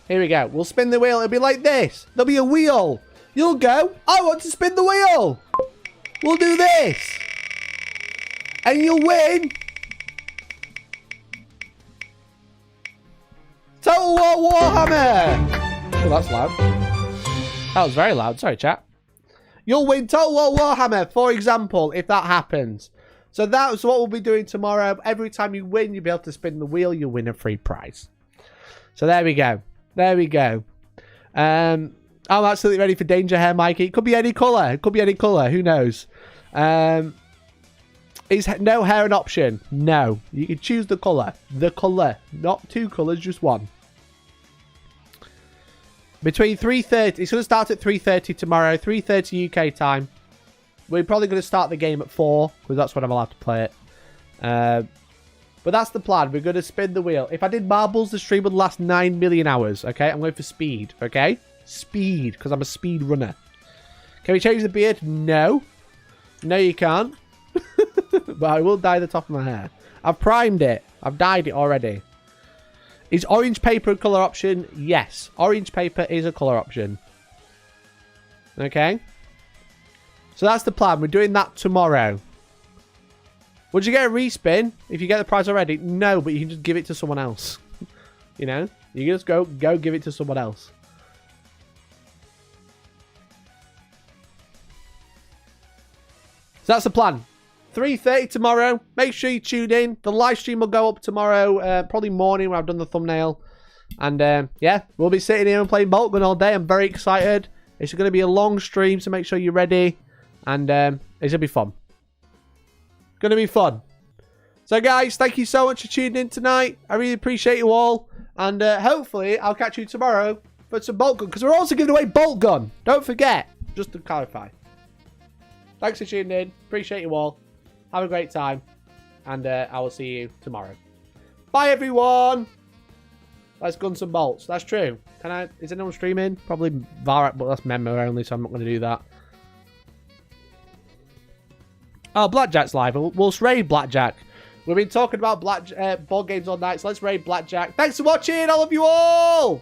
Here we go. We'll spin the wheel. It'll be like this. There'll be a wheel. You'll go, I want to spin the wheel. We'll do this. And you'll win Total War Warhammer. Oh, that's loud. That was very loud. Sorry, chat. You'll win Total War Warhammer, for example, if that happens. So that's what we'll be doing tomorrow. Every time you win, you'll be able to spin the wheel. You'll win a free prize. So there we go. There we go. I'm absolutely ready for danger here, Mikey. It could be any colour. It could be any colour. Who knows? Is no hair an option? No. You can choose the colour. The colour. Not 2 colours, just 1. Between 3:30. It's going to start at 3:30 tomorrow. 3:30 UK time. We're probably going to start the game at 4. Because that's when I'm allowed to play it. But that's the plan. We're going to spin the wheel. If I did marbles, the stream would last 9 million hours. Okay? I'm going for speed. Okay? Speed. Because I'm a speed runner. Can we change the beard? No. No, you can't. But I will dye the top of my hair. I've primed it. I've dyed it already. Is orange paper a colour option? Yes. Orange paper is a colour option. Okay? So that's the plan. We're doing that tomorrow. Would you get a respin if you get the prize already? No, but you can just give it to someone else. You know? You can just go give it to someone else. So that's the plan. 3:30 tomorrow. Make sure you tune in. The live stream will go up tomorrow, probably morning when I've done the thumbnail. And yeah, we'll be sitting here and playing Bolt Gun all day. I'm very excited. It's going to be a long stream, so make sure you're ready. And it's going to be fun. Going to be fun. So guys, thank you so much for tuning in tonight. I really appreciate you all. And hopefully I'll catch you tomorrow for some Bolt Gun. Because we're also giving away Bolt Gun. Don't forget. Just to clarify. Thanks for tuning in. Appreciate you all. Have a great time. And I will see you tomorrow. Bye, everyone. Let's gun some bolts. That's true. Can I? Is anyone streaming? Probably Varak, but that's member only, so I'm not going to do that. Oh, Blackjack's live. We'll raid Blackjack. We've been talking about board games all night, so let's raid Blackjack. Thanks for watching, all of you all.